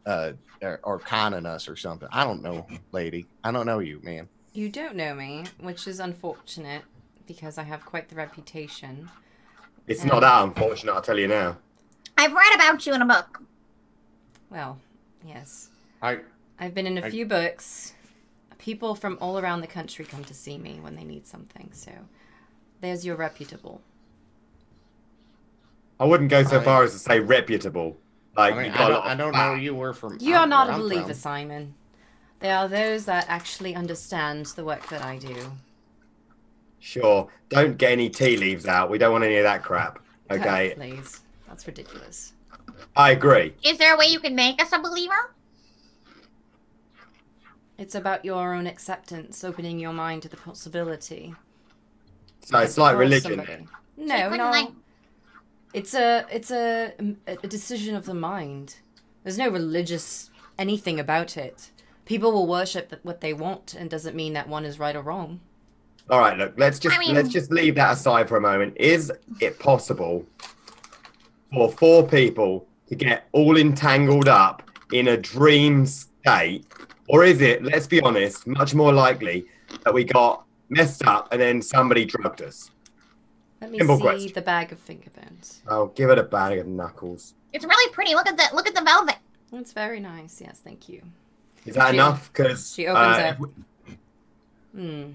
or conning us or something. I don't know, lady. I don't know you, man. You don't know me, which is unfortunate because I have quite the reputation. It's not that unfortunate, I'll tell you now. I've read about you in a book. Well, yes. I I've been in a few books. People from all around the country come to see me when they need something, so there's your reputable. I wouldn't go so far as to say reputable. Like, I mean, you got a lot I of don't fat. know you were from. You are not a where I'm believer, from. Simon. They are those that actually understand the work that I do. Sure. Don't get any tea leaves out. We don't want any of that crap. Okay. Please. That's ridiculous. I agree. Is there a way you can make us a believer? It's about your own acceptance, opening your mind to the possibility. So it's like For religion. somebody. So you No, couldn't, no. like- It's a decision of the mind. There's no religious anything about it. People will worship what they want, and doesn't mean that one is right or wrong. All right, look, let's mean- just leave that aside for a moment. Is it possible for 4 people to get all entangled up in a dream state? Or is it, let's be honest, much more likely that we got messed up and then somebody drugged us? Let me Simple see question. the bag of finger bones. Oh, give it a bag of knuckles. It's really pretty. Look at the velvet. It's very nice. Yes, thank you. Is that She- enough? Because she opens it.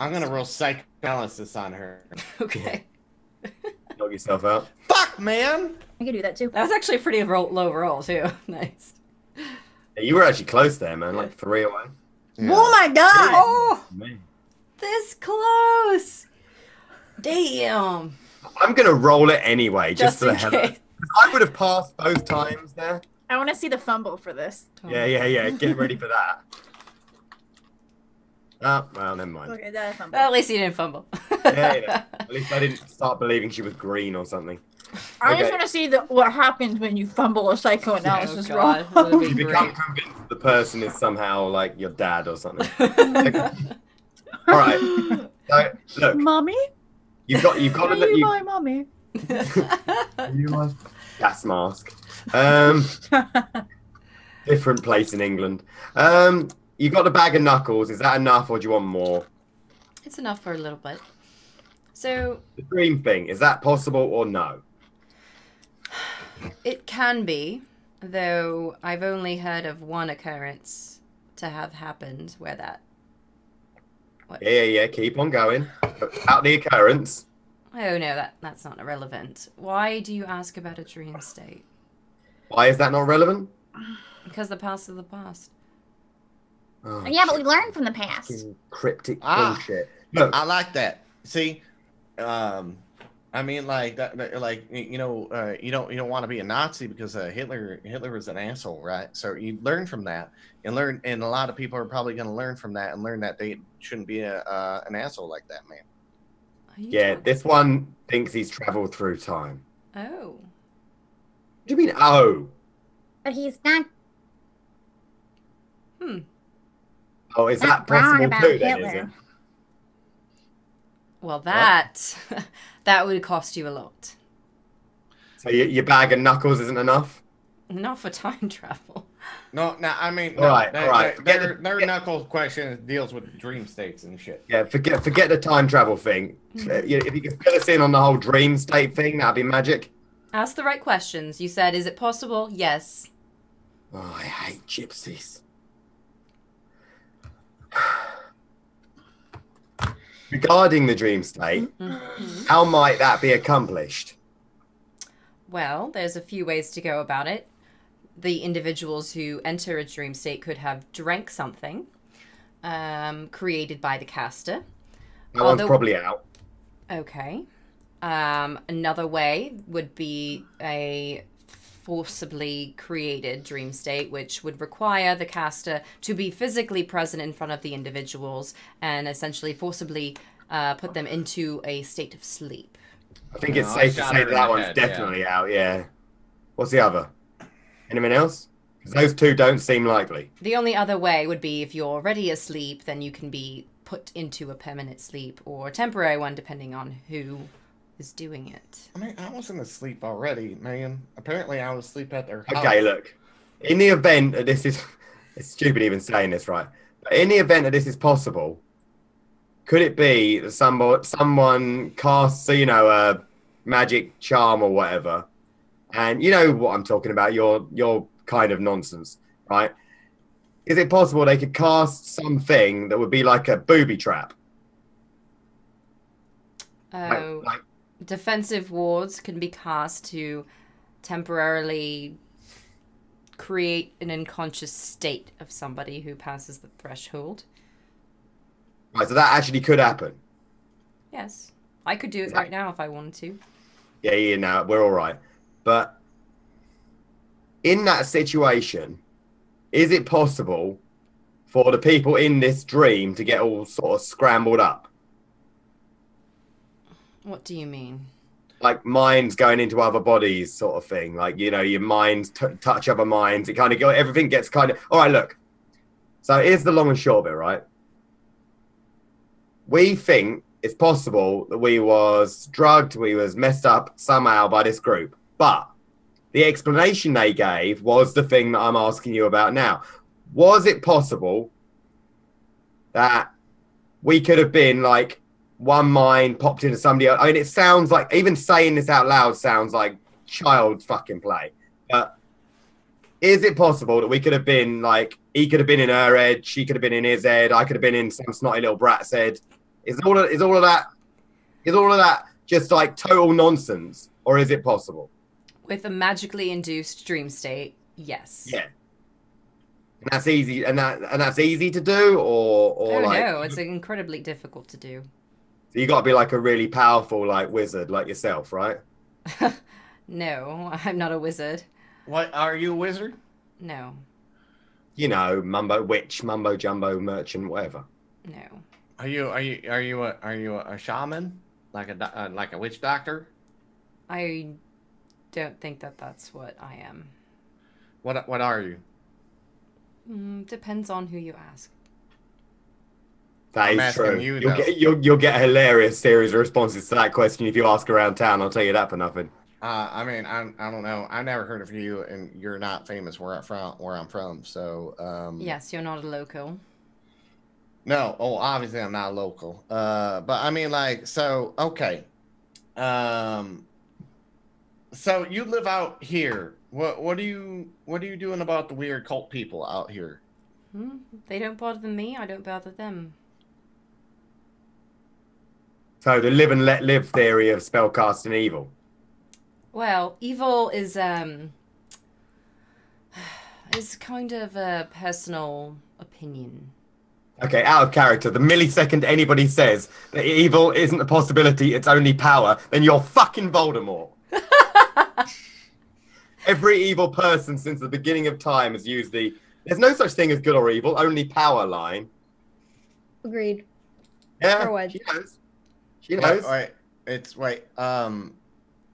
I'm gonna roll psychoanalysis on her. Okay. knock yourself out. Fuck, man. I could do that too. That was actually a pretty low roll, too. Nice. Yeah, you were actually close there, man. Like 3 away. Oh my god! Oh, Man. this close. Damn. I'm gonna roll it anyway, just for the in hell of case. it. I would have passed both times there. I want to see the fumble for this. Yeah. Get ready for that. Oh, well, never mind. Okay, that fumble. Well, at least you didn't fumble. Yeah. At least I didn't start believing she was green or something. I Okay. just want to see what happens when you fumble a psychoanalysis Oh, roll. God. That'd be You become great. convinced the person is somehow like your dad or something. All right. So, look, Mommy? you've got Are to you you, my mommy? gas mask. Different place in England. You got a bag of knuckles. Is that enough, or do you want more? It's enough for a little bit. So, The dream thing, is that possible or no? it can be, though I've only heard of one occurrence to have happened where that... What? Yeah. Keep on going. About the occurrence. Oh, no, that's not irrelevant. Why do you ask about a dream state? Why is that not relevant? Because the past is the past. Oh, Yeah, but we learned from the past. fucking cryptic Ah. bullshit. Look, I like that. See, I mean, like that, like you don't want to be a Nazi because Hitler was an asshole, right? So you learn from that, and a lot of people are probably going to learn from that and learn that they shouldn't be an asshole like that, man. Are you yeah, talking- this one thinks he's traveled through time. Oh. What do you mean, oh? But he's not Oh, is Not that wrong possible about too, then, is Hitler. it? Well, that that would cost you a lot. So your bag of knuckles isn't enough? Not for time travel. No, I mean, All right. Their Forget knuckle question deals with dream states and shit. Yeah, forget the time travel thing. If you could fill us in on the whole dream state thing, that'd be magic. Ask the right questions. You said, is it possible? Yes. Oh, I hate gypsies. Regarding the dream state, how might that be accomplished? Well, there's a few ways to go about it. The individuals who enter a dream state could have drank something created by the caster. That one's Although- probably out. Okay. Another way would be a forcibly created dream state, which would require the caster to be physically present in front of the individuals and essentially forcibly put them into a state of sleep. I think it's No, I safe to shot say her that in that the one's head, yeah. definitely out, yeah. What's the other? Anyone else? Because those two don't seem likely. The only other way would be if you're already asleep, then you can be put into a permanent sleep or a temporary one, depending on who is doing it. I mean, I wasn't asleep already, man. Apparently, I was asleep at their house. Okay, look. In the event that this is... It's stupid even saying this, right? But in the event that this is possible, could it be that someone casts, magic charm or whatever, and you know what I'm talking about, your kind of nonsense, right? Is it possible they could cast something that would be like a booby trap? Like defensive wards can be cast to temporarily create an unconscious state of somebody who passes the threshold. Right, so that actually could happen. Yes. I could do it right now if I wanted to. Yeah, no, we're all right. But in that situation, is it possible for the people in this dream to get all sort of scrambled up? What do you mean? Like minds going into other bodies sort of thing. Like, you know, your minds touch other minds. It kind of everything gets kind of... All right, look. So here's the long and short of it, right? We think it's possible that we was drugged, we was messed up somehow by this group. But the explanation they gave was the thing that I'm asking you about now. Was it possible that we could have been like one mind popped into somebody else? I mean, it sounds like, even saying this out loud sounds like child fucking play. But is it possible that we could have been like, he could have been in her head, she could have been in his head, I could have been in some snotty little brat's head? Is all of that just like total nonsense, or is it possible? With a magically induced dream state, yes. Yeah. And that's easy, and that's easy to do, or Oh like no, it's incredibly difficult to do. So you got to be like a really powerful like wizard like yourself, right? No, I'm not a wizard. What, are you a wizard? No. You know, mumbo witch, mumbo jumbo merchant, whatever. No. Are you a shaman? Like a witch doctor? I don't think that that's what I am. What are you? Depends on who you ask. That I'm is true. you, You'll get a hilarious series of responses to that question if you ask around town. I'll tell you that for nothing. I mean, I don't know. I never heard of you, and you're not famous where I'm from. So Yes, you're not a local. No, obviously I'm not a local. But I mean, like, so okay. So you live out here. What are you doing about the weird cult people out here? They don't bother me. I don't bother them. So the live and let live theory of spellcasting evil. Well, evil is kind of a personal opinion. Okay, out of character. The millisecond anybody says that evil isn't a possibility, it's only power, then you're fucking Voldemort. Every evil person since the beginning of time has used there's no such thing as good or evil, only power line. Agreed. Yeah, she knows. She knows.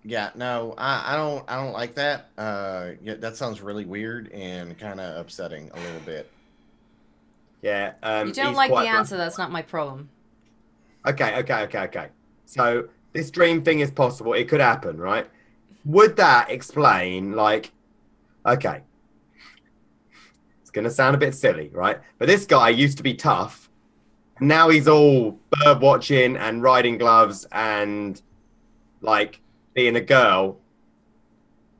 Yeah, no, I don't like that. Yeah, that sounds really weird and kind of upsetting a little bit. Yeah. You don't like the answer, that's not my problem. Okay. So this dream thing is possible. It could happen, right? Would that explain, like, okay, it's going to sound a bit silly, right? But this guy used to be tough. Now he's all bird watching and riding gloves and, like, being a girl.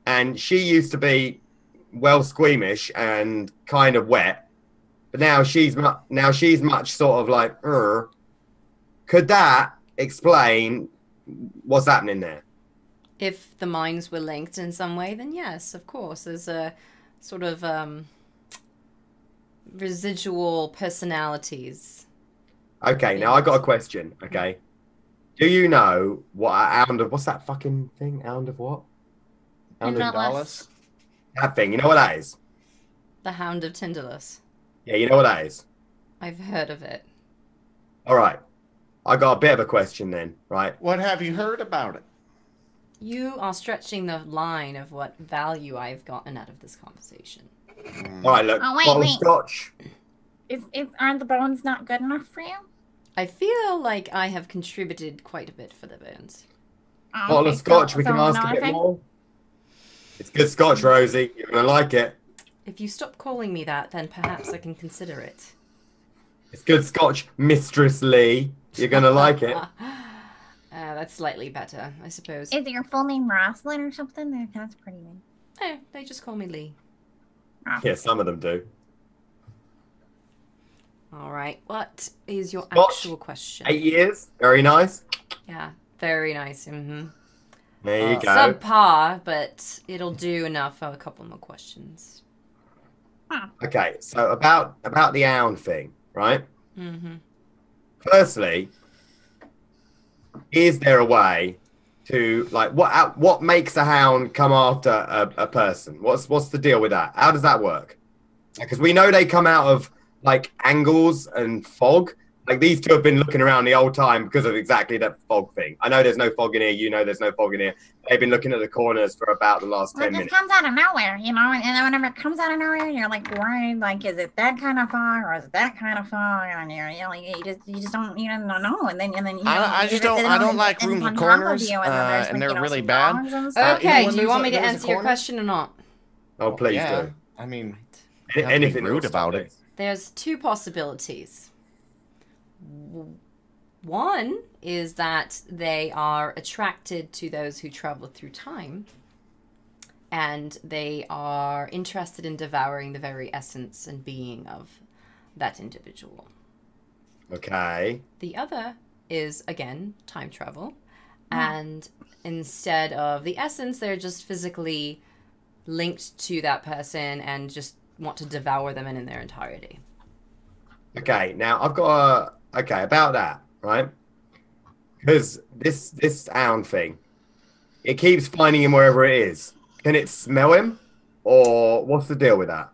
And she used to be well squeamish and kind of wet. But now she's much sort of like, Could that explain what's happening there? If the minds were linked in some way, then yes, of course. There's a sort of residual personalities. Okay, now I got a question, okay? Do you know what a hound of... What's that fucking thing? Hound of what? Hound of Dallas? That thing, you know what that is? The Hound of Tyndalos. Yeah, you know what that is? I've heard of it. All right. I got a bit of a question then, right? What have you heard about it? You are stretching the line of what value I've gotten out of this conversation. All right, look. Oh, wait, bottle of wait. scotch. Aren't the bones not good enough for you? I feel like I have contributed quite a bit for the bones. Oh, Bottle okay, of scotch. so- We can so ask a another bit thing? more. It's good scotch, Rosie. You're going to like it. If you stop calling me that, then perhaps I can consider it. It's good scotch, Mistress Lee. You're going to like it. that's slightly better, I suppose. Is your full name Rosalind or something? That's pretty name. They just call me Lee. Yeah, some of them do. All right. What is your Scotch, actual question? 8 years. Very nice. Yeah, very nice. There you go. Subpar, but it'll do enough for a couple more questions. Okay, so about the Ound thing, right? Mm-hmm. Firstly, is there a way to like what makes a hound come after a person? What's the deal with that? How does that work? Because we know they come out of like angles and fog. Like these two have been looking around the whole time because of exactly that fog thing. I know there's no fog in here. You know there's no fog in here. They've been looking at the corners for about the last 10 It minutes. comes out of nowhere, you know, and then whenever it comes out of nowhere, you're like, right, like, is it that kind of fog or is it that kind of fog? And you just don't know. And then I don't like rooms with corners, and they're really bad. Okay, do you want me to answer your question or not? Oh, please do. I mean, anything rude about it. There's two possibilities. One is that they are attracted to those who travel through time, and they are interested in devouring the very essence and being of that individual. Okay. The other is, again, time travel, and instead of the essence, they're just physically linked to that person and just want to devour them in their entirety. Okay, now I've got about that, right? Because this Ound thing, it keeps finding him wherever it is. Can it smell him, or what's the deal with that?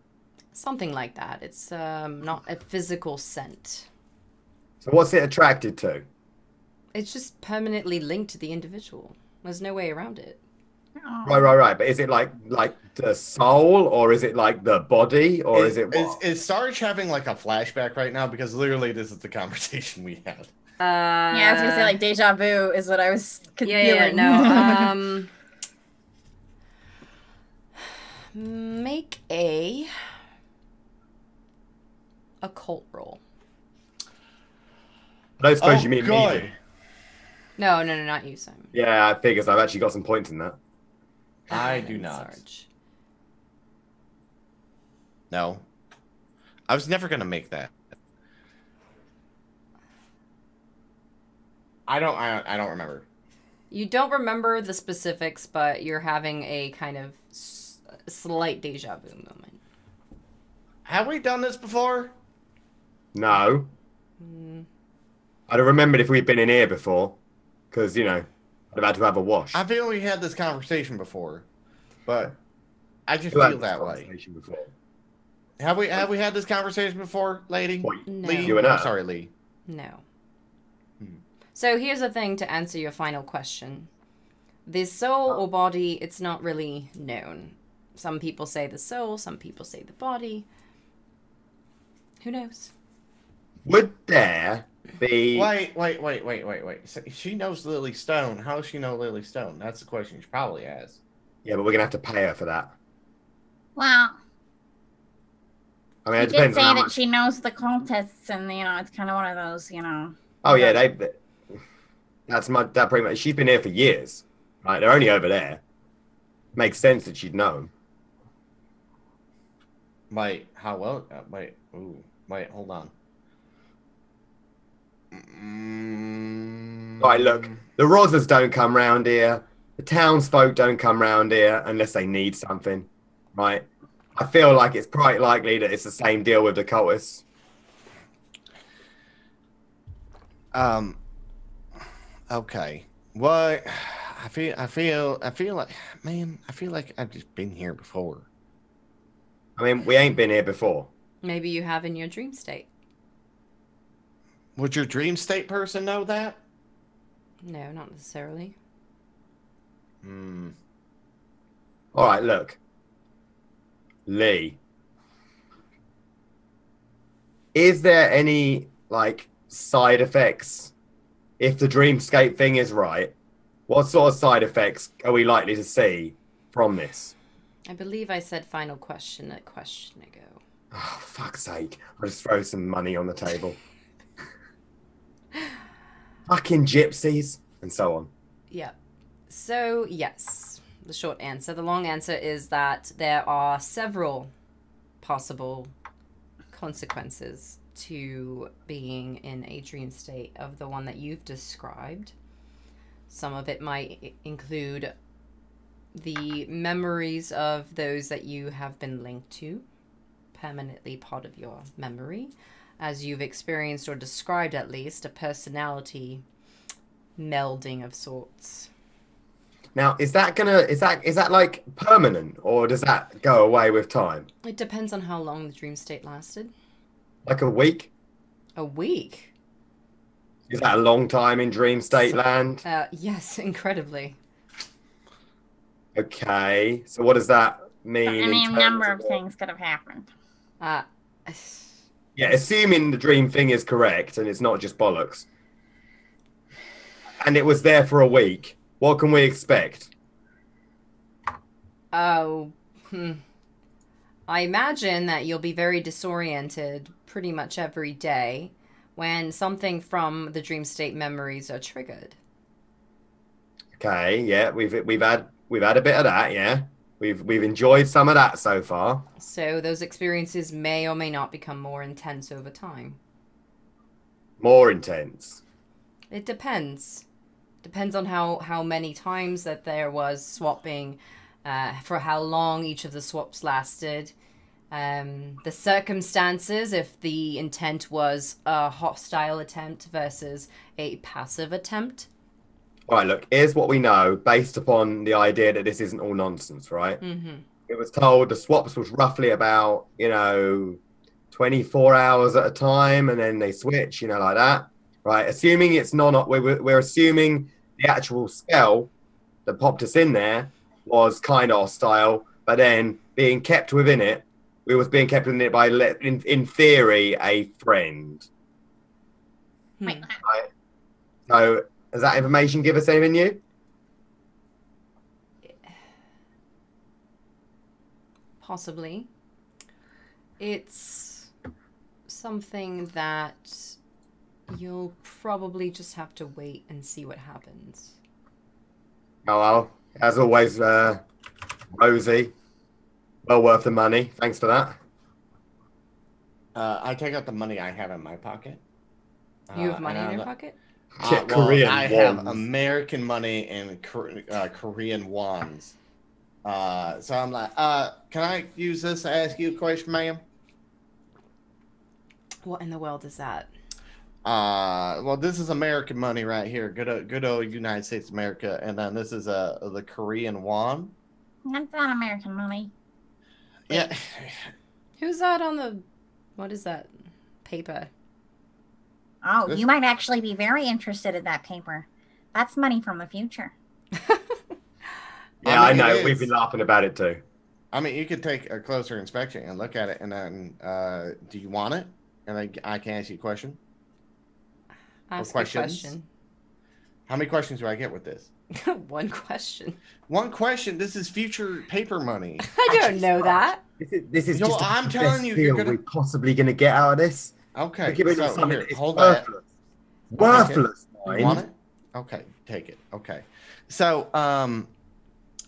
Something like that. It's not a physical scent. So what's it attracted to? It's just permanently linked to the individual. There's no way around it. Right. But is it like the soul, or is it like the body, or is it what? Is Sarge having like a flashback right now? Because literally this is the conversation we had. Yeah, I was gonna say like deja vu is what I was feeling. No. Make a occult roll. I don't suppose you mean me. No, not you, Simon. Yeah, I figure I've actually got some points in that. I do not. Sarge. No. I was never going to make that. I don't remember. You don't remember the specifics, but you're having a kind of slight deja vu moment. Have we done this before? No. I'd have remembered if we'd been in here before. Because, you know, I'd have had to have a wash. I feel we had this conversation before. But I just feel that way. Before. Have we had this conversation before, lady? No. Lee? You and I'm I. sorry, Lee. No. So here's the thing to answer your final question. The soul or body, it's not really known. Some people say the soul, some people say the body. Who knows? Would there be... Wait. So she knows Lily Stone. How does she know Lily Stone? That's the question she probably has. Yeah, but we're going to have to pay her for that. Well, I mean, she it did depends say on how that much... she knows the cultists, and it's kind of one of those, Oh, yeah, that pretty much... She's been here for years. Right, they're only over there. Makes sense that she'd know them. Wait, how well? Wait, hold on. All right, look, the Rosas don't come round here. The townsfolk don't come round here unless they need something, right? I feel like it's quite likely that it's the same deal with the cultists. Okay. What? I feel like, man, I feel like I've just been here before. I mean, we ain't been here before. Maybe you have in your dream state. Would your dream state person know that? No, not necessarily. All right, look. Lee. Is there any, like, side effects? If the dreamscape thing is right, what sort of side effects are we likely to see from this? I believe I said final question a question ago. Oh, fuck's sake. I'll just throw some money on the table. Fucking gypsies. And so on. Yeah. So, yes, the short answer. The long answer is that there are several possible consequences to being in a dream state of the one that you've described. Some of it might include the memories of those that you have been linked to, permanently part of your memory, as you've experienced or described at least a personality melding of sorts. Now, is that like permanent, or does that go away with time? It depends on how long the dream state lasted. Like a week? A week? Is that a long time in dream state land? Yes, incredibly. Okay, so what does that mean? I mean, a number of things could have happened. Yeah, assuming the dream thing is correct and it's not just bollocks. And it was there for a week. What can we expect? Oh, I imagine that you'll be very disoriented pretty much every day when something from the dream state memories are triggered. Okay, yeah, we've had a bit of that, yeah. We've enjoyed some of that so far. So those experiences may or may not become more intense over time. More intense. It depends. Depends on how many times that there was swapping, for how long each of the swaps lasted, the circumstances, if the intent was a hostile attempt versus a passive attempt. All right, look, here's what we know based upon the idea that this isn't all nonsense, right? Mm-hmm. It was told the swaps was roughly about, 24 hours at a time, and then they switch, like that, right? Assuming it's we're assuming the actual spell that popped us in there was kind of hostile, but then being kept within it, we was being kept within it by, in theory, a friend. Wait, Right? So, does that information give us anything new? Possibly. It's something that you'll probably just have to wait and see what happens. Oh, well, as always, Rosie, well worth the money. Thanks for that. I take out the money I have in my pocket. You have money in your pocket? Korean I have wands. American money and Korean wands. So I'm like, can I use this to ask you a question, ma'am? What in the world is that? Well, this is American money right here. Good old United States of America. And then this is the Korean won. That's not American money. Yeah. Who's that on the... What is that? Paper. Oh, you might actually be very interested in that paper. That's money from the future. Yeah, I know. We've been laughing about it too. I mean, you could take a closer inspection and look at it, and then do you want it? And I can ask you a question. Ask a questions? question. How many questions do I get with this? One question. One question. This is future paper money. I don't know that. This is just I'm the telling best you, deal you're gonna... we're possibly going to get out of this. Okay. We're giving So you something here, that is hold that. worthless. Worthless, You want it? Okay, take it. Okay. So,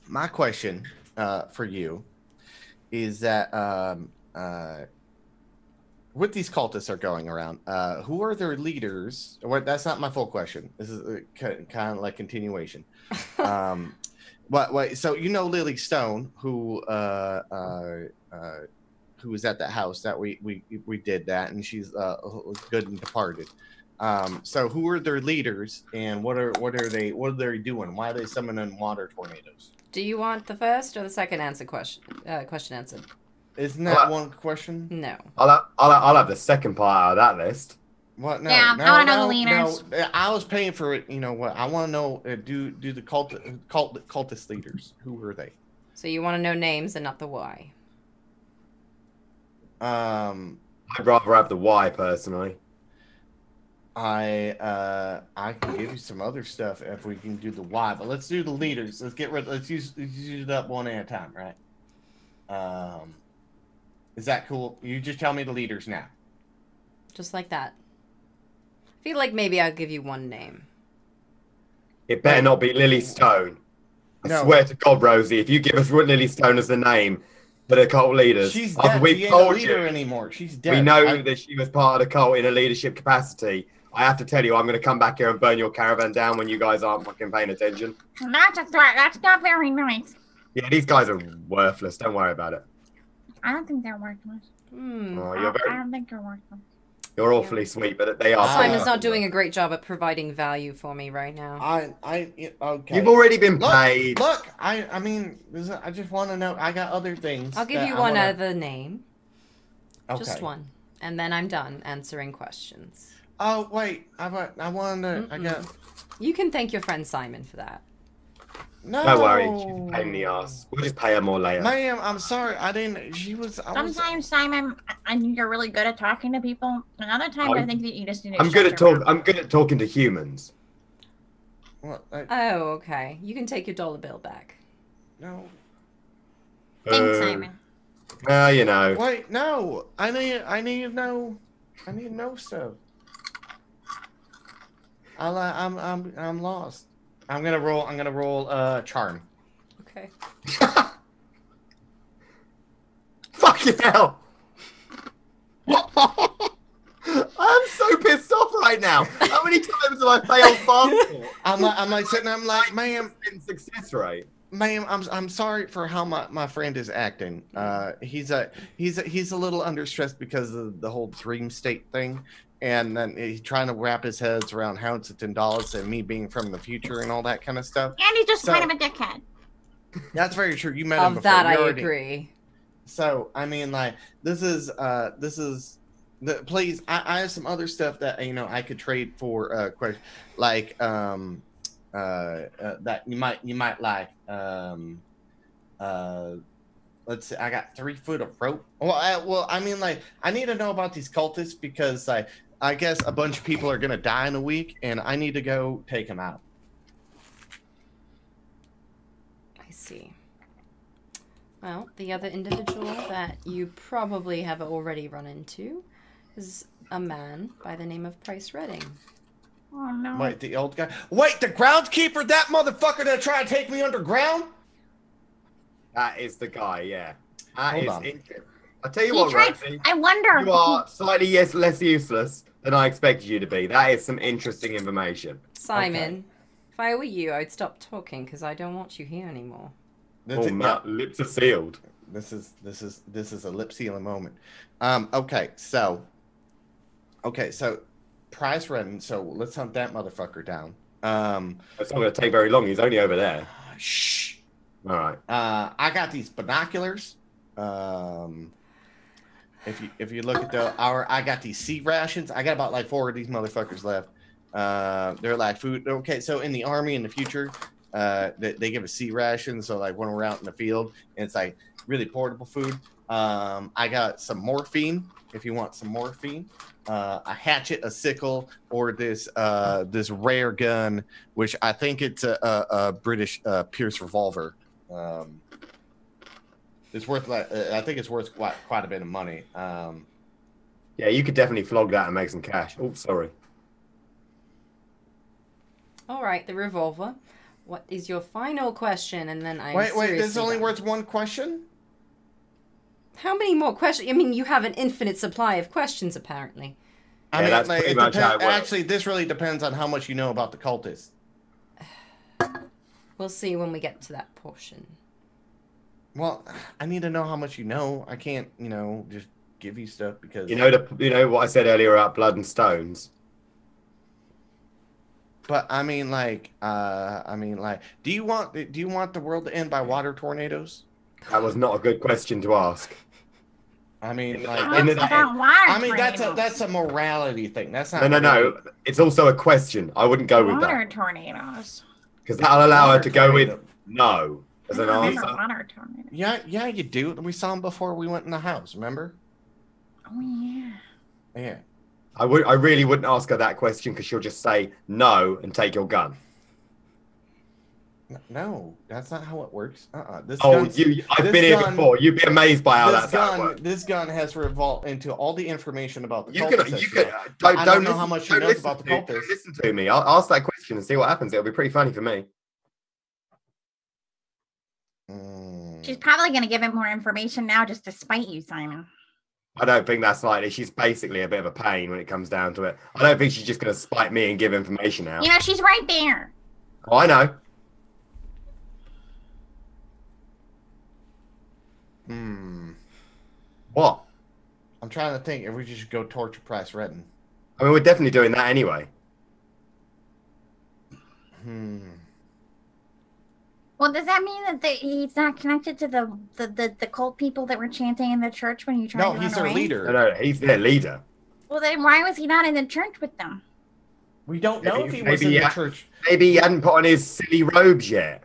my question for you is that what these cultists are going around, who are their leaders? Well, that's not my full question. This is kind of like continuation. But so Lily Stone, who was at that house that we did that, and she's good and departed. So who are their leaders, and what are they doing? Why are they summoning water tornadoes? Do you want the first or the second question answered? Isn't that one question? No. I'll have the second part out of that list. What? No, Yeah, no, I wanna know no, the leaders. No, I was paying for it. You know what? I want to know. Do the cultist leaders? Who are they? So you want to know names and not the why. I'd rather have the why personally. I can give you some other stuff if we can do the why, but let's do the leaders. Let's use it up one at a time, right? Is that cool? You just tell me the leaders now. Just like that. I feel like maybe I'll give you one name. It better not be Lily Stone. I No. swear to God, Rosie, if you give us Lily Stone as the name for the cult leaders, She's after dead. we've She ain't a told leader you, anymore. She's dead. we know that she was part of the cult in a leadership capacity. I have to tell you, I'm going to come back here and burn your caravan down when you guys aren't fucking paying attention. That's not very nice. Yeah, these guys are worthless. Don't worry about it. I don't think they're worthless. Oh, I don't think they're worthless. you're awfully sweet, but they are. Simon's not doing a great job at providing value for me right now. Okay. You've already been paid. Look, I just want to know. I got other things. I'll give you one other name. Okay. Just one. And then I'm done answering questions. Oh, wait. I want to... I got... You can thank your friend Simon for that. No. Don't worry. She's a pain in the ass. We'll just pay her more later. Ma'am, I'm sorry. I didn't... She was... Sometimes, Simon, I think you're really good at talking to people. And other times, I think that you just need to I'm good at talking to humans. Well, Oh, okay. You can take your dollar bill back. No. Thanks, Simon. Well, you know. Wait, no. I need to know stuff. I'm lost. I'm gonna roll charm. Okay. Fucking hell! I'm so pissed off right now. How many times have I failed passport? I'm like sitting there, I'm like, ma'am, success rate. Ma'am, I'm sorry for how my friend is acting. He's a little under stress because of the whole dream state thing, and then he's trying to wrap his heads around how it's $10 and me being from the future and all that kind of stuff. And he's just kind of a dickhead. That's very true. You met him before. Of that, I already... agree. So I mean, like, this is please. I have some other stuff that I could trade for like that you might like. Let's see. I got 3 foot of rope. Well, I mean, like, I need to know about these cultists because I guess a bunch of people are gonna die in a week, and I need to go take them out. I see. Well, the other individual that you probably have already run into is a man by the name of Price Redding. Oh, no. Wait, the old guy? Wait, the groundskeeper? That motherfucker that tried to take me underground? That is the guy, yeah. Hold on. I'll tell you what, Rosie. I wonder. You are slightly less useless than I expected you to be. That is some interesting information. Simon, if I were you, I'd stop talking because I don't want you here anymore. Lips are sealed. This is a lip sealing moment. Okay, so Price Redden. So let's hunt that motherfucker down. It's not going to take very long. He's only over there. Shh. All right. I got these binoculars. If you look at I got these sea rations. I got about like 4 of these motherfuckers left. They're like food. Okay, so in the army in the future, they give us sea rations. So like when we're out in the field, and it's like really portable food. I got some morphine. If you want some morphine, a hatchet, a sickle, or this rare gun, which I think it's a British Pierce revolver. It's worth I think it's worth quite a bit of money. Yeah, you could definitely flog that and make some cash. Oh, sorry. All right, the revolver. What is your final question? And then wait. This is only worth 1 question. How many more questions? I mean, you have an infinite supply of questions, apparently. I mean, that's like, pretty much how it works. Actually, this really depends on how much you know about the cultists. We'll see when we get to that portion. Well, I need to know how much you know. I can't, just give you stuff because you know what I said earlier about blood and stones. But I mean, do you want the world to end by water tornadoes? That was not a good question to ask. I mean, that's a morality thing. That's not. No. It's also a question. I wouldn't go with that. Water tornadoes. Because that'll allow her to go with no as an answer. Water tornadoes. Yeah, you do. We saw them before we went in the house. Remember? Oh yeah. Yeah. I really wouldn't ask her that question because she'll just say no and take your gun. No, that's not how it works. This Oh, gun's- I've this been here gun- before. You'd be amazed by how that's how it works. This gun has revolved into all the information about the You cultists. can, that you she can, knows. don't, I don't don't know listen, how much she don't knows listen about the to me. cultists. Don't listen to me. I'll ask that question and see what happens. It'll be pretty funny for me. She's probably going to give him more information now just to spite you, Simon. I don't think that's likely. She's basically a bit of a pain when it comes down to it. I don't think she's just going to spite me and give information out. You know, she's right there. Oh, I know. What? I'm trying to think if we just go torture Price Redden. I mean, we're definitely doing that anyway. Well, does that mean that he's not connected to the cult people that were chanting in the church when you tried to run away? No, he's their leader. No, he's their leader. Well, then why was he not in the church with them? We don't know if he was in the church. Maybe he hadn't put on his silly robes yet.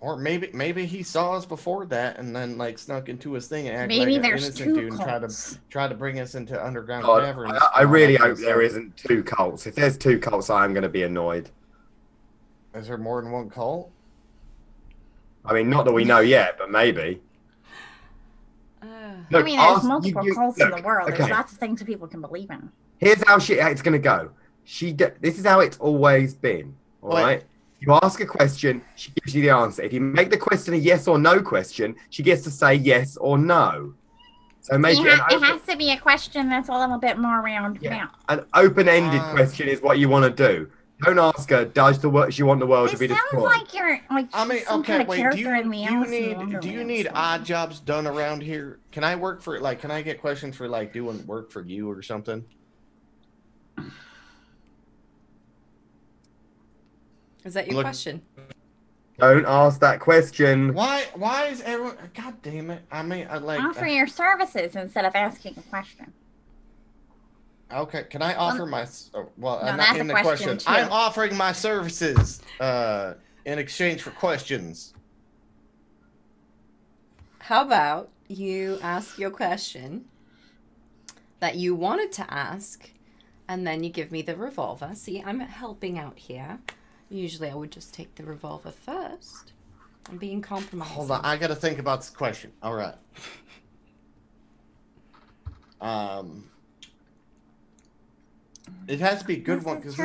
Or maybe he saw us before that and then like snuck into his thing and acted Maybe like an there's innocent two dude and cults. tried to bring us into underground God, caverns. I and really all that hope kind of there stuff. isn't two cults. If there's two cults, I'm going to be annoyed. Is there more than one cult? I mean, not that we know yet, but maybe. I mean, there's multiple cults in the world. okay. There's lots of things that people can believe in. Here's how it's going to go. This is how it's always been. All right. You ask a question, she gives you the answer. If you make the question a yes or no question, she gets to say yes or no. So make it It has to be a question that's a little bit more round. an open-ended question is what you want to do. Don't ask her, does she want the world to be destroyed? Sounds like you're like some kind of character in the Alice in Wonderland. Do you need odd jobs done around here? Can I work for can I get questions for like doing work for you or something? Is that your question? Don't ask that question. Why is everyone? God damn it! I mean, I like offer your services instead of asking a question. Okay, can I offer my? Well, no, I'm that's not in a the question, question. I'm offering my services in exchange for questions. How about you ask your question that you wanted to ask, and then you give me the revolver. See, I'm helping out here. Usually I would just take the revolver first. I'm being compromised. Hold on, I gotta think about this question. All right. It has to be a good one because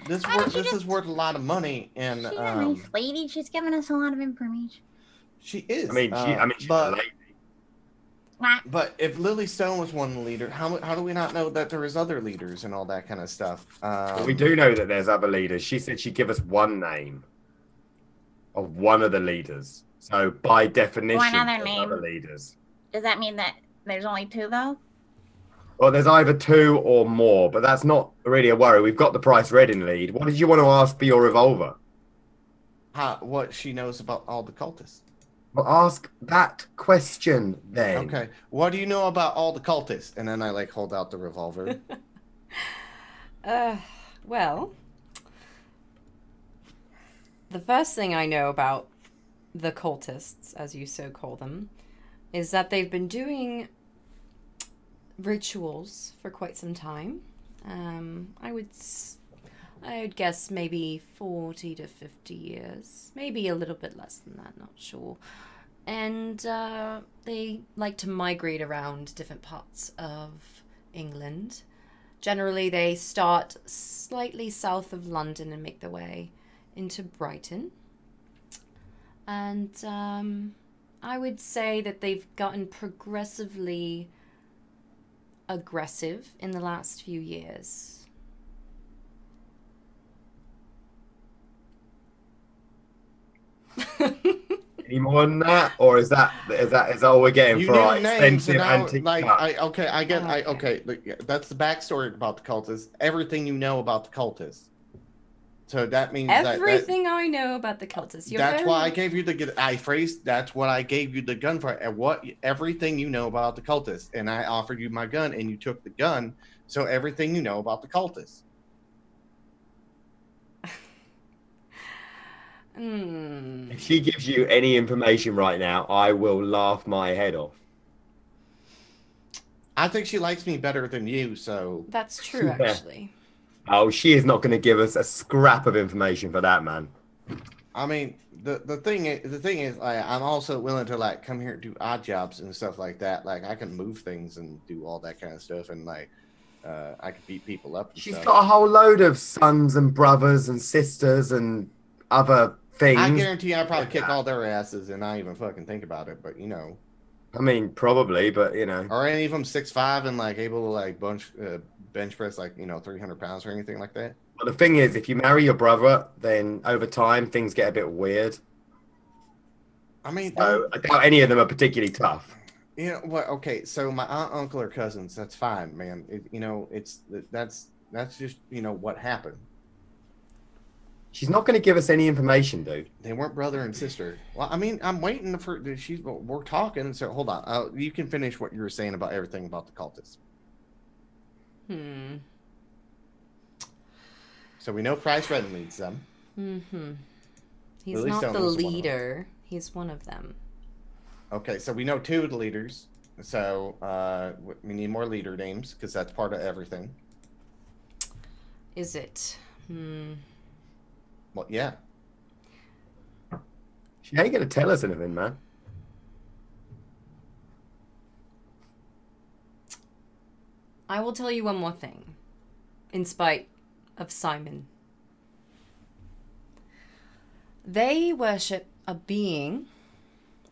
this is worth a lot of money, and she's a nice lady. She's giving us a lot of information. She is. I mean, she's a lady. But if Lily Stone was one leader, how do we not know that there is other leaders and all that kind of stuff? Well, we do know that there's other leaders. She said she'd give us one name of one of the leaders. So by definition, one other there's name. Other leaders. Does that mean that there's only two though? Well, there's either two or more, but that's not really a worry. We've got the Price Redding lead. What did you want to ask for your revolver? What she knows about all the cultists. Well, ask that question then. Okay. What do you know about all the cultists? And then I like hold out the revolver. Well, the first thing I know about the cultists, as you so call them, is that they've been doing rituals for quite some time. I would guess maybe 40 to 50 years. Maybe a little bit less than that, not sure. And they like to migrate around different parts of England. Generally, they start slightly south of London and make their way into Brighton. And I would say that they've gotten progressively aggressive in the last few years. Any more than that, or is that all we're getting You for knew our names, expensive and now, antique like, cup? That's the backstory about the cultists. Everything you know about the cultists. So that means everything I know about the cultists. That's why I gave you that's what I gave you the gun for. And everything you know about the cultists, and I offered you my gun, and you took the gun. So everything you know about the cultists. If she gives you any information right now, I will laugh my head off. I think she likes me better than you, so that's true, actually. Oh, she is not going to give us a scrap of information for that, man. I mean, the thing is, like, I'm also willing to like come here and do odd jobs and stuff like that. Like, I can move things and do all that kind of stuff, and like, I can beat people up. And She's stuff. got a whole load of sons and brothers and sisters and other things. I guarantee you, I probably kick all their asses and not even fucking think about it. But you know, I mean, probably, but you know, are any of them 6'5" and like able to like bench press like 300 pounds or anything like that? But the thing is, if you marry your brother, then over time things get a bit weird. I mean, So I doubt any of them are particularly tough. you know what? Okay, so my aunt, uncle, or cousins, that's fine, man. That's just what happened. She's not going to give us any information, dude. They weren't brother and sister. Well, I mean, I'm waiting for we're talking. So hold on. You can finish what you were saying about everything about the cultists. So we know Price Red leads them. He's At least not the Elmer's one of them. leader. He's one of them. Okay, so we know 2 of the leaders. So we need more leader names because that's part of everything. Is it? Well, yeah. She ain't going to tell us anything, man. I will tell you one more thing. In spite of Simon. They worship a being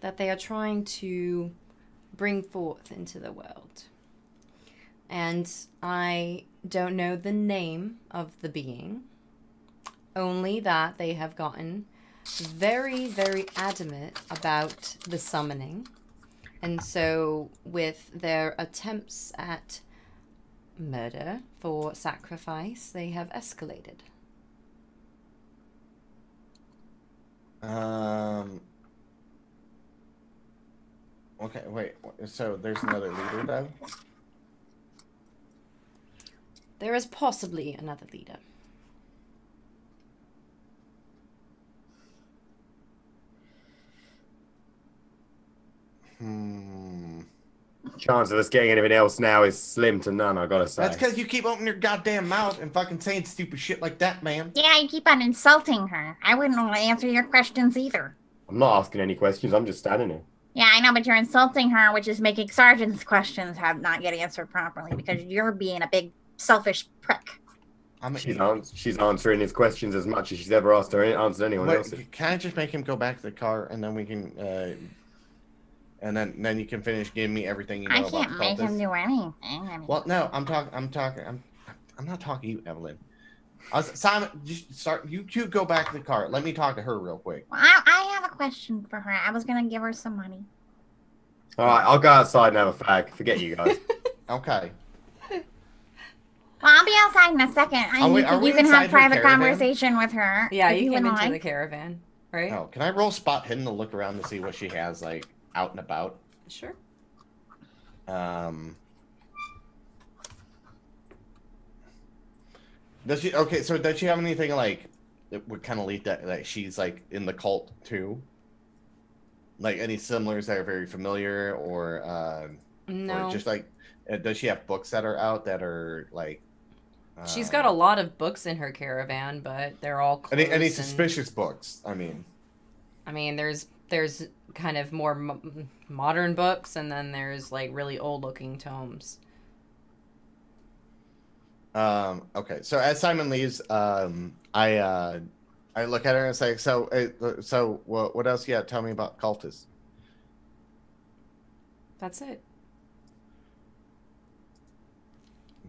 that they are trying to bring forth into the world. And I don't know the name of the being, only that they have gotten very, very adamant about the summoning. And so with their attempts at murder for sacrifice, they have escalated. Okay, wait. So there's another leader, though? There is possibly another leader. Chance of us getting anything else now is slim to none, I gotta say. That's because you keep opening your goddamn mouth and fucking saying stupid shit like that, man. Yeah, you keep on insulting her. I wouldn't want to answer your questions either. I'm not asking any questions, I'm just standing here. Yeah, I know, but you're insulting her, which is making Sergeant's questions have not get answered properly because you're being a big selfish prick. I mean, She's answering his questions as much as she's ever answered anyone else's. Can I just make him go back to the car and then we can, and then you can finish giving me everything you know I about can't the make him cultists? do anything. I mean, Well, no, I'm not talking to you, Evelyn. Simon, just start. You two go back to the car. Let me talk to her real quick. well, I have a question for her. I was gonna give her some money. Alright, I'll go outside and have a fag. Forget you guys. Okay. Well, I'll be outside in a second. You can have private conversation with her. Yeah, if you came would into the like. caravan, right? Oh, can I roll spot hidden to look around to see what she has like out and about? Sure. Does she? Okay, so does she have anything like that would kind of lead that she's like in the cult too? Like any similars that are very familiar, or No. or just like does she have books that are out that are like? She's got a lot of books in her caravan, but they're all closed. Any suspicious books? I mean, there's kind of more modern books, and then there's like really old looking tomes. Okay, so as Simon leaves, I look at her and say, so what else you got to tell me about cultists? That's it.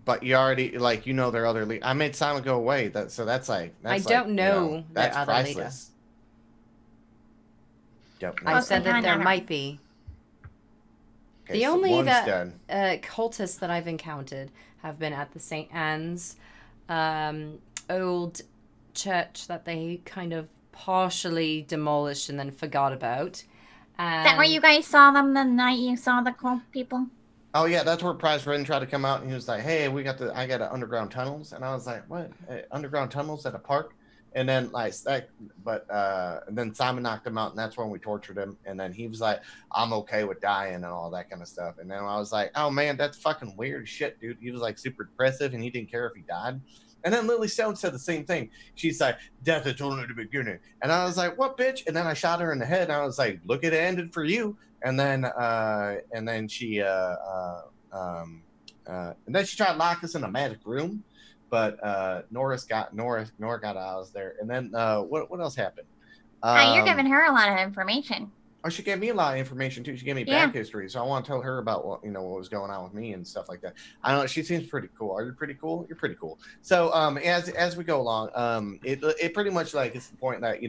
But you already their other leader. I made Simon go away. That's I don't know their that's other priceless. Don't know. I said that there know. might be. Okay, The so only one's that done. cultists that I've encountered have been at the St. Anne's old church that they kind of partially demolished and then forgot about. Is that where you guys saw them the night you saw the cult people? Oh yeah, that's where Price Red tried to come out, and he was like, "Hey, I got underground tunnels," and I was like, "What? Underground tunnels at a park?" And then and then Simon knocked him out, and that's when we tortured him. And then he was like, "I'm okay with dying and all that kind of stuff." And then I was like, "Oh man, that's fucking weird shit, dude." He was like super depressive, and he didn't care if he died. And then Lily Stone said the same thing. She's like, "Death is only the beginning." And I was like, "What, bitch?" And then I shot her in the head, and I was like, "Look, it ended for you." And then she tried to lock us in a magic room. But Nora got out there, and then what else happened? You're giving her a lot of information. Oh, she gave me a lot of information too. She gave me back history, so I want to tell her about what was going on with me and stuff like that. I don't know. She seems pretty cool. Are you pretty cool? You're pretty cool. So as we go along, it pretty much like it's the point that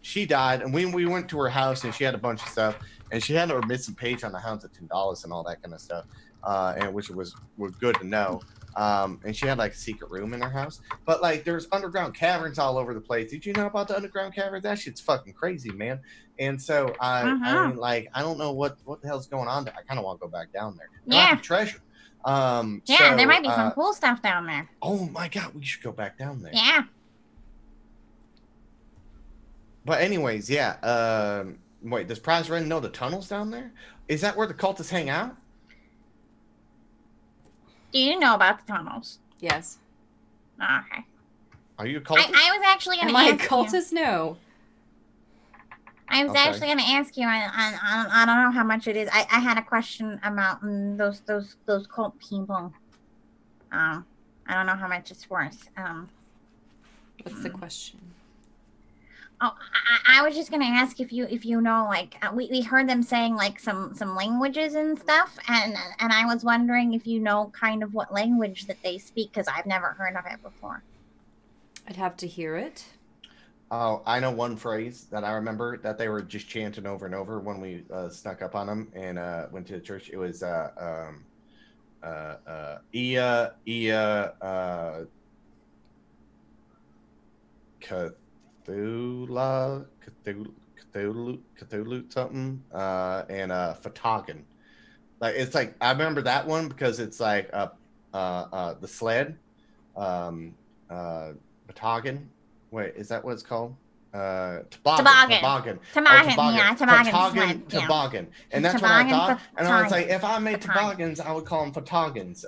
she died, and we went to her house, and she had a bunch of stuff, and she had her missing page on the Hounds of $10 and all that kind of stuff. And which was good to know. And she had like a secret room in her house, but like there's underground caverns all over the place. Did you know about the underground caverns? That shit's fucking crazy, man. And so I mean, like, I don't know what the hell's going on there. I kind of want to go back down there. There might be treasure. There might be some cool stuff down there. Oh my god, we should go back down there. Yeah. But anyways, yeah. Wait, does Prize Ren know the tunnels down there? Is that where the cultists hang out? Do you know about the tunnels? Yes. Okay. Are you a cultist? I was actually going to ask you. Am I a cultist? No. I was actually going to ask you. I don't know how much it is. I had a question about those cult people. I don't know how much it's worth. What's the question? Oh, I was just gonna ask if you know, like, we heard them saying like some languages and stuff, and I was wondering if you know kind of what language that they speak, because I've never heard of it before. I'd have to hear it. Oh, I know one phrase that I remember that they were just chanting over and over when we snuck up on them and went to the church. It was Cthulhu something, and Fatagan. Like, it's like, I remember that one because it's like the sled, Fatagan. Wait, is that what it's called? Toboggan. Toboggan. And that's what I thought. And I was like, if I made toboggans, I would call them Fataggans.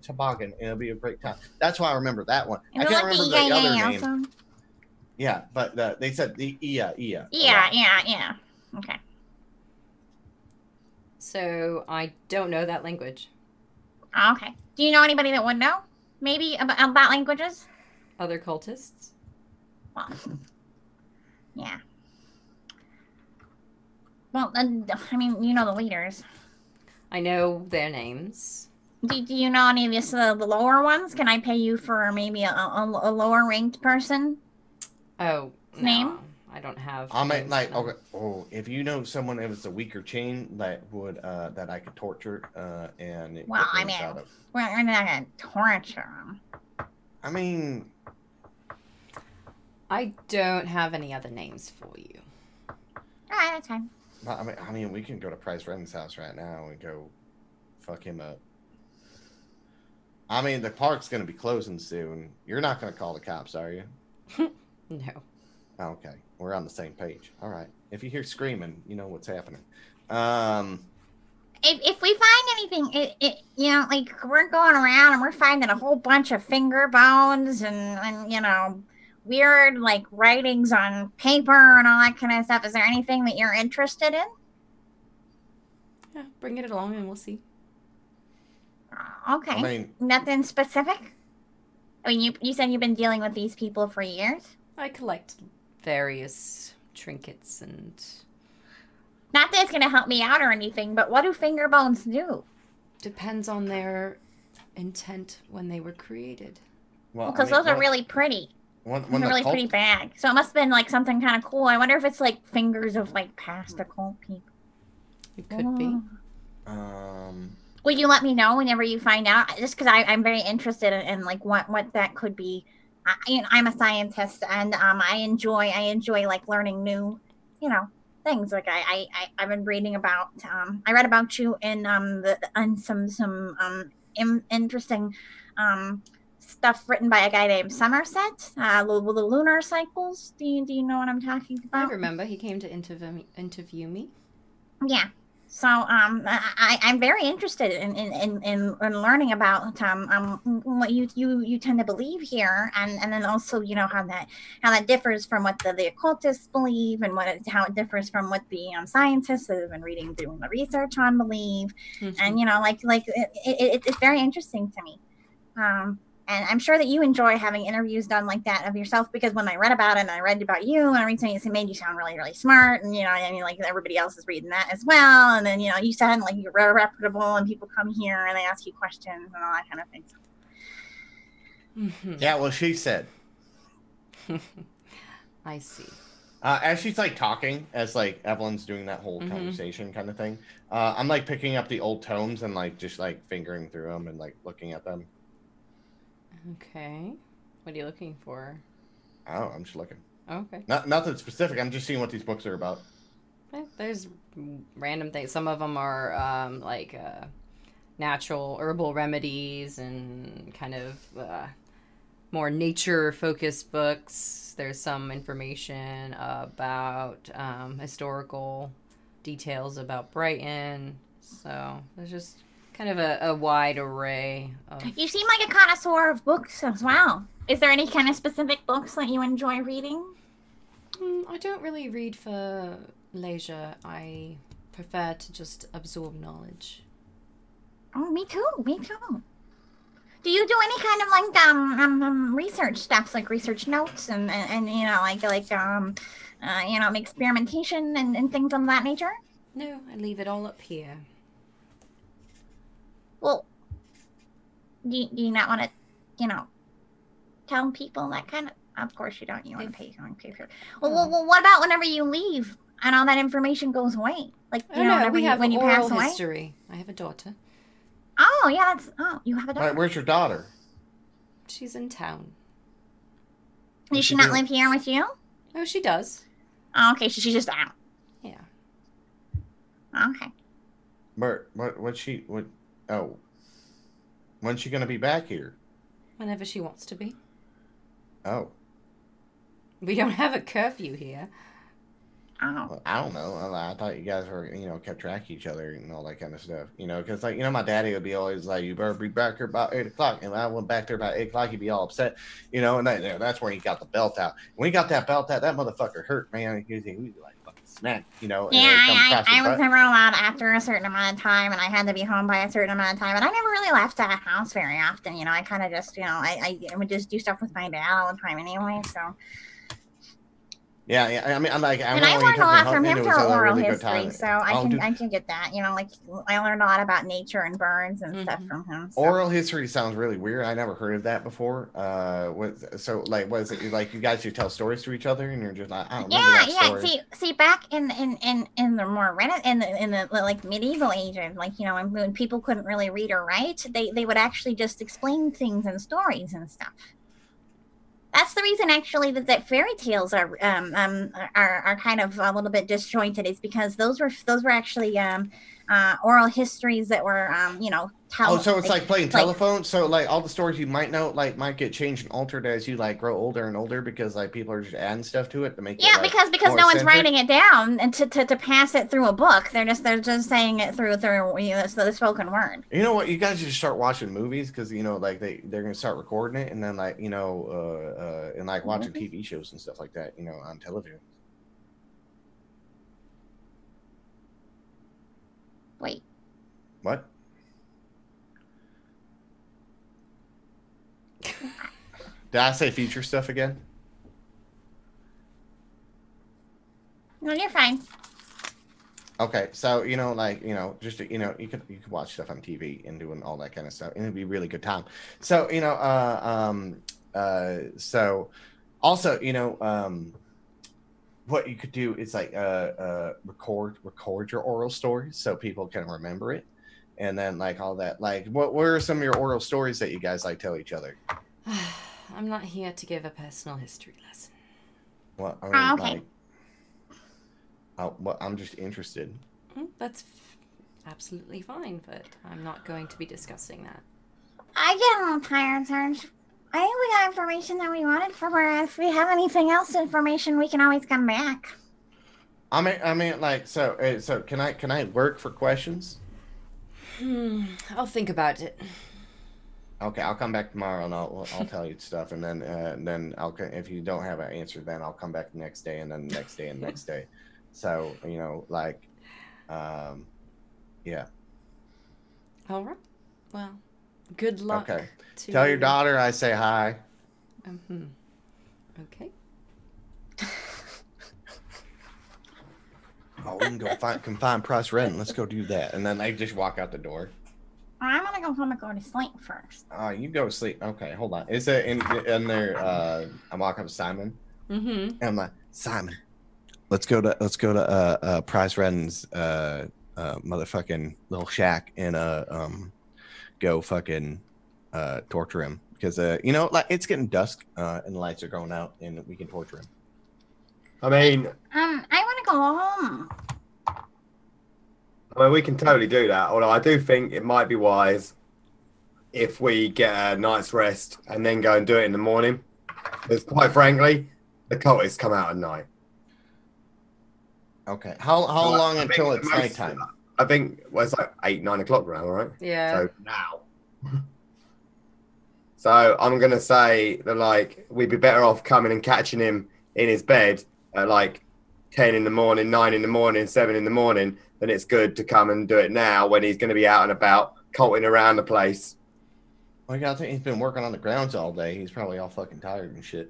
Toboggan. And it'll be a great time. That's why I remember that one. I can't remember the other name. Yeah, but they said the Yeah. Okay. So I don't know that language. Okay. Do you know anybody that would know? Maybe about languages? Other cultists? Well, yeah. Well, I mean, you know the leaders. I know their names. Do you know any of the lower ones? Can I pay you for maybe a lower ranked person? Oh, name? No, I don't have. I mean, like, okay. Oh, if you know someone that was a weaker chain that would that I could torture and well, I mean, we're not gonna torture them. I mean, I don't have any other names for you. All right, that's fine. I mean, we can go to Price Ren's house right now and go fuck him up. I mean, the park's gonna be closing soon. You're not gonna call the cops, are you? No. Okay, we're on the same page. All right. If you hear screaming, you know what's happening. If we find anything, you know, like, we're going around and we're finding a whole bunch of finger bones and you know, weird like writings on paper and all that kind of stuff. Is there anything that you're interested in? Yeah, bring it along and we'll see. Okay. I mean, nothing specific? I mean, you said you've been dealing with these people for years? I collect various trinkets and... Not that it's going to help me out or anything, but what do finger bones do? Depends on their intent when they were created. Well, because those are really pretty. They're really pretty bad. So it must have been like something kind of cool. I wonder if it's like fingers of like past occult people. It could be. Will you let me know whenever you find out? Just because I'm very interested in like what that could be. I'm a scientist and I enjoy like learning new, you know, things. Like I've been reading about. I read about you in some interesting stuff written by a guy named Somerset, the Lunar Cycles. Do you know what I'm talking I about? remember he came to interview me. Yeah. So I'm very interested in learning about what you tend to believe here, and then also how that differs from what the occultists believe, and how it differs from what the scientists that have been doing the research on believe, and it's very interesting to me. And I'm sure that you enjoy having interviews done like that of yourself, because when I read about it and I read about you and everything, it made you sound really, really smart. And, like everybody else is reading that as well. And then, you sound like you're reputable and people come here and they ask you questions and all that kind of thing. Yeah, well, she said. I see. As she's like talking, as like Evelyn's doing that whole conversation kind of thing, I'm like picking up the old tomes and like just like fingering through them and like looking at them. Okay. What are you looking for? Oh, I'm just looking. Okay. Nothing specific. I'm just seeing what these books are about. There's random things. Some of them are natural herbal remedies and kind of more nature-focused books. There's some information about historical details about Brighton. So there's just kind of a wide array of... You seem like a connoisseur of books as well. Is there any kind of specific books that you enjoy reading? I don't really read for leisure. I prefer to just absorb knowledge. Oh, me too. Me too. Do you do any kind of like research stuff, like research notes and experimentation and things of that nature? No, I leave it all up here. Well, do you not want to, tell people that kind of? Of course you don't. You want to pay for it. Well, what about whenever you leave and all that information goes away? Like, when you pass away? History. I have a daughter. Oh, yeah, you have a daughter. Right, where's your daughter? She's in town. Does she not live here with you? Oh, she does. Oh, okay, so she's just out. Yeah. Okay. When's she gonna be back here? Whenever she wants to be. Oh. We don't have a curfew here. Oh. Well, I don't know. I thought you guys were, kept track of each other and all that kind of stuff. Because, my daddy would be always like, you better be back here about 8 o'clock. And when I went back there about 8 o'clock, he'd be all upset, and that's where he got the belt out. When he got that belt out, that motherfucker hurt, man. He was like, fucking smack, Yeah, I was never allowed after a certain amount of time, and I had to be home by a certain amount of time. And I never really left the house very often. I kind of just, I would just do stuff with my dad all the time anyway, so... Yeah. I mean, I learned a lot from him through oral history, so I can get that. I learned a lot about nature and birds and stuff from him. So. Oral history sounds really weird. I never heard of that before. Was it like you guys just tell stories to each other and you're just like, I don't remember that story. See, back in the more in the like medieval ages, when people couldn't really read or write, they would actually just explain things in stories and stuff. That's the reason, actually, that fairy tales are kind of a little bit disjointed. Is because those were actually oral histories that were so it's like playing telephone. So all the stories you might know might get changed and altered as you grow older and older because people are just adding stuff to it to make it because no one's writing it down and to pass it through a book. They're just saying it through the spoken word. You know what? You guys just start watching movies because they're gonna start recording it and then watching TV shows and stuff like that on television. Wait. What? Did I say future stuff again? No, you're fine. Okay, so just you could watch stuff on TV and doing all that kind of stuff, and it'd be a really good time. So so also what you could do is record your oral stories so people can remember it, and then all that. What are some of your oral stories that you guys tell each other? I'm not here to give a personal history lesson. Well, I mean, okay. I'm just interested. That's absolutely fine, but I'm not going to be discussing that. I get a little tired, Sarge. I think we got information that we wanted from her. If we have anything else information, we can always come back. I mean, like, so can I work for questions? I'll think about it. Okay, I'll come back tomorrow and I'll tell you stuff, and then I'll, if you don't have an answer, then I'll come back the next day, and then the next day and the next day. So like, yeah. All right. Well, good luck. Okay. Tell your daughter I say hi. Okay. Oh, we can go find price rent. Let's go do that, and then they just walk out the door. I'm gonna go home and go to sleep first. You go to sleep. Okay, hold on. Is it in there? I walk up to Simon. And I'm like, Simon, let's go to Price Redden's motherfucking little shack and go fucking torture him, because like, it's getting dusk and the lights are going out and we can torture him. I mean, I want to go home. I mean, we can totally do that. Although I do think it might be wise if we get a night's rest and then go and do it in the morning. Because quite frankly, the cultists come out at night. Okay. How long until it's nighttime? I think it's like 8, 9 o'clock now, right? Yeah. So now. So I'm gonna say that, like, we'd be better off coming and catching him in his bed at like 10 in the morning, 9 in the morning, 7 in the morning. Then it's good to come and do it now when he's going to be out and about, culting around the place. Well, I think he's been working on the grounds all day. He's probably all fucking tired and shit.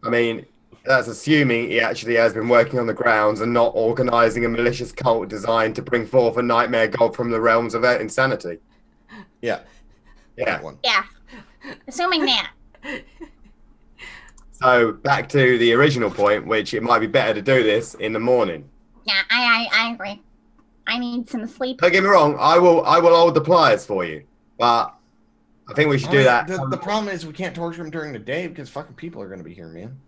I mean, that's assuming he actually has been working on the grounds and not organizing a malicious cult designed to bring forth a nightmare god from the realms of insanity. Yeah. Yeah. Yeah. Assuming that. So back to the original point, which it might be better to do this in the morning. Yeah, I agree. I need some sleep. Don't get me wrong, I will hold the pliers for you, but I think we should do that. The problem is we can't torture him during the day because fucking people are going to be here, man.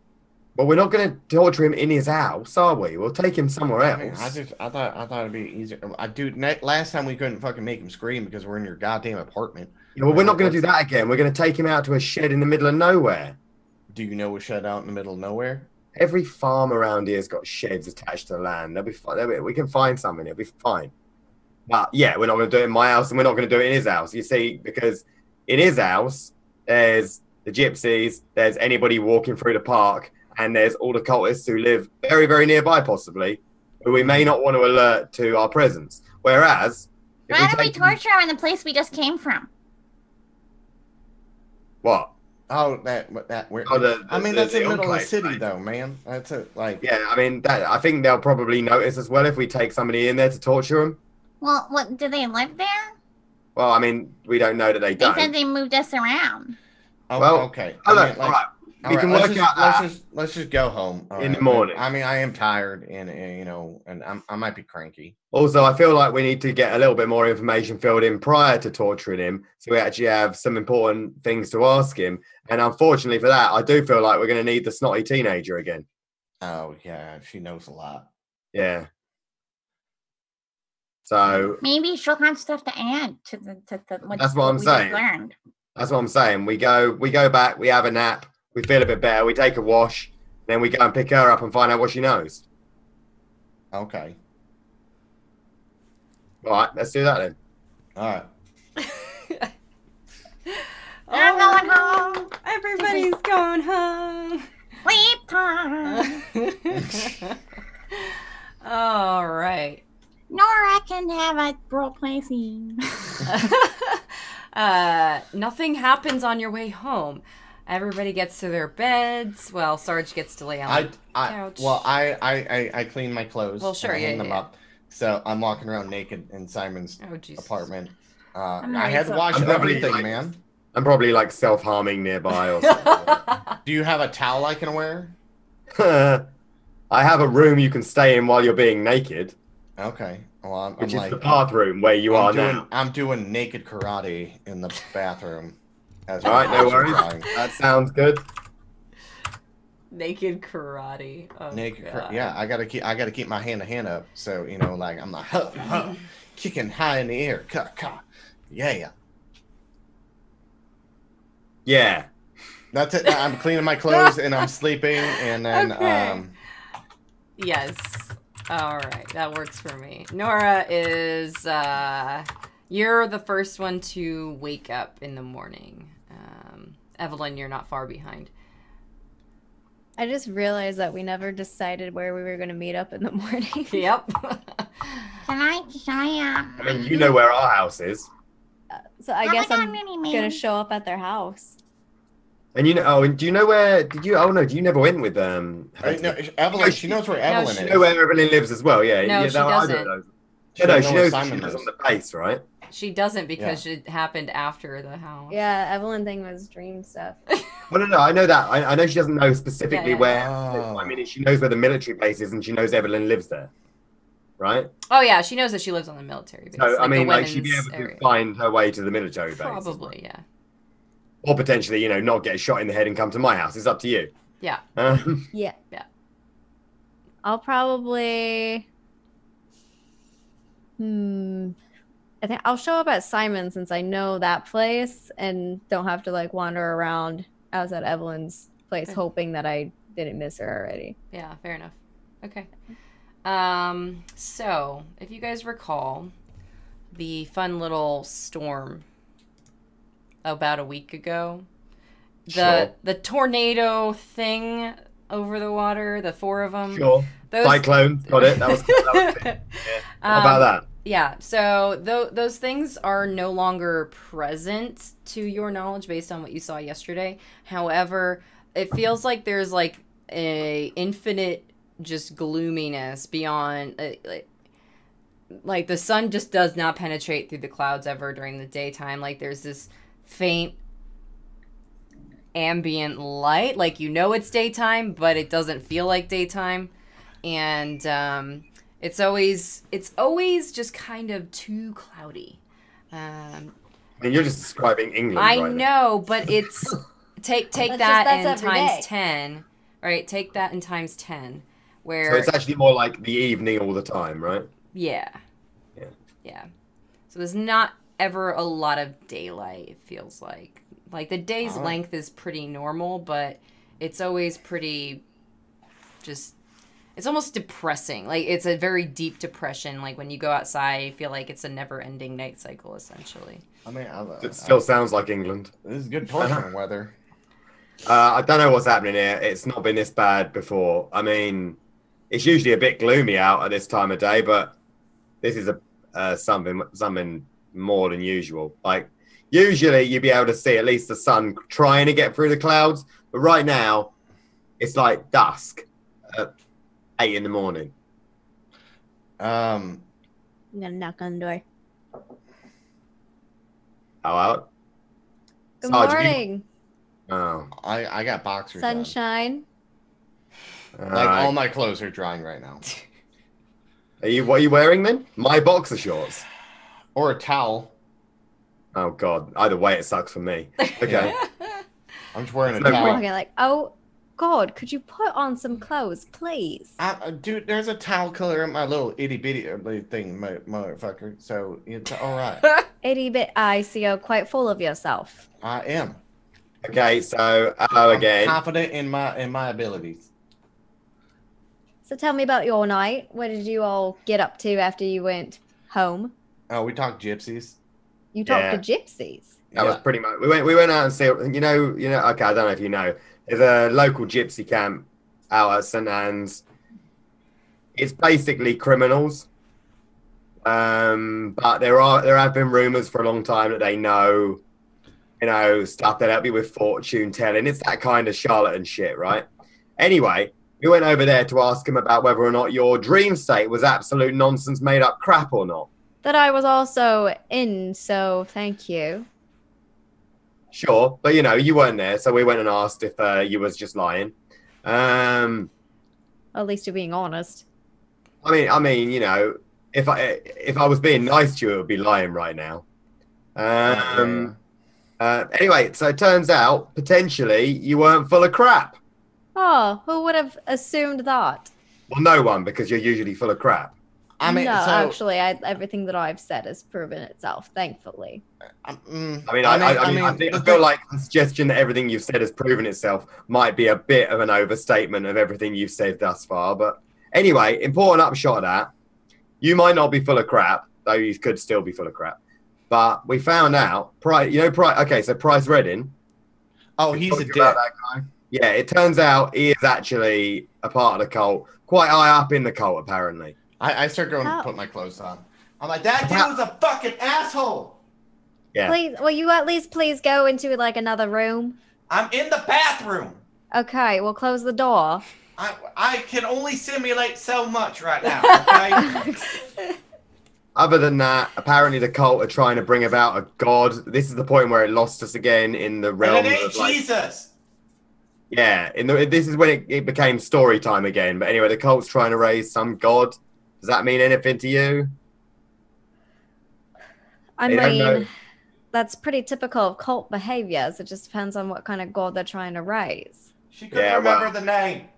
Well, we're not going to torture him in his house, are we? We'll take him somewhere else. I thought it'd be easier. Last time we couldn't fucking make him scream because we're in your goddamn apartment. Yeah, well, we're not going to do that again. We're going to take him out to a shed in the middle of nowhere. Do you know a shed out in the middle of nowhere? Every farm around here has got sheds attached to the land. They'll be fine. We can find something. It'll be fine. But yeah, we're not going to do it in my house, and we're not going to do it in his house. You see, because in his house, there's the gypsies, there's anybody walking through the park, and there's all the cultists who live very, very nearby, possibly, who we may not want to alert to our presence. Whereas, why don't we torture him in the place we just came from? What? Oh, that's in the middle of the city, though, man. That's it. Like, yeah, I mean, I think they'll probably notice as well if we take somebody in there to torture them. Well, what, do they live there? Well, I mean, we don't know that they don't. They said they moved us around. Oh, well, okay. All right. We can work out that. Let's just go home in the morning. I mean, I am tired, and I might be cranky. Also, I feel like we need to get a little bit more information filled in prior to torturing him, so we actually have some important things to ask him. And unfortunately for that, I do feel like we're going to need the snotty teenager again. Oh yeah, she knows a lot. Yeah. So maybe she'll have stuff to add to what that's what I'm saying. Learned. That's what I'm saying. We go back, we have a nap, we feel a bit better, we take a wash, then we go and pick her up and find out what she knows. Okay. All right, let's do that then. All right. I'm going home. Everybody's going home. Sleep time. All right. Nora can have a roleplay scene. Nothing happens on your way home. Everybody gets to their beds. Well, Sarge gets to lay on the couch. I clean my clothes. Well, sure, hang them up. So I'm walking around naked in Simon's apartment. I had to wash everything, man. I'm probably like self-harming nearby or something. Do you have a towel I can wear? I have a room you can stay in while you're being naked. Okay. Well, which is the bathroom where you are now. I'm doing naked karate in the bathroom. All right, no worries. That sounds good. Naked karate. Oh, naked. Yeah, I gotta keep my hand up. So like I'm like kicking high in the air. Yeah. Yeah. That's it. I'm cleaning my clothes and I'm sleeping, and then Okay. Yes. All right, that works for me. Nora is you're the first one to wake up in the morning. Evelyn, you're not far behind. I just realized that we never decided where we were going to meet up in the morning. Yep. Can I, I mean, you know where our house is. So I Oh guess my God, I'm Minnie, going Minnie. to show up at their house. And you know, oh, and do you know where? Did you? Oh no, you never went with no, Hetty. Evelyn. She knows where Evelyn You is. know where Evelyn lives as well. Yeah. No, yeah, she I don't doesn't. know. She Yeah, no, doesn't she know where knows. Simon She lives lives. on the base, right? She doesn't because it happened after the house. Yeah, Evelyn thing was dream stuff. Well, no, I know that. I know she doesn't know specifically Yeah, where. Oh. I mean, she knows where the military base is, and she knows Evelyn lives there, right? Oh yeah, she knows that she lives on the military base. So I mean, the like she'd be women's able area. to find her way to the military base, Probably, yeah. or potentially, you know, not get shot in the head and come to my house. It's up to you. Yeah. Yeah. Yeah. I'll probably... I think I'll show up at Simon since I know that place and don't have to like wander around outside Evelyn's place Okay. hoping that I didn't miss her already. Yeah, fair enough. Okay. So, if you guys recall, the fun little storm about a week ago, Sure. the tornado thing over the water, the four of them. Sure. Those... Cyclone. Got it. That was it. Yeah. How about that? Yeah, so those things are no longer present to your knowledge based on what you saw yesterday. However, it feels like there's like a infinite just gloominess beyond like the sun just does not penetrate through the clouds ever during the daytime. Like there's this faint ambient light, like you know it's daytime, but it doesn't feel like daytime. And it's always just kind of too cloudy. I mean, you're just describing England. I right know, but it's take That's that that's and every times day. 10. Right, take that and times 10. Where So it's actually more like the evening all the time, right? yeah. Yeah. Yeah. So there's not ever a lot of daylight, it feels like. Like the day's Alright. length is pretty normal, but it's always pretty just it's almost depressing. Like it's a very deep depression. Like when you go outside, you feel like it's a never-ending night cycle essentially. I mean, It still sounds like England. this is good torturing weather. I don't know what's happening here. It's not been this bad before. I mean, it's usually a bit gloomy out at this time of day, but this is something more than usual. Like usually you'd be able to see at least the sun trying to get through the clouds, but right now it's like dusk at 8 in the morning. I'm gonna knock on the door. How out? Good Sarge, have you- morning, Oh, I got boxers on. sunshine. Like all my clothes are drying right now. What are you wearing then? My boxer shorts. Or a towel. Oh God! Either way, it sucks for me. Okay. I'm just wearing a No towel. point. Walking like, oh God, could you put on some clothes, please? Dude, there's a towel color in my little itty bitty thing, motherfucker. So it's all right. Itty bit, I see you're quite full of yourself. I am. Okay. So hello I'm again. confident in my abilities. So tell me about your night. What did you all get up to after you went home? Oh, we talk gypsies. You talked Yeah. to gypsies. That was pretty much. We went out and see. You know. Okay, I don't know if you know. There's a local gypsy camp out at St Anne's. It's basically criminals. But there have been rumors for a long time that they know, stuff that help you with fortune telling. It's that kind of charlatan shit, right? Anyway, we went over there to ask him about whether or not your dream state was absolute nonsense, made up crap or not. That I was also in, so thank you. Sure, but you weren't there, so we went and asked if you was just lying. At least you're being honest. I mean, if I was being nice to you, it would be lying right now. Anyway, so it turns out potentially you weren't full of crap. Oh, who would have assumed that? Well, no one, because you're usually full of crap. I mean, no, so actually, everything that I've said has proven itself, thankfully. I feel like the suggestion that everything you've said has proven itself might be a bit of an overstatement of everything you've said thus far. But anyway, important upshot of that. You might not be full of crap, though you could still be full of crap. But we found out, so Price Redding. Oh, he's a dick. That guy. Yeah, it turns out he is actually a part of the cult, quite high up in the cult, apparently. I start going to put my clothes on. I'm like, that dude was a fucking asshole. Yeah. Please, will you at least please go into like another room? I'm in the bathroom. Okay, we'll close the door. I can only simulate so much right now, okay? Other than that, apparently the cult are trying to bring about a god. This is the point where it lost us again in the realm and it ain't of Jesus. Yeah, this is when it became story time again. But anyway, the cult's trying to raise some god. Does that mean anything to you? I mean, that's pretty typical of cult behaviors. It just depends on what kind of god they're trying to raise. She couldn't remember the name.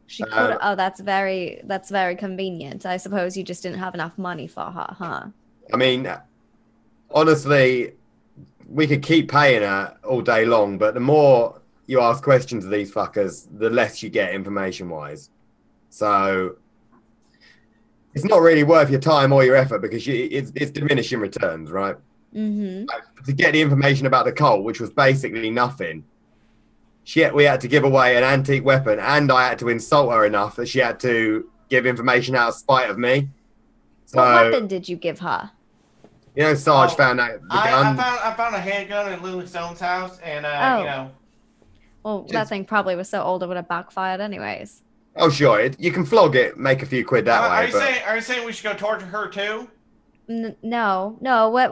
She could. Oh, that's very convenient. I suppose you just didn't have enough money for her, huh? I mean, honestly, we could keep paying her all day long, but the more you ask questions of these fuckers, the less you get information-wise. So it's not really worth your time or your effort because it's diminishing returns, right? Mm-hmm. To get the information about the cult, which was basically nothing, we had to give away an antique weapon, and I had to insult her enough that she had to give information out of spite of me. So, what weapon did you give her? You know, Sarge found out the gun. I found a handgun at Lily Stone's house, and you know. Well, that thing probably was so old it would have backfired anyways. Oh, sure. You can flog it, make a few quid that way. Are you saying we should go torture her too? No.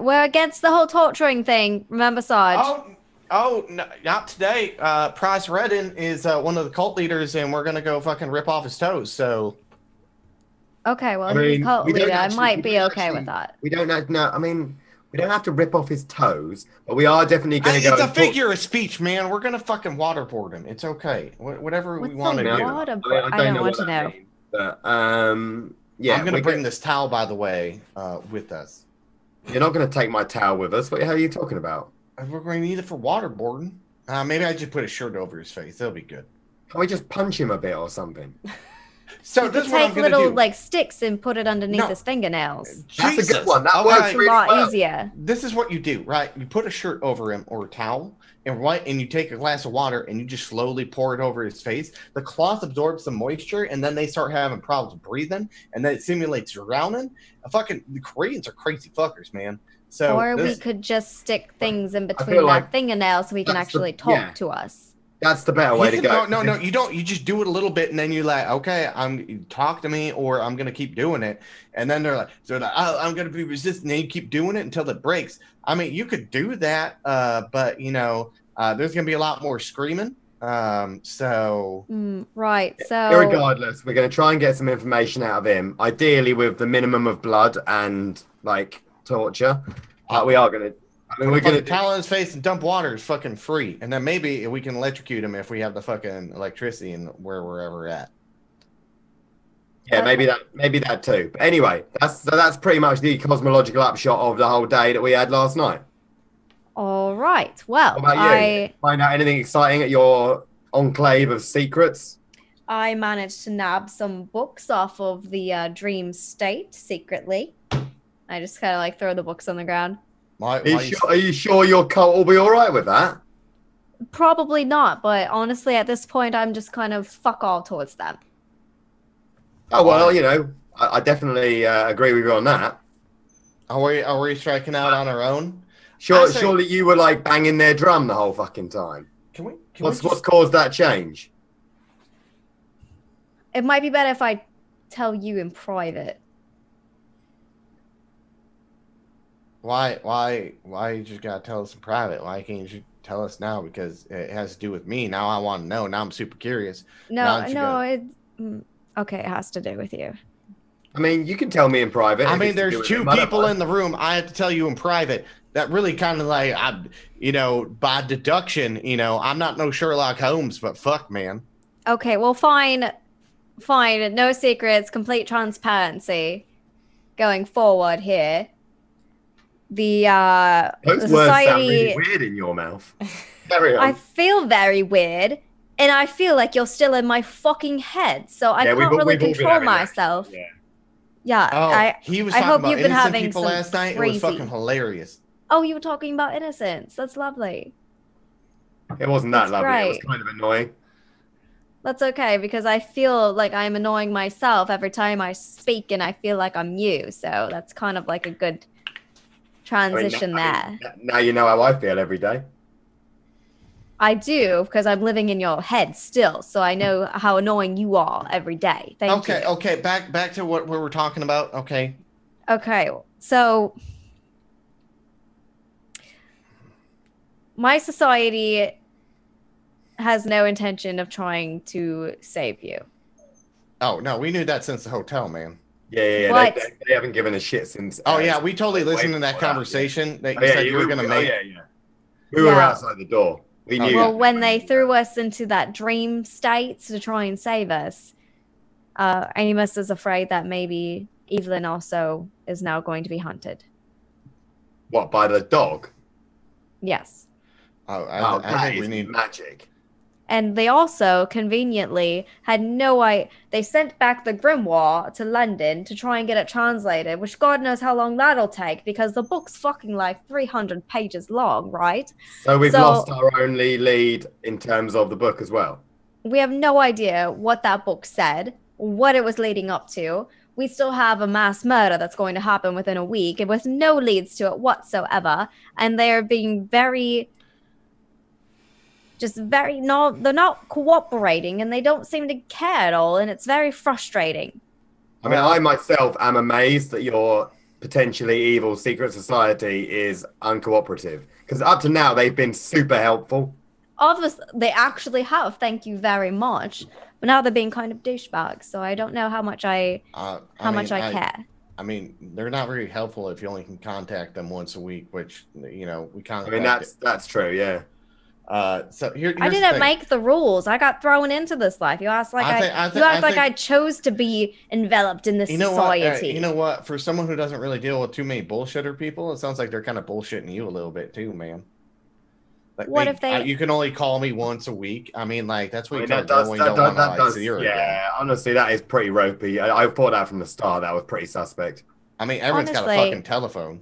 We're against the whole torturing thing. Remember, Sarge? Oh, no, not today. Price Redding is one of the cult leaders, and we're gonna go fucking rip off his toes. So. Okay, well, he's a cult leader. I might be okay with that. We don't know. I mean, we don't have to rip off his toes, but we are definitely going to go. It's a figure of speech, man. We're gonna fucking waterboard him. It's okay. Whatever we want to do. I don't want to know. But, yeah, I'm gonna bring this towel, by the way, with us. You're not gonna take my towel with us. What the hell are you talking about? We're going to need it for waterboarding. Maybe I just put a shirt over his face. That'll be good. Can we just punch him a bit or something? So this is what I'm gonna do. Take little like sticks and put it underneath his fingernails. That's a good one. That works a lot easier. This is what you do, right? You put a shirt over him or a towel, and you take a glass of water and you just slowly pour it over his face. The cloth absorbs the moisture, and then they start having problems breathing, and then it simulates drowning. The Koreans are crazy fuckers, man. So we could just stick things in between that fingernail so he can actually talk to us. That's the better way to go. No, you don't. You just do it a little bit, and then you're like, okay, talk to me, or I'm gonna keep doing it. And then they're like, I'm gonna be resistant. And you keep doing it until it breaks. I mean, you could do that, but there's gonna be a lot more screaming. Right. So irregardless, we're gonna try and get some information out of him, ideally with the minimum of blood and like torture. We are gonna. I mean, we're gonna towel in his face and dump water is fucking free, and then maybe we can electrocute him if we have the fucking electricity and where we're ever at. Yeah, maybe that too. But anyway, that's pretty much the cosmological upshot of the whole day that we had last night. All right. Well, what about you? Find out anything exciting at your enclave of secrets? I managed to nab some books off of the dream state secretly. I just kind of like throw the books on the ground. Are you sure your cult will be all right with that? Probably not, but honestly, at this point, I'm just kind of fuck all towards them. Oh, well, I definitely agree with you on that. Are we striking out on our own? Surely you were like banging their drum the whole fucking time. What's caused that change? It might be better if I tell you in private. Why you just gotta tell us in private? Why can't you tell us now? Because it has to do with me. Now I want to know. Now I'm super curious. Okay, it has to do with you. I mean, you can tell me in private. I mean, there's two people in the room. I have to tell you in private. That really kind of like, by deduction, I'm not no Sherlock Holmes, but fuck, man. Okay, well, fine. No secrets, complete transparency going forward here. the Those words sound really society. weird in your mouth. Carry on. I feel very weird, and I feel like you're still in my fucking head, so I can't really we've all been control having that. myself. Yeah. Yeah, Oh, he was I talking hope about you've been innocent having people some last night. It crazy. was fucking hilarious. Oh, you were talking about innocence. That's lovely. It wasn't that That's lovely. It was great. kind of annoying. That's okay, because I feel like I'm annoying myself every time I speak, and I feel like I'm you. So that's kind of like a good transition there. Now you know how I feel every day. I do, because I'm living in your head still, so I know how annoying you are every day. Thank you. Okay. Back to what we were talking about. Okay. Okay, so my society has no intention of trying to save you. Oh no, we knew that since the hotel, man. Yeah. What? They haven't given a shit since. Oh yeah, we totally listened to that conversation that you said you were gonna make. Yeah. We were outside the door. We knew. Well, when they threw us into that dream state to try and save us, Amos is afraid that maybe Evelyn also is now going to be hunted. What, by the dog? Yes. I think we need magic. And they also conveniently had no idea. They sent back the grimoire to London to try and get it translated, which God knows how long that'll take, because the book's fucking like 300 pages long, right? So we've lost our only lead in terms of the book as well. We have no idea what that book said, what it was leading up to. We still have a mass murder that's going to happen within a week, and with no leads to it whatsoever. And they're being they're not cooperating, and they don't seem to care at all, and it's very frustrating. I mean, I myself am amazed that your potentially evil secret society is uncooperative, because up to now they've been super helpful. Obviously, they actually have. Thank you very much. But now they're being kind of douchebags, so I don't know how much I care. I mean, they're not very helpful if you only can contact them once a week, which we contact. I mean, that's true, yeah. So here's I didn't make the rules. I got thrown into this life. You asked I chose to be enveloped in this society. You know what? For someone who doesn't really deal with too many bullshitter people, it sounds like they're kind of bullshitting you a little bit too, man. Like if they? You can only call me once a week. I mean, like that's what you tell does, when you don't want to see her again. Yeah, honestly, that is pretty ropey. I thought that from the start. That was pretty suspect. I mean, everyone's got a fucking telephone.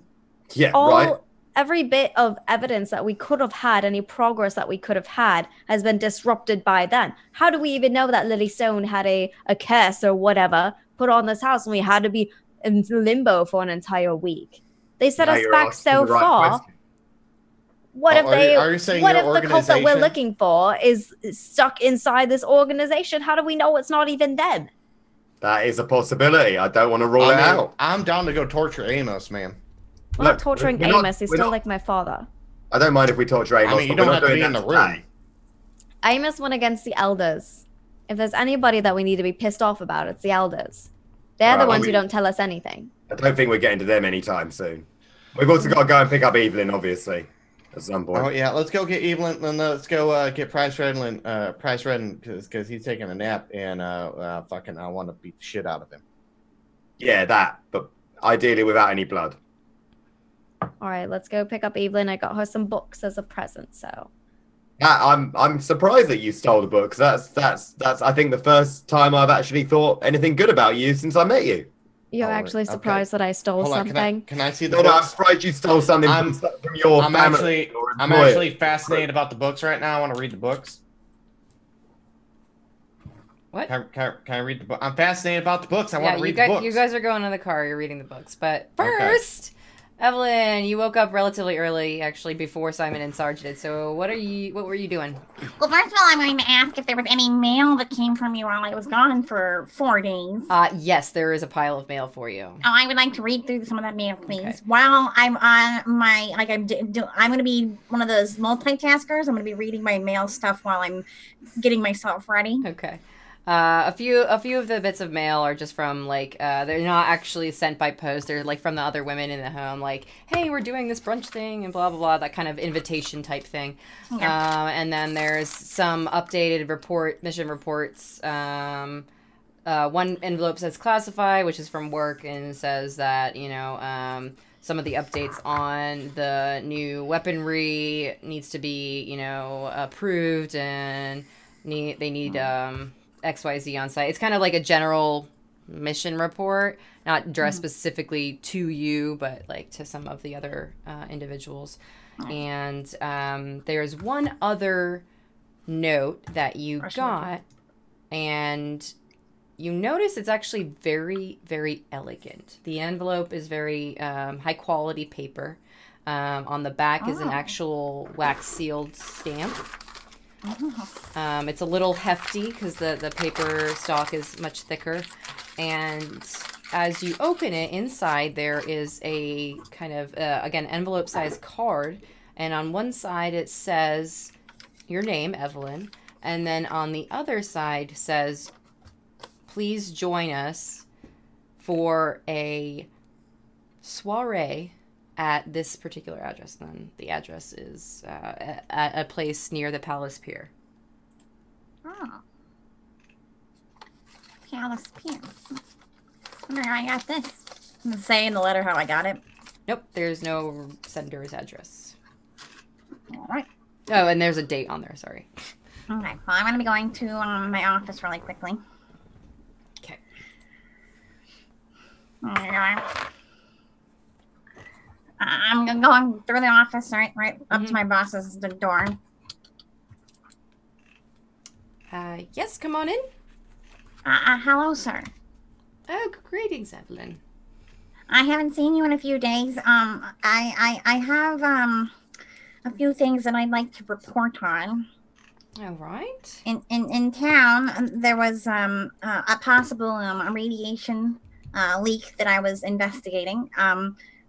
Yeah, right. Every bit of evidence that we could have had, any progress that we could have had, has been disrupted by then. How do we even know that Lily Stone had a curse or whatever put on this house, and we had to be in limbo for an entire week? They set us back so far. What if the cult that we're looking for is stuck inside this organization? How do we know it's not even them? That is a possibility. I don't want to rule it out. I'm down to go torture Amos, man. We're not torturing Amos. He's still like my father. I don't mind if we torture Amos. I mean, you don't have to be in the room. Amos went against the elders. If there's anybody that we need to be pissed off about, it's the elders. They're the ones who don't tell us anything. I don't think we're getting to them anytime soon. We've also got to go and pick up Evelyn, obviously, at some point. Oh yeah, let's go get Evelyn, and let's go get Price Redden, because he's taking a nap, and I want to beat the shit out of him. Yeah, that, but ideally without any blood. All right, let's go pick up Evelyn. I got her some books as a present, so. I'm surprised that you stole the books. That's I think the first time I've actually thought anything good about you since I met you. You're actually surprised that I stole something? Can I see the books? No, I'm surprised you stole something from your family. I'm actually fascinated about the books right now. I want to read the books. What? Can I read the book? I'm fascinated about the books. I want to read the books. You guys are going in the car. You're reading the books. But first, Evelyn, you woke up relatively early, actually, before Simon and Sarge did. So what were you doing? Well, first of all, I'm going to ask if there was any mail that came from you while I was gone for 4 days. Yes, there is a pile of mail for you. Oh, I would like to read through some of that mail, please. Okay. While I'm on my, I'm going to be one of those multitaskers. I'm going to be reading my mail stuff while I'm getting myself ready. Okay. A few of the bits of mail are just from, like, they're not actually sent by post. They're, like, from the other women in the home, like, hey, we're doing this brunch thing and blah, blah, blah, that kind of invitation type thing. Yeah. And then there's some updated mission reports. One envelope says classified, which is from work, and says that, some of the updates on the new weaponry needs to be, you know, approved, and they need XYZ on site. It's kind of like a general mission report, not addressed specifically to you, but like to some of the other individuals. And there's one other note that you got, and you notice it's actually very, very elegant. The envelope is very high quality paper. On the back is an actual wax sealed stamp. It's a little hefty because the paper stock is much thicker. And as you open it, inside there is a kind of, again, envelope-sized card. And on one side it says your name, Evelyn. And then on the other side says, please join us for a soiree at this particular address. And the address is at a place near the Palace Pier. Oh. Palace Pier. Wonder how I got this. Does it say in the letter how I got it? Nope, there's no sender's address. All right. Oh, and there's a date on there, sorry. Okay, well, I'm going to be going to my office really quickly. Okay. Okay. I'm going through the office, right up to my boss's door. Yes, come on in. Hello, sir. Oh, greetings, Evelyn. I haven't seen you in a few days. I have a few things that I'd like to report on. All right. In town, there was a possible radiation leak that I was investigating.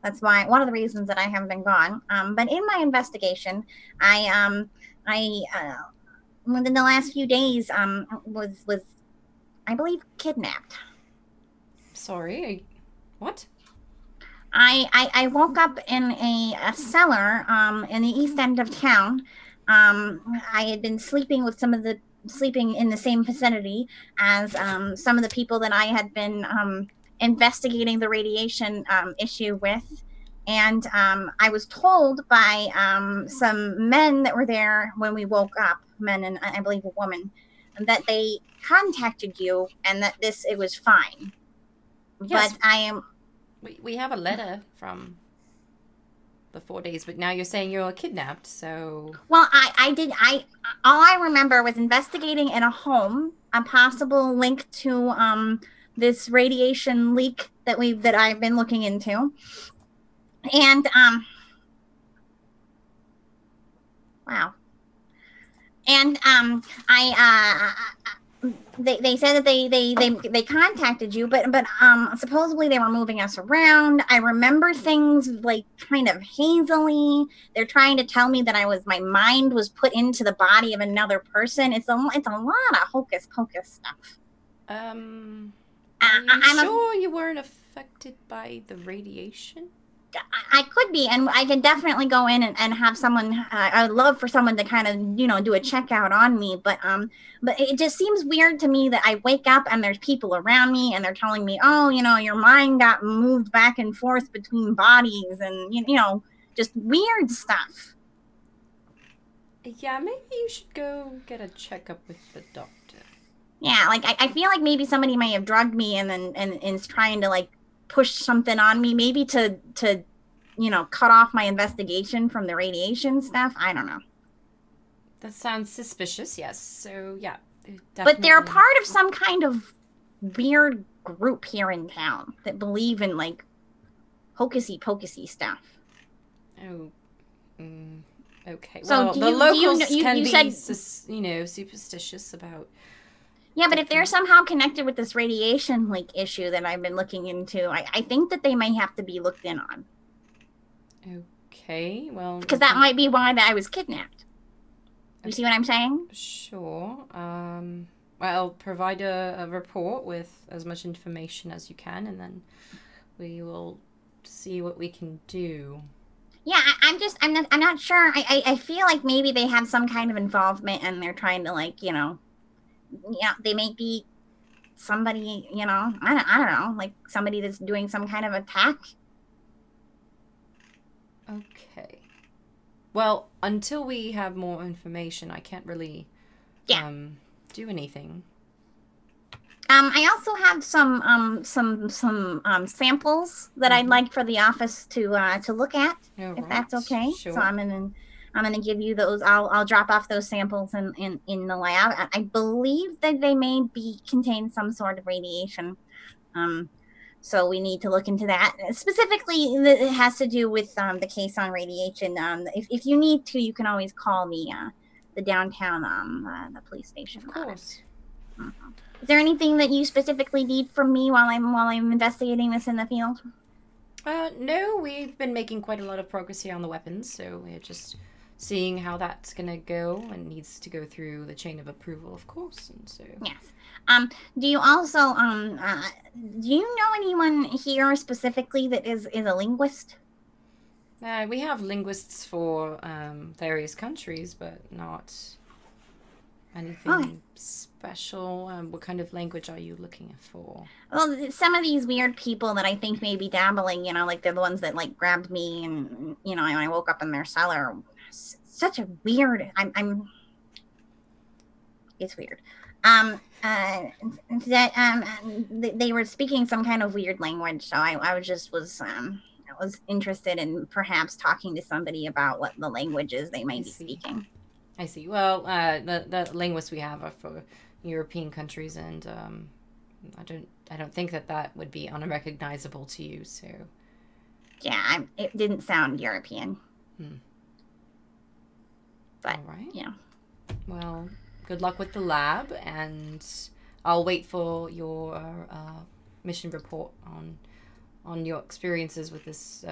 That's why one of the reasons that I haven't been gone. But in my investigation, I within the last few days was I believe kidnapped. Sorry, what? I woke up in a cellar in the east end of town. I had been sleeping in the same vicinity as some of the people that I had been investigating the radiation issue with. And I was told by some men that were there when we woke up, men and I believe a woman, that they contacted you and that it was fine. Yes. But I am... We have a letter from the 4 days, but now you're saying you're kidnapped, so... Well, all I remember was investigating in a home a possible link to this radiation leak that I've been looking into. And wow. And they said that they contacted you, but supposedly they were moving us around. I remember things like kind of hazily. They're trying to tell me that my mind was put into the body of another person. It's a lot of hocus pocus stuff. Are you sure you weren't affected by the radiation? I could be, and I can definitely go in and have someone. I would love for someone to kind of, do a checkout on me, but it just seems weird to me that I wake up and there's people around me and they're telling me, oh, your mind got moved back and forth between bodies, and just weird stuff. Yeah, maybe you should go get a checkup with the doctor. Yeah, like I feel like maybe somebody may have drugged me and is trying to like push something on me, maybe to cut off my investigation from the radiation stuff. I don't know. That sounds suspicious, yes. So, yeah. Definitely. But they're part of some kind of weird group here in town that believe in, like, hocusy-pocusy stuff. Oh, okay. So well, the locals can be, superstitious about... Yeah, but if they're somehow connected with this radiation leak issue that I've been looking into, I think that they may have to be looked in on. Okay, well... Because that might be why I was kidnapped. You see what I'm saying? Sure. I'll provide a report with as much information as you can, and then we will see what we can do. Yeah, I'm not sure. I feel like maybe they have some kind of involvement and they're trying to, like, they may be somebody, I don't know, like somebody that's doing some kind of attack. Okay. Well, until we have more information, I can't really do anything. I also have some samples that I'd like for the office to look at, if that's okay. Sure. So I'm gonna give you those. I'll drop off those samples in the lab. I believe that they may contain some sort of radiation. So we need to look into that. Specifically, it has to do with the case on radiation. If you need to, you can always call the downtown the police station. Of course. Is there anything that you specifically need from me while I'm investigating this in the field? No, we've been making quite a lot of progress here on the weapons, so we're just seeing how that's gonna go, and needs to go through the chain of approval, of course. And so yes. Do you also do you know anyone here specifically that is a linguist? We have linguists for various countries, but not anything special. What kind of language are you looking for? Well, some of these weird people that I think may be dabbling, like they're the ones that like grabbed me and I woke up in their cellar. Such a weird. It's weird. They were speaking some kind of weird language, so I was interested in perhaps talking to somebody about what the languages they might be speaking. I see. Well, the linguists we have are for European countries, and I don't think that would be unrecognizable to you. So yeah, it didn't sound European. But all right. Yeah. Well, good luck with the lab, and I'll wait for your mission report on your experiences with this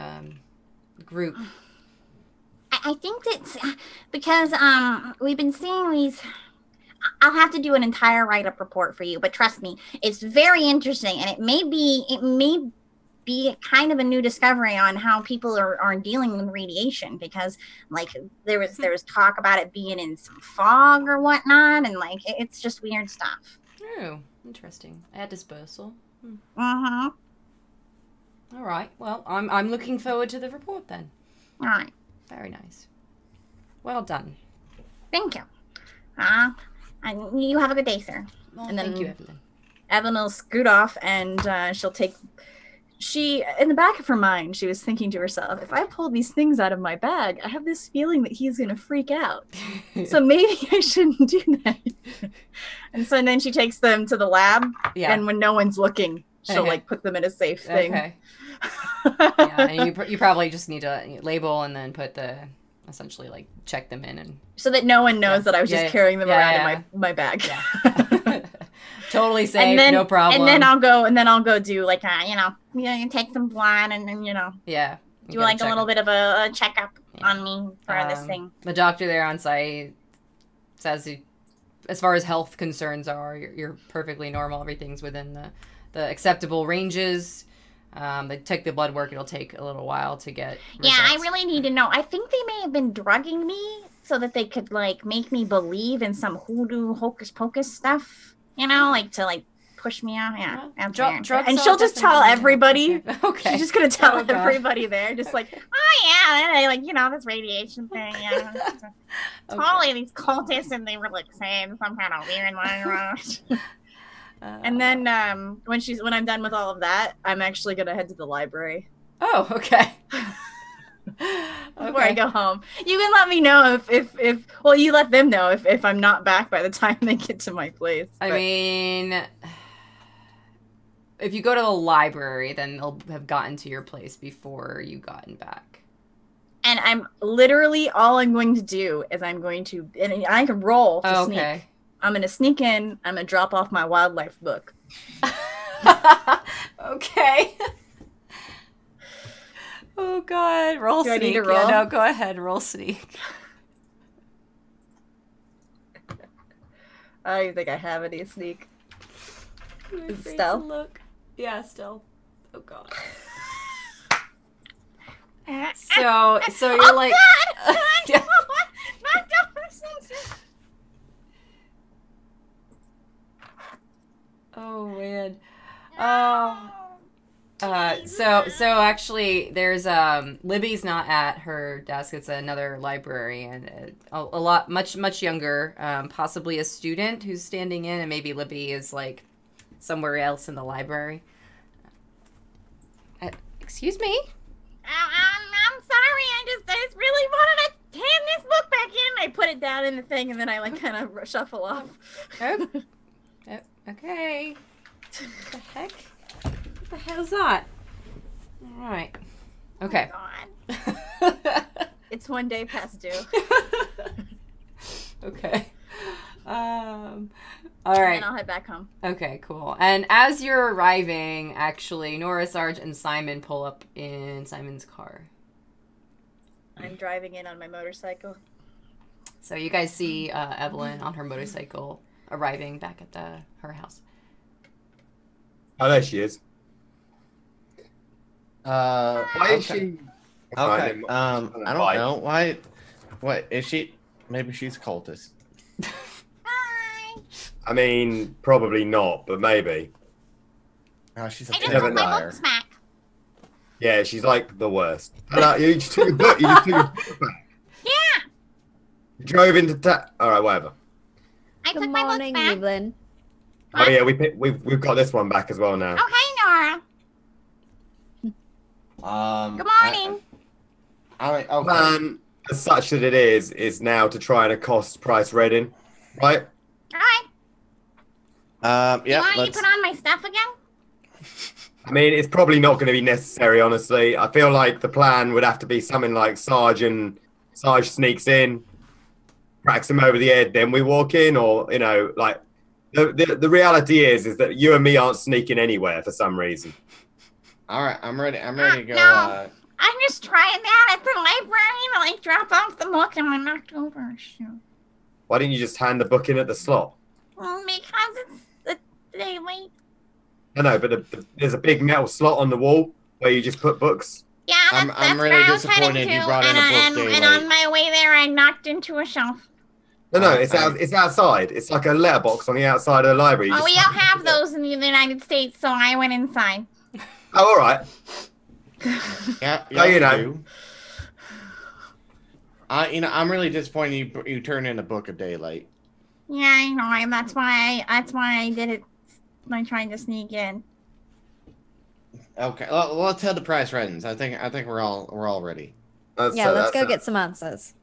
group. I think that's because we've been seeing these. I'll have to do an entire write-up report for you, but trust me, it's very interesting, and it may be kind of a new discovery on how people are dealing with radiation, because like there was talk about it being in some fog or whatnot, and like it's just weird stuff. Oh, interesting. Air dispersal. All right. Well, I'm looking forward to the report then. All right. Very nice. Well done. Thank you. And you have a good day, sir. Well, And then thank you, Evelyn. Evelyn will scoot off, and she'll take. In the back of her mind, she was thinking to herself, if I pull these things out of my bag, I have this feeling that he's going to freak out. So maybe I shouldn't do that. And then she takes them to the lab, and when no one's looking, she'll like put them in a safe thing. Okay. Yeah, and you probably just need to label and then put essentially like check them in, and so that no one knows that I was just carrying them around in my bag. Yeah. Totally safe, no problem. And then I'll go do like you take some blood and then do like a little bit of a checkup on me for this thing. The doctor there on site says, as far as health concerns are, you're perfectly normal. Everything's within the acceptable ranges. They take the blood work. It'll take a little while to get results. Yeah, I really need to know. I think they may have been drugging me so that they could like make me believe in some hoodoo hocus pocus stuff. Like to like push me out. Yeah, drugs, and she'll just tell everybody. Okay, she's just gonna tell everybody there, just like, oh yeah, like this radiation thing. Yeah, totally these cultists, and they were like saying some kind of weird language. And then when I'm done with all of that, I'm actually gonna head to the library. Oh, okay. Before I go home, you can let me know if you let them know if I'm not back by the time they get to my place. I mean, if you go to the library, then they'll have gotten to your place before you gotten back. And I'm literally all I'm going to do is and I can roll to sneak. I'm going to sneak in. I'm going to drop off my wildlife book. Okay. Oh, God. Roll sneak. I need to roll? Yeah, no, go ahead. Roll sneak. I don't even think I have any sneak. Is it stealth? Look. Yeah, stealth. Oh, God. So you're oh, like... God! Yeah. Oh, man. Oh. So actually, there's Libby's not at her desk. It's another library, and a lot much younger, possibly a student who's standing in, and maybe Libby is like somewhere else in the library. Excuse me. I'm sorry. I just really wanted to hand this book back in. I put it down in the thing, and then I like kind of shuffle off. Oh. Okay. What the heck? What the hell's that? All right. Okay. Oh, it's 1 day past due. Okay. All right. And I'll head back home. Okay, cool. And as you're arriving, actually, Nora, Sarge, and Simon pull up in Simon's car. I'm driving in on my motorcycle. So you guys see Evelyn on her motorcycle arriving back at her house. Oh, there she is. Why is she? Okay. I don't know. Why? What is she? Maybe she's a cultist. I mean, probably not, but maybe. Oh, she's a I just want my books back. Yeah, she's like the worst. You just took your book. You just took your book back. Yeah. You drove into town. All right, whatever. I Good took my books morning, back. Evelyn. Oh yeah, we've got this one back as well now. Oh, hey, Nora. Good morning. Okay. Plan, as such that it is now to try and accost Price Redding, right? All right. Yeah. You want me to put on my stuff again? I mean, it's probably not going to be necessary, honestly. I feel like the plan would have to be something like Sarge sneaks in, cracks him over the head, then we walk in, or, you know, like, the reality is that you and me aren't sneaking anywhere for some reason. All right, I'm ready. I'm ready to go. No. I'm just trying that at the library to, like, drop off the book and I knocked over. Shoot. Why didn't you just hand the book in at the slot? Because it's the day late. I know, but there's a big metal slot on the wall where you just put books. Yeah, I'm that's really where I was heading disappointed to, you brought in a book day and late. on my way there, I knocked into a shelf. No, it's outside. It's like a letterbox on the outside of the library. You Oh, we just don't have those in the United States, so I went inside. Oh, all right. Yeah, Oh, you know. do. I'm really disappointed you turned in a book a day late. Yeah, I know. That's why I did it. I tried to sneak in. Okay, well, let's head to Price Reddings. I think we're all ready. Yeah, let's go get some answers.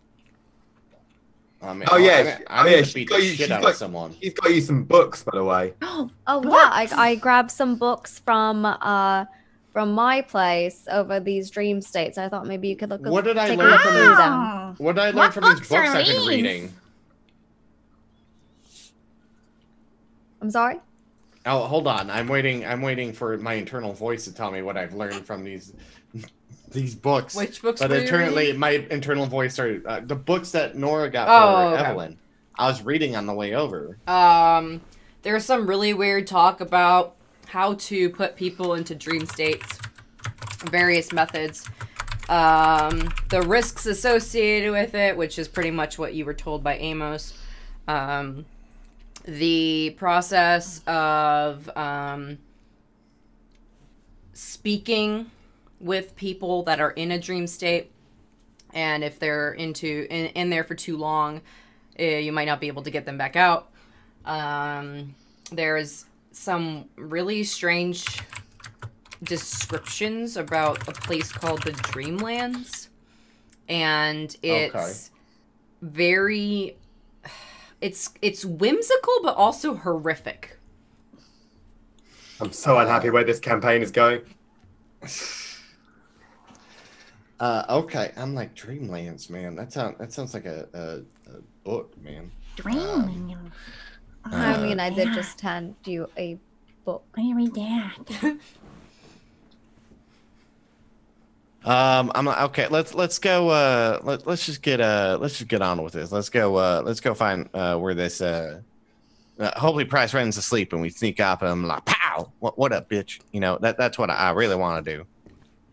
I mean, Oh yeah, I need to she's beat got the you. shit out of someone. She's got you some books, by the way. Oh yeah, I grabbed some books from my place over these dream states. I thought maybe you could look. What did I take a learn look from through these? them. What did I learn What from these books books are I've been these? reading? I'm sorry. Oh, hold on. I'm waiting for my internal voice to tell me what I've learned from these books. Which books? But were you internally, reading? my internal voice started the books that Nora got Oh, for okay. Evelyn. I was reading on the way over. There's some really weird talk about how to put people into dream states, various methods, the risks associated with it, which is pretty much what you were told by Amos, the process of speaking with people that are in a dream state, and if they're in there for too long, you might not be able to get them back out. There's some really strange descriptions about a place called the Dreamlands, and it's very it's whimsical but also horrific. I'm so unhappy where this campaign is going. Okay, I'm like Dreamlands, man. That sounds like a book, man. Dreaming. I mean, I did just hand you a book. Let me read that. I'm like, okay. Let's go. Let's just get on with this. Let's go find where this. Hopefully, Price Redding's asleep and we sneak up and I'm like, pow! What up, bitch? You know that's what I really want to do.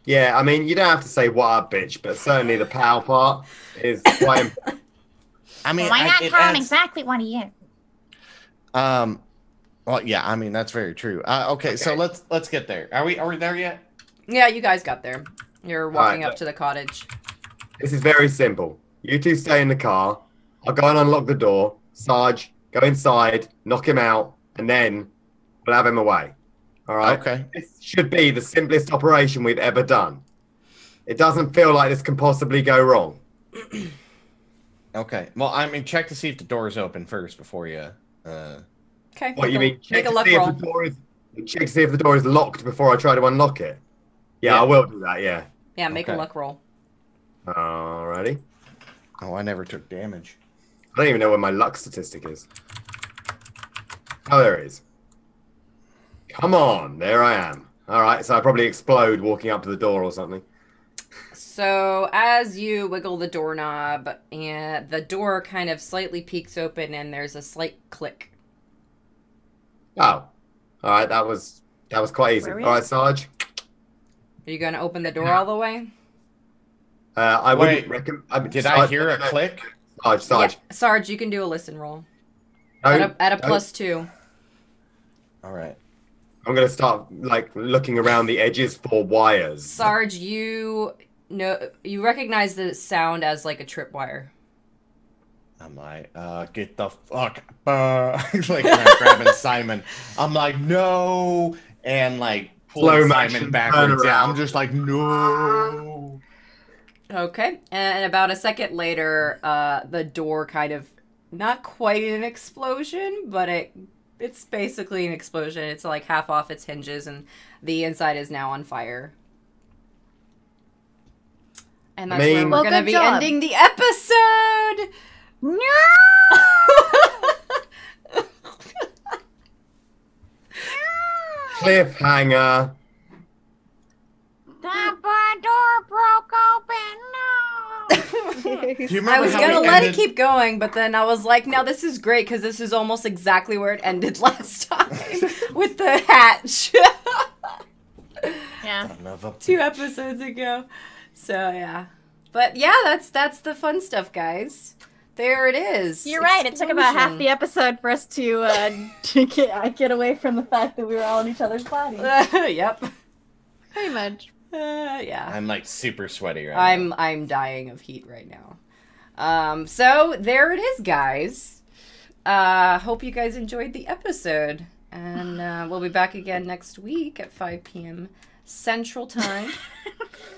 Yeah, I mean, you don't have to say what up, bitch, but certainly the pow part is quite. I mean, why not tell him exactly what he is? Well, yeah. I mean, that's very true. Okay, so let's get there. Are we there yet? Yeah, you guys got there. You're walking Right, up to the cottage. This is very simple. You two stay in the car. I'll go and unlock the door. Sarge, go inside, knock him out, and then we'll have him away. All right? Okay. This should be the simplest operation we've ever done. It doesn't feel like this can possibly go wrong. Okay. Well, I mean, check to see if the door is open first before you. Okay. What you mean? Make Check a to luck see if roll. the door is. Check to see if the door is locked before I try to unlock it. Yeah, I will do that. Yeah. Yeah, make a Okay. luck roll. Alrighty. Oh, I never took damage. I don't even know where my luck statistic is. Oh, there it is. Come on, there I am. All right, so I probably explode walking up to the door or something. So as you wiggle the doorknob, and the door kind of slightly peeks open, and there's a slight click. Oh, all right, that was quite easy. Where All are we right, Sarge. Are you going to open the door all the way? I wouldn't Wait, recommend. Did I hear a click? Sarge. Yeah, Sarge, you can do a listen roll. No, At a no. +2. All right. I'm gonna start like looking around the edges for wires. Sarge, you recognize the sound as like a tripwire. I'm like, get the fuck, like I'm grabbing Simon. I'm like, no, and like pulling Slow Simon motion backwards. Yeah, turnaround. I'm just like, no. Okay, and about a second later, the door kind of, not quite an explosion, but it's basically an explosion. It's like half off its hinges, and the inside is now on fire. And that's where we're Well, going to good be job. ending the episode! No! Cliffhanger. That barn door broke open. No! Do you remember I was how going to we let it ended- keep going, but then I was like, no, this is great, because this is almost exactly where it ended last time, with the hatch. Yeah. Son of a 2 episodes ago. So yeah, but yeah, that's the fun stuff, guys. There it is. You're right. It took about half Explosion. the episode for us to get away from the fact that we were all in each other's bodies. Yep. Pretty much. Yeah. I'm like super sweaty right now. I'm dying of heat right now. So there it is, guys. Hope you guys enjoyed the episode, and we'll be back again next week at 5 p.m. Central Time.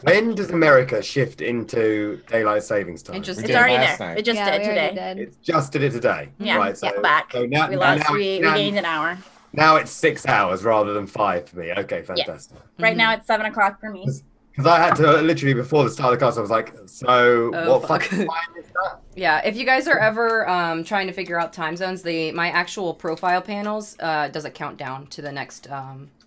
When does America shift into daylight savings time? It just We It's did already last there. night. It just yeah, did we already today. did. It's just did it today. Yeah, Right, so, yeah, back. So now, We lost. now, We now, gained an hour. now it's 6 hours rather than 5 for me. Okay, fantastic. Right now it's 7 o'clock for me. Because I had to literally before the start of the cast, I was like, so Oh, what fuck. fucking time is that? Yeah, if you guys are ever trying to figure out time zones, my actual profile panels does a countdown to the next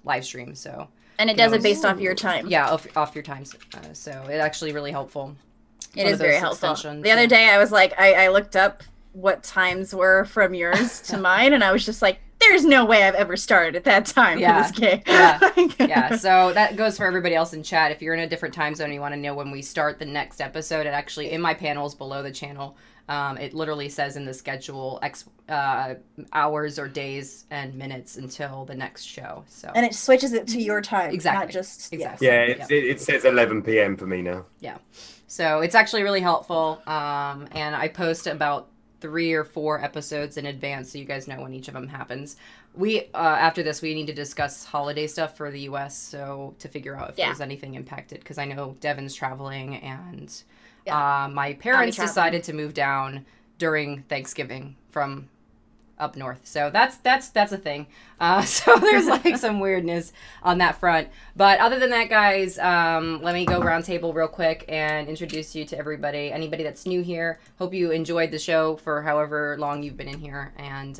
live stream. So And it does it based off your time. yeah, off your times. So it's actually really helpful. It One is of very those helpful. extensions, The other yeah. day I was like, I looked up what times were from yours to mine, and I was just like, there's no way I've ever started at that time Yeah. for this game. Yeah. Yeah, so that goes for everybody else in chat. If you're in a different time zone and you want to know when we start the next episode, it actually, in my panels below the channel, it literally says in the schedule hours or days and minutes until the next show. So And it switches it to your time, Exactly. not just Exactly. Yeah, it says 11 p.m. for me now. yeah, so it's actually really helpful. And I post about 3 or 4 episodes in advance, so you guys know when each of them happens. We after this, we need to discuss holiday stuff for the U.S. So to figure out if Yeah. there's anything impacted, because I know Devin's traveling, and Yeah. my parents traveling. decided to move down during Thanksgiving from up north. So that's a thing. So there's like some weirdness on that front. But other than that, guys, let me go round table real quick and introduce you to everybody. Anybody that's new here, hope you enjoyed the show for however long you've been in here. And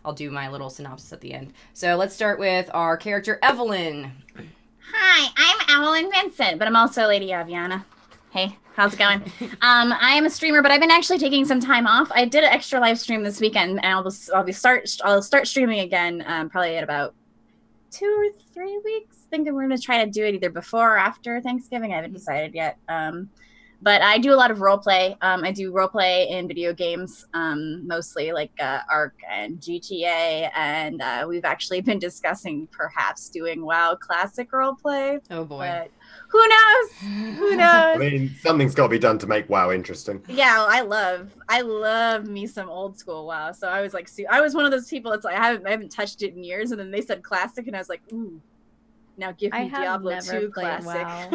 I'll do my little synopsis at the end. So let's start with our character, Evelyn. Hi, I'm Evelyn Vincent, but I'm also Lady Aviana. Hey, how's it going? I am a streamer, but I've been actually taking some time off. I did an extra live stream this weekend, and I'll start streaming again probably in about 2 or 3 weeks. I think we're gonna try to do it either before or after Thanksgiving. I haven't decided yet. But I do a lot of role play. I do role play in video games, mostly like Arc and GTA, and we've actually been discussing perhaps doing WoW Classic role play. Oh boy. But who knows? Who knows? I mean, something's got to be done to make WoW interesting. Yeah, I love me some old school WoW. So I was like, I was one of those people. It's like I haven't touched it in years, and then they said Classic, and I was like, ooh. Now give me Diablo 2 Classic. WoW.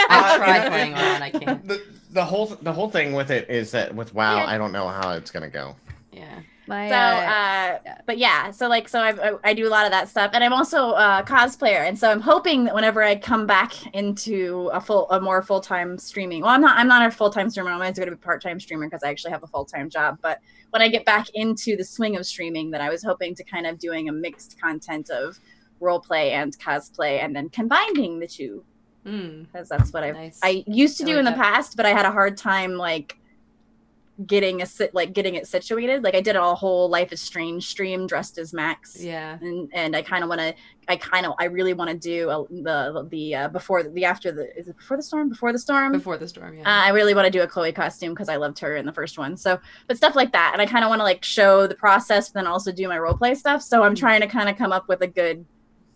I've tried playing WoW and I can't. The whole thing with it is that with WoW, I don't know how it's gonna go. Yeah. But yeah, so I do a lot of that stuff, and I'm also a cosplayer, and so I'm hoping that whenever I come back into a more full-time streaming, well, I'm not a full-time streamer. I'm going to be a part-time streamer because I actually have a full-time job. But when I get back into the swing of streaming, that I was hoping to kind of doing a mixed content of role play and cosplay, and then combining the two, because that's what I used to do in the past, but I had a hard time getting it situated. Like I did a whole Life is Strange stream dressed as Max. Yeah. And I really want to do before the storm. Yeah. I really want to do a Chloe costume because I loved her in the first one. So, but stuff like that, and I kind of want to show the process, but then also do my role play stuff. So I'm trying to kind of come up with a good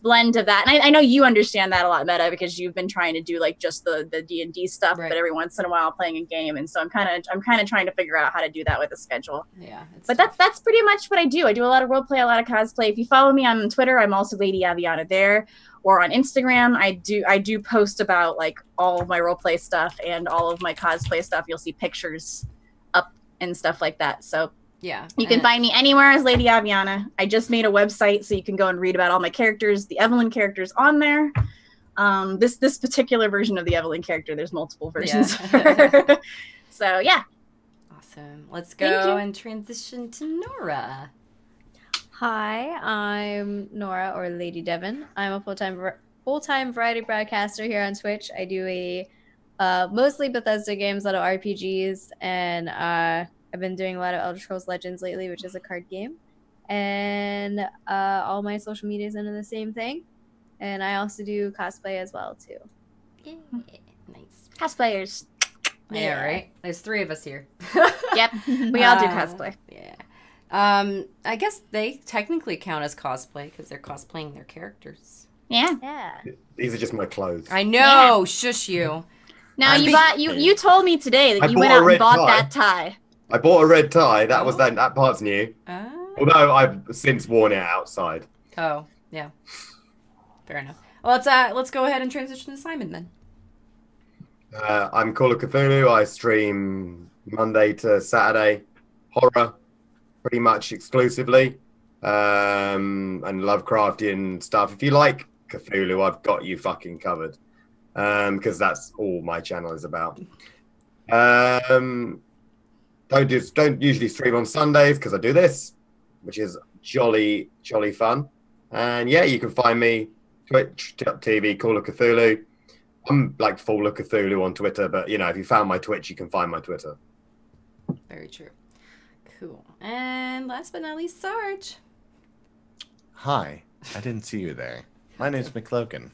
blend of that, and I know you understand that a lot, Meta, because you've been trying to do just the D&D stuff, right, but every once in a while playing a game, and so I'm kind of trying to figure out how to do that with a schedule. Yeah, but that's pretty much what I do. I do a lot of role play, a lot of cosplay. If you follow me on Twitter, I'm also Lady Aviana there, or on Instagram. I do post about all of my role play stuff and all of my cosplay stuff. You'll see pictures up and stuff like that. So yeah, you can find me anywhere as Lady Aviana. I just made a website so you can go and read about all my characters, the Evelyn characters on there. This particular version of the Evelyn character, there's multiple versions. Yeah. So yeah. Awesome. Let's go and transition to Nora. Hi, I'm Nora, or Lady Devon. I'm a full-time variety broadcaster here on Twitch. I do mostly Bethesda games, a lot of RPGs, and I've been doing a lot of Elder Scrolls Legends lately, which is a card game. And all my social media is under the same thing. And I also do cosplay as well, too. Yeah. Nice. Cosplayers. Yeah, right? There's 3 of us here. Yep. We all do cosplay. Yeah. I guess they technically count as cosplay because they're cosplaying their characters. Yeah. Yeah. These are just my clothes. I know. Yeah. Shush you. Now you told me today that you went out and bought that tie. I bought a red tie. That was that part's new. Although I've since worn it outside. Oh, yeah. Fair enough. Well, let's go ahead and transition to Simon then. I'm Call of Cthulhu. I stream Monday to Saturday. Horror, pretty much exclusively. And Lovecraftian stuff. If you like Cthulhu, I've got you fucking covered. Because that's all my channel is about. Don't usually stream on Sundays because I do this, which is jolly fun. And yeah, you can find me Twitch.tv, Call of Cthulhu. I'm full of Cthulhu on Twitter, but if you found my Twitch, you can find my Twitter. Very true. Cool. And last but not least, Sarge. Hi, I didn't see you there. My name's McLogan.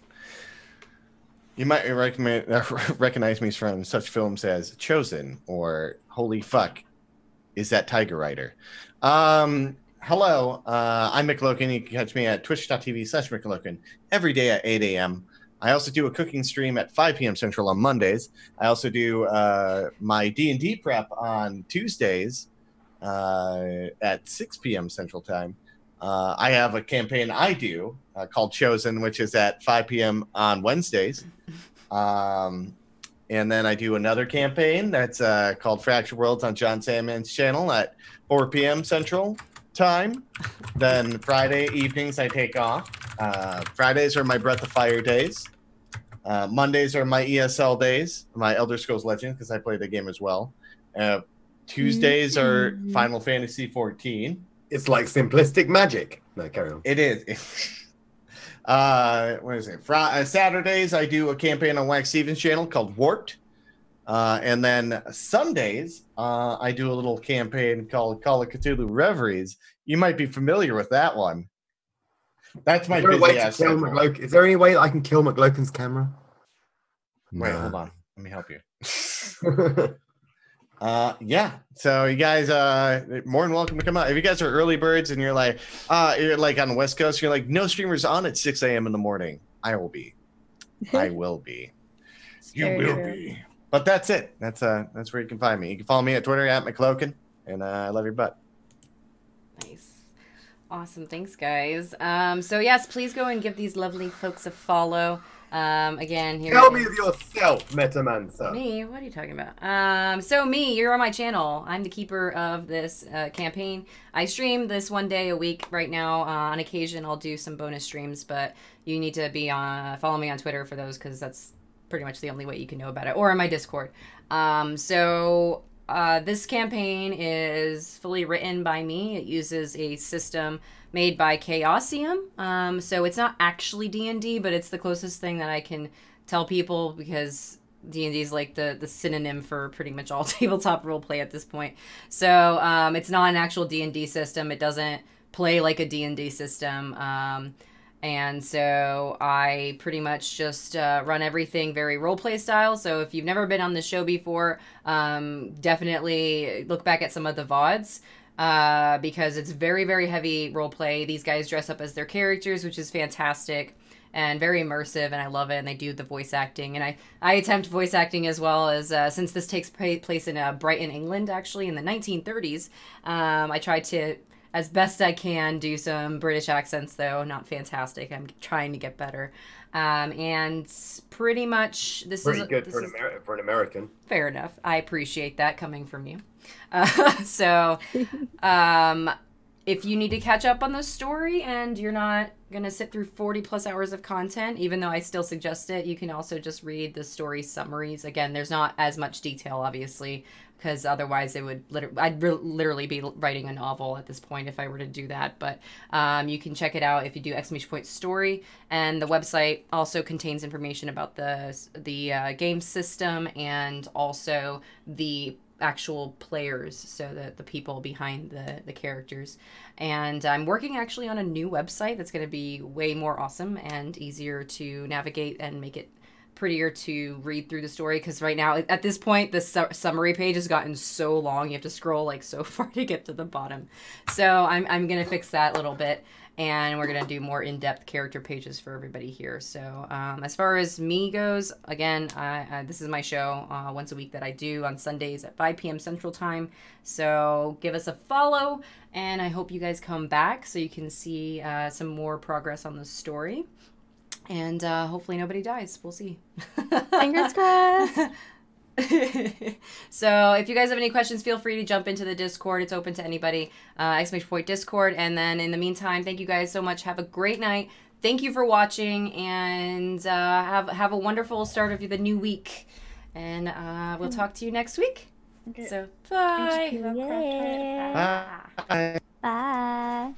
You might recognize me from such films as Chosen or Holy Fuck, Is That Tiger Rider? Hello, I'm McLogan. You can catch me at twitch.tv/McLogan every day at 8 a.m. I also do a cooking stream at 5 p.m. Central on Mondays. I also do my D&D prep on Tuesdays at 6 p.m. Central Time. I have a campaign I do called Chosen, which is at 5 p.m. on Wednesdays. And then I do another campaign that's called Fractured Worlds on John Sandman's channel at 4 p.m. Central Time. Then Friday evenings I take off. Fridays are my Breath of Fire days. Mondays are my ESL days, my Elder Scrolls Legends, because I play the game as well. Tuesdays are Final Fantasy 14. It's like simplistic magic. No, carry on. It is. What is it? Saturdays, I do a campaign on Wax Stevens' channel called Warped. And then Sundays, I do a little campaign called Call of Cthulhu Reveries. You might be familiar with that one. That's my busy ass. Is there any way that I can kill McLogan's camera? Wait, hold on. Let me help you. Yeah. So you guys more than welcome to come out. If you guys are early birds and you're like on the West Coast, you're like, no streamers on at 6 a.m. in the morning. I will be. I will be. You will be. But that's it. That's where you can find me. You can follow me at Twitter at McCloakin, and I love your butt. Nice. Awesome. Thanks, guys. So yes, please go and give these lovely folks a follow. Again, here. Tell me of yourself, Metamancer. Me? What are you talking about? So me, you're on my channel. I'm the keeper of this campaign. I stream this 1 day a week right now. On occasion, I'll do some bonus streams, but you need to be follow me on Twitter for those, because that's pretty much the only way you can know about it, or on my Discord. This campaign is fully written by me. It uses a system made by Chaosium. So it's not actually D&D, but it's the closest thing that I can tell people, because D&D is like the synonym for pretty much all tabletop roleplay at this point. So it's not an actual D&D system. It doesn't play like a D&D system. And so I pretty much just run everything very roleplay style. So if you've never been on the show before, definitely look back at some of the VODs, because it's very, very heavy roleplay. These guys dress up as their characters, which is fantastic and very immersive, and I love it. And they do the voice acting, and I attempt voice acting as well, as since this takes place in Brighton, England, actually in the 1930s. I try to, as best I can, do some British accents, though not fantastic. I'm trying to get better. And pretty much this pretty is good this for an American. Fair enough. I appreciate that coming from you. If you need to catch up on the story and you're not going to sit through 40 plus hours of content, even though I still suggest it, you can also just read the story summaries. Again, there's not as much detail, obviously, because otherwise I'd literally be writing a novel at this point if I were to do that. But you can check it out if you do !story, and the website also contains information about the game system and also the actual players, so the people behind the characters. And I'm working actually on a new website that's going to be way more awesome and easier to navigate and make it prettier to read through the story, because right now at this point the summary page has gotten so long, you have to scroll like so far to get to the bottom. So I'm gonna fix that a little bit, and we're gonna do more in-depth character pages for everybody here. So as far as me goes, again, this is my show once a week that I do on Sundays at 5 p.m. Central Time. So give us a follow, and I hope you guys come back so you can see some more progress on the story. And hopefully nobody dies. We'll see. Fingers crossed. So if you guys have any questions, feel free to jump into the Discord. It's open to anybody. Discord. And then in the meantime, thank you guys so much. Have a great night. Thank you for watching, and have a wonderful start of the new week. And we'll talk to you next week. So bye. Yeah. Bye. Bye.